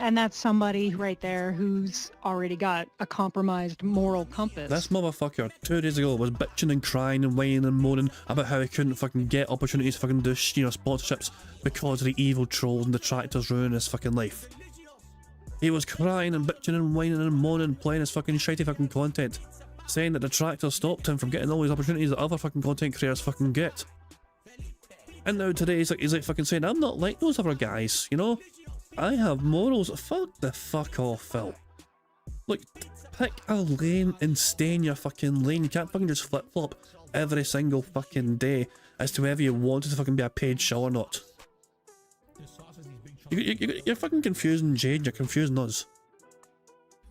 And that's somebody right there who's already got a compromised moral compass. This motherfucker 2 days ago was bitching and crying and whining and moaning about how he couldn't fucking get opportunities to fucking do, you know, sponsorships because of the evil trolls and detractors ruining his fucking life. He was crying and bitching and whining and moaning, playing his fucking shitty fucking content, saying that detractors stopped him from getting all these opportunities that other fucking content creators fucking get. And now today he's like fucking saying, I'm not like those other guys, you know? I have morals. Fuck the fuck off, Phil. Look, pick a lane and stay in your fucking lane. You can't fucking just flip-flop every single fucking day as to whether you wanted to fucking be a paid show or not. You're fucking confusing Jade, you're confusing us.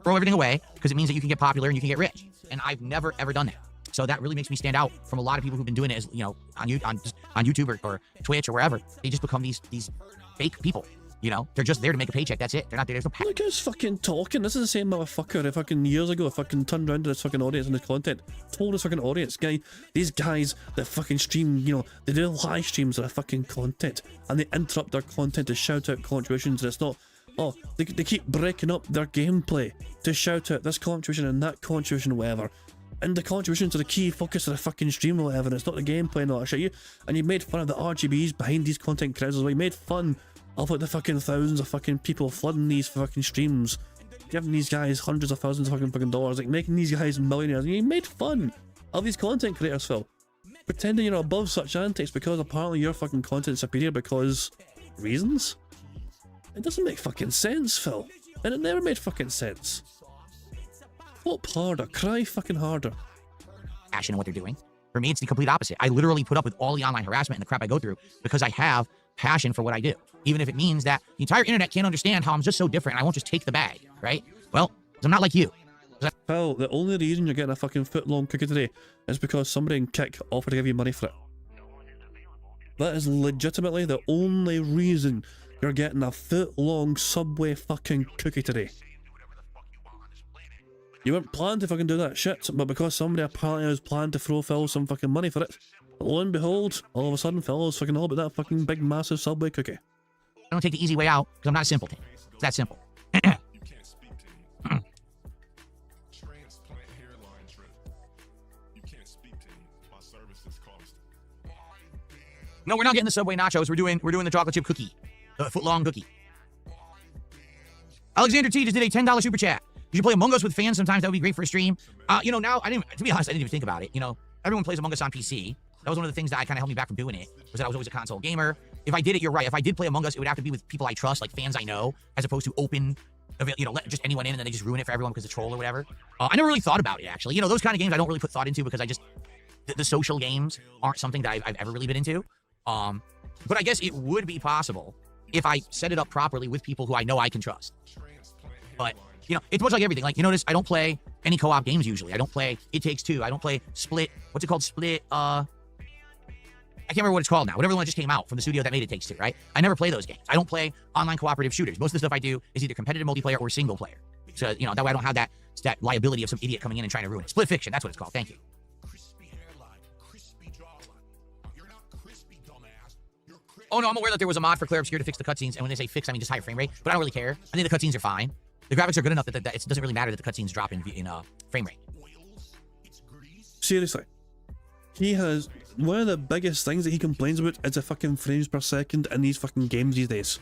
throw everything away because it means that you can get popular and you can get rich. And I've never, ever done that. So that really makes me stand out from a lot of people who've been doing it as, you know, on YouTube or Twitch or wherever. They just become these fake people. You know, they're just there to make a paycheck. That's it. They're not there. There's no Look who's fucking talking. This is the same motherfucker that fucking years ago fucking turned around to this fucking audience and his content. Told his fucking audience, these guys that fucking stream, you know, they do live streams of their fucking content and they interrupt their content to shout out contributions. And it's not, oh, they keep breaking up their gameplay to shout out this contribution and that contribution or whatever. And the contributions are the key focus of the fucking stream or whatever. And it's not the gameplay and all that shit. And you made fun of the RGBs behind these content creators as well. You made fun of like the fucking thousands of fucking people flooding these fucking streams, giving these guys hundreds of thousands of fucking dollars, like making these guys millionaires. And you made fun of these content creators, Phil, pretending you're above such antics because apparently your fucking content's superior because reasons. It doesn't make fucking sense, Phil, and it never made fucking sense. Flop harder, cry fucking harder. Passion in what they're doing. For me, it's the complete opposite. I literally put up with all the online harassment and the crap I go through because I have passion for what I do. Even if it means that the entire internet can't understand how I'm just so different and I won't just take the bag, right? Well, I'm not like you. Phil, the only reason you're getting a fucking foot-long cookie today is because somebody in Kick offered to give you money for it. That is legitimately the only reason you're getting a foot-long Subway fucking cookie today. You weren't planning to fucking do that shit, but because somebody apparently was planning to throw Phil some fucking money for it, lo and behold, all of a sudden Phil is fucking all about that fucking big massive Subway cookie. I don't take the easy way out because I'm not a simpleton. It's that simple. No, we're not getting the Subway nachos. We're doing the chocolate chip cookie, the foot-long cookie. Alexander T just did a $10 super chat. You should play Among Us with fans sometimes. That would be great for a stream. You know, now to be honest, I didn't even think about it. You know, everyone plays Among Us on PC. That was one of the things that kind of held me back from doing it, was that I was always a console gamer. If I did it, you're right. If I did play Among Us, it would have to be with people I trust, like fans I know, as opposed to open, you know, let just anyone in and then they just ruin it for everyone because it's a troll or whatever. I never really thought about it, actually. You know, those kind of games I don't really put thought into because I just, the social games aren't something that I've ever really been into. But I guess it would be possible if I set it up properly with people who I know I can trust. But, you know, it's much like everything. Like, you notice I don't play any co-op games usually. I don't play It Takes Two. I don't play Split. What's it called? Split, I can't remember what it's called now. Whatever the one that just came out from the studio that made It Takes Two, right? I never play those games. I don't play online cooperative shooters. Most of the stuff I do is either competitive multiplayer or single player. So, you know, that way I don't have that liability of some idiot coming in and trying to ruin it. Split Fiction, that's what it's called. Thank you. Oh no, I'm aware that there was a mod for Claire Obscure to fix the cutscenes, and when they say fix, I mean just higher frame rate, but I don't really care. I think the cutscenes are fine. The graphics are good enough that it doesn't really matter that the cutscenes drop in frame rate. Seriously. He has, one of the biggest things that he complains about is the fucking frames per second in these fucking games these days.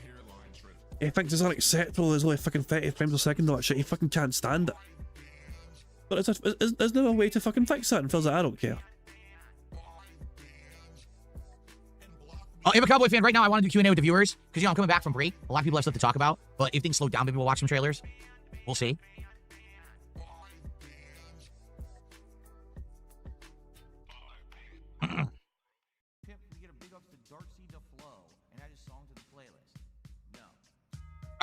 He thinks it's unacceptable, there's only fucking 30 frames per second and that shit, he fucking can't stand it. But is there a way to fucking fix that? And Phil's like, I don't care. If a Cowboy fan, right now I want to do Q&A with the viewers, because, you know, I'm coming back from break. A lot of people have stuff to talk about, but if things slow down, maybe we'll watch some trailers. We'll see. I'm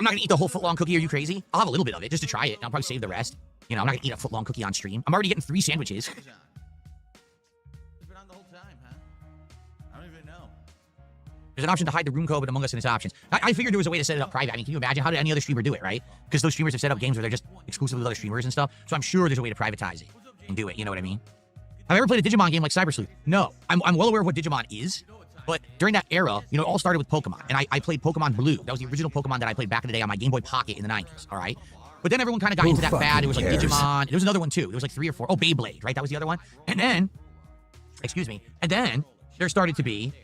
not going to eat the whole foot-long cookie. Are you crazy? I'll have a little bit of it just to try it, and I'll probably save the rest. You know, I'm not going to eat a foot-long cookie on stream. I'm already getting 3 sandwiches. There's an option to hide the room code, but Among Us in its options. I figured there was a way to set it up private. I mean, can you imagine? How did any other streamer do it, right? Because those streamers have set up games where they're just exclusive with other streamers and stuff. So I'm sure there's a way to privatize it and do it. You know what I mean? Have I ever played a Digimon game like Cyber Sleuth? No. I'm well aware of what Digimon is. But during that era, you know, it all started with Pokemon. And I played Pokemon Blue. That was the original Pokemon that I played back in the day on my Game Boy Pocket in the 90s, all right? But then everyone kind of got into that fad. It was like Digimon. There was another one, too. There was like 3 or 4. Oh, Beyblade, right? That was the other one. And then, excuse me, and then there started to be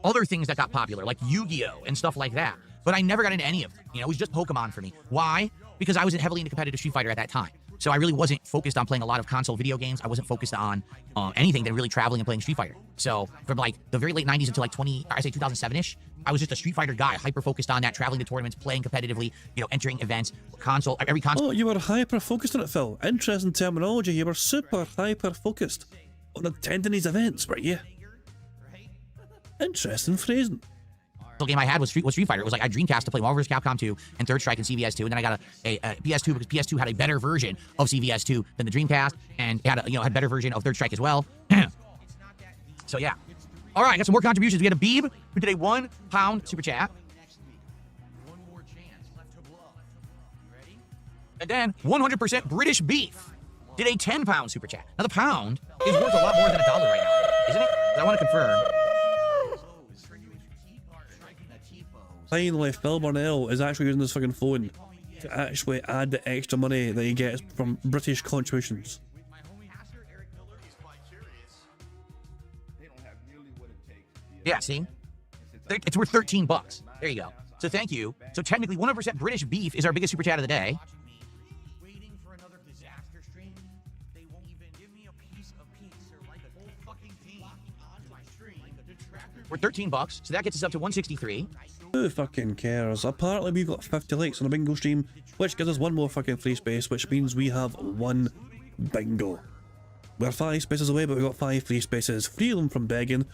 other things that got popular, like Yu-Gi-Oh! And stuff like that. But I never got into any of them. You know, it was just Pokemon for me. Why? Because I wasn't heavily into competitive Street Fighter at that time. So I really wasn't focused on playing a lot of console video games. I wasn't focused on anything than really traveling and playing Street Fighter. So from like the very late 90s until like 2007-ish, I was just a Street Fighter guy, hyper focused on that, traveling to tournaments, playing competitively, you know, entering events, every console. Oh, you were hyper focused on it, Phil. Interesting terminology. You were super hyper focused on attending these events, were you? Interesting phrasing. game I had was Street Fighter. It was like I Dreamcast to play Marvel vs. Capcom 2 and Third Strike and CVS 2, and then I got a PS2 because PS2 had a better version of CVS 2 than the Dreamcast, and it had a better version of Third Strike as well. So yeah. All right, I got some more contributions. We had a Beeb who did a £1 super chat. And then 100% British Beef did a £10 super chat. Now the pound is worth a lot more than $1 right now, isn't it? I want to confirm. Finally, Phil Burnell is actually using his fucking phone to actually add the extra money that he gets from British contributions. Yeah, see? It's worth $13. There you go. So thank you. So technically, 100% British Beef is our biggest super chat of the day. We're $13, so that gets us up to 163. Who fucking cares? Apparently we've got 50 likes on a bingo stream, which gives us one more fucking free space, which means we have one bingo. We're 5 spaces away, but we've got 5 free spaces. 3 of them from begging,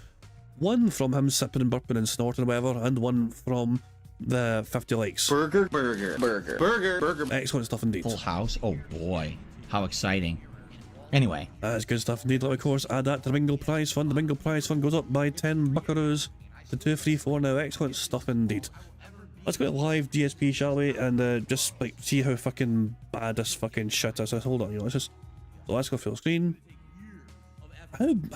1 from him sipping and burping and snorting or whatever, and 1 from the 50 likes. Burger. Excellent stuff indeed. Full house. Oh boy, how exciting. Anyway, that's good stuff indeed. Let me, of course, add that to the bingo prize fund. The bingo prize fund goes up by 10 buckaroos to 234 now. Excellent stuff indeed. Let's go to live DSP, shall we? And just like see how fucking bad this fucking shit is. Hold on, let's go full screen.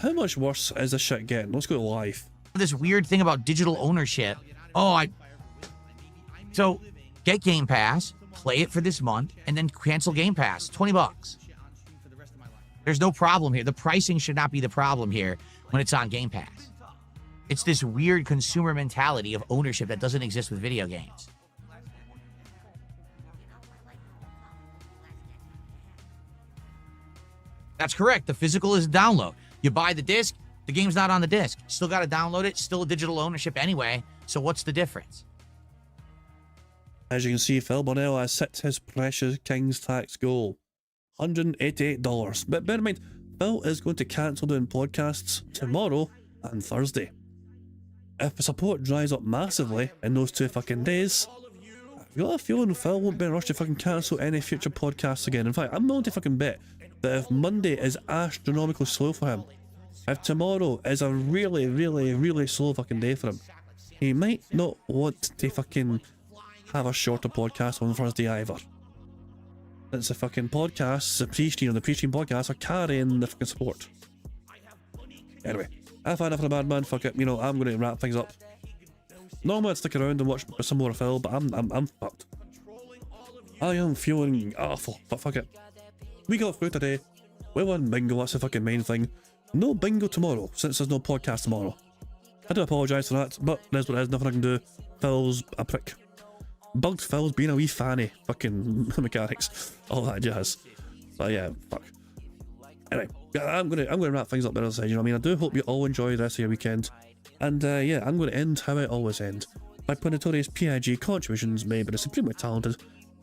How much worse is this shit getting? Let's go to live. This weird thing about digital ownership. So get Game Pass, play it for this month, and then cancel Game Pass. $20. There's no problem here. The pricing should not be the problem here when it's on Game Pass. It's this weird consumer mentality of ownership that doesn't exist with video games. That's correct. The physical is a download. You buy the disc, the game's not on the disc. Still got to download it. Still a digital ownership anyway. So what's the difference? As you can see, Phil Bonnell has set his precious King's tax goal. $188. But bear in mind, Phil is going to cancel doing podcasts tomorrow and Thursday. If the support dries up massively in those 2 fucking days, I've got a feeling Phil won't be in a rush to fucking cancel any future podcasts again. In fact, I'm willing to fucking bet that if Monday is astronomically slow for him, if tomorrow is a really, really, really slow fucking day for him, he might not want to fucking have a shorter podcast on Thursday either. Since the fucking podcasts, the pre-stream and the pre-stream podcasts are carrying the fucking support. Anyway, I've had enough of the bad man, fuck it, I'm going to wrap things up. Normally I'd stick around and watch some more of Phil, but I'm fucked. I am feeling awful, but fuck it. We got through today. We won bingo, that's the fucking main thing. No bingo tomorrow, since there's no podcast tomorrow. I do apologise for that, but there's what it is, nothing I can do. Phil's a prick. Bugged Phil's being a wee fanny, fucking mechanics, all that jazz. So yeah, fuck. Anyway, I'm gonna wrap things up there, as I said, I do hope you all enjoy the rest of your weekend. And yeah, I'm gonna end how I always end, by putting notorious PIG contributions made by the supremely talented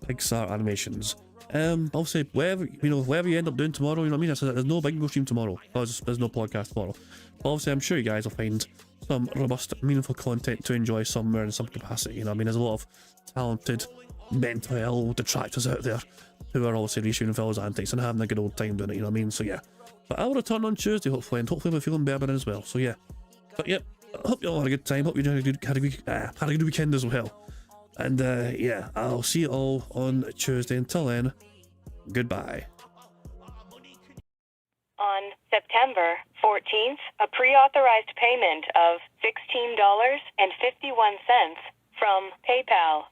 Pixar Animations. Obviously, whatever you end up doing tomorrow, there's no bingo stream tomorrow, because there's no podcast tomorrow. But obviously, I'm sure you guys will find some robust, meaningful content to enjoy somewhere in some capacity, there's a lot of talented, mentally ill detractors out there who are obviously reissuing Phil's antics and having a good old time doing it, So yeah. But I'll return on Tuesday, hopefully, and hopefully we're feeling better as well, so yeah. But yeah, I hope you all had a good time, hope you had a good weekend as well. And yeah, I'll see you all on Tuesday. Until then, goodbye. On September 14th, a pre-authorized payment of $16.51 from PayPal.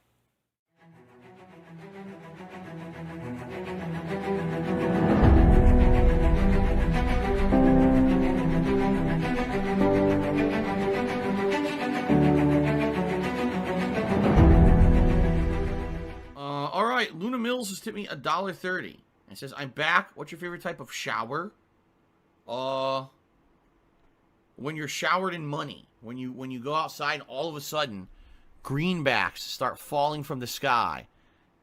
All right, Luna Mills has tipped me $1.30. It says, "I'm back. What's your favorite type of shower?" When you're showered in money. When you go outside and all of a sudden greenbacks start falling from the sky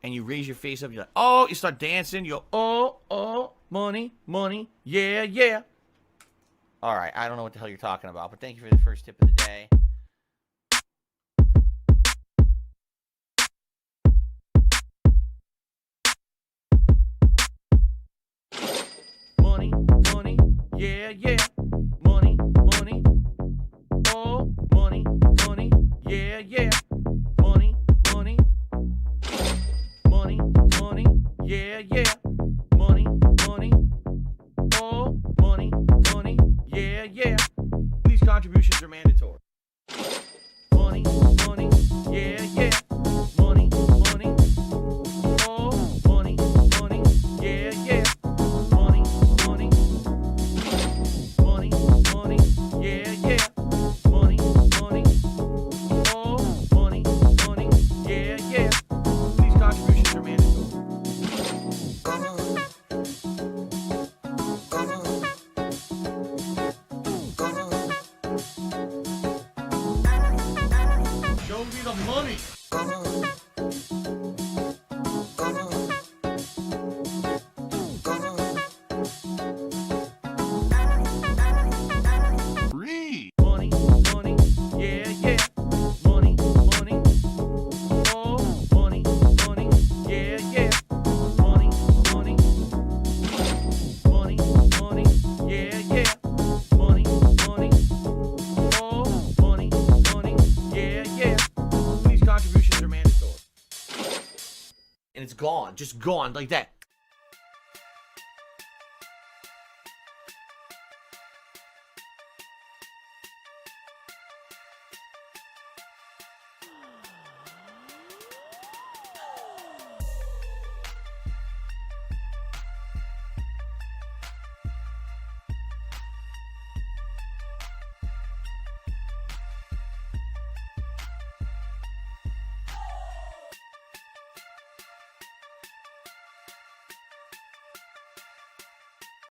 and you raise your face up, you're like, oh, you start dancing, you go, oh, money, yeah. All right, I don't know what the hell you're talking about, but thank you for the first tip of the day. Yeah, yeah. Money, money. Oh, money, money. Yeah, yeah. Money, money. Money, money. Yeah, yeah. Money, money. Oh, money, money. Yeah, yeah. These contributions are mandatory. Money, money. Yeah, yeah. Money, money. Oh, money, money. Yeah, yeah. Money, money. Money, money. Yeah, yeah. Money, money. Oh, money, money. Yeah, yeah. These contributions are mandatory. Show me the money. Free. Money, money, yeah, yeah. Money, money. Oh, money, money, yeah, yeah. Money, money. Money, money, yeah, yeah. Money, money. Oh, money, money, yeah, yeah. These contributions are mandatory. And it's gone, just gone like that.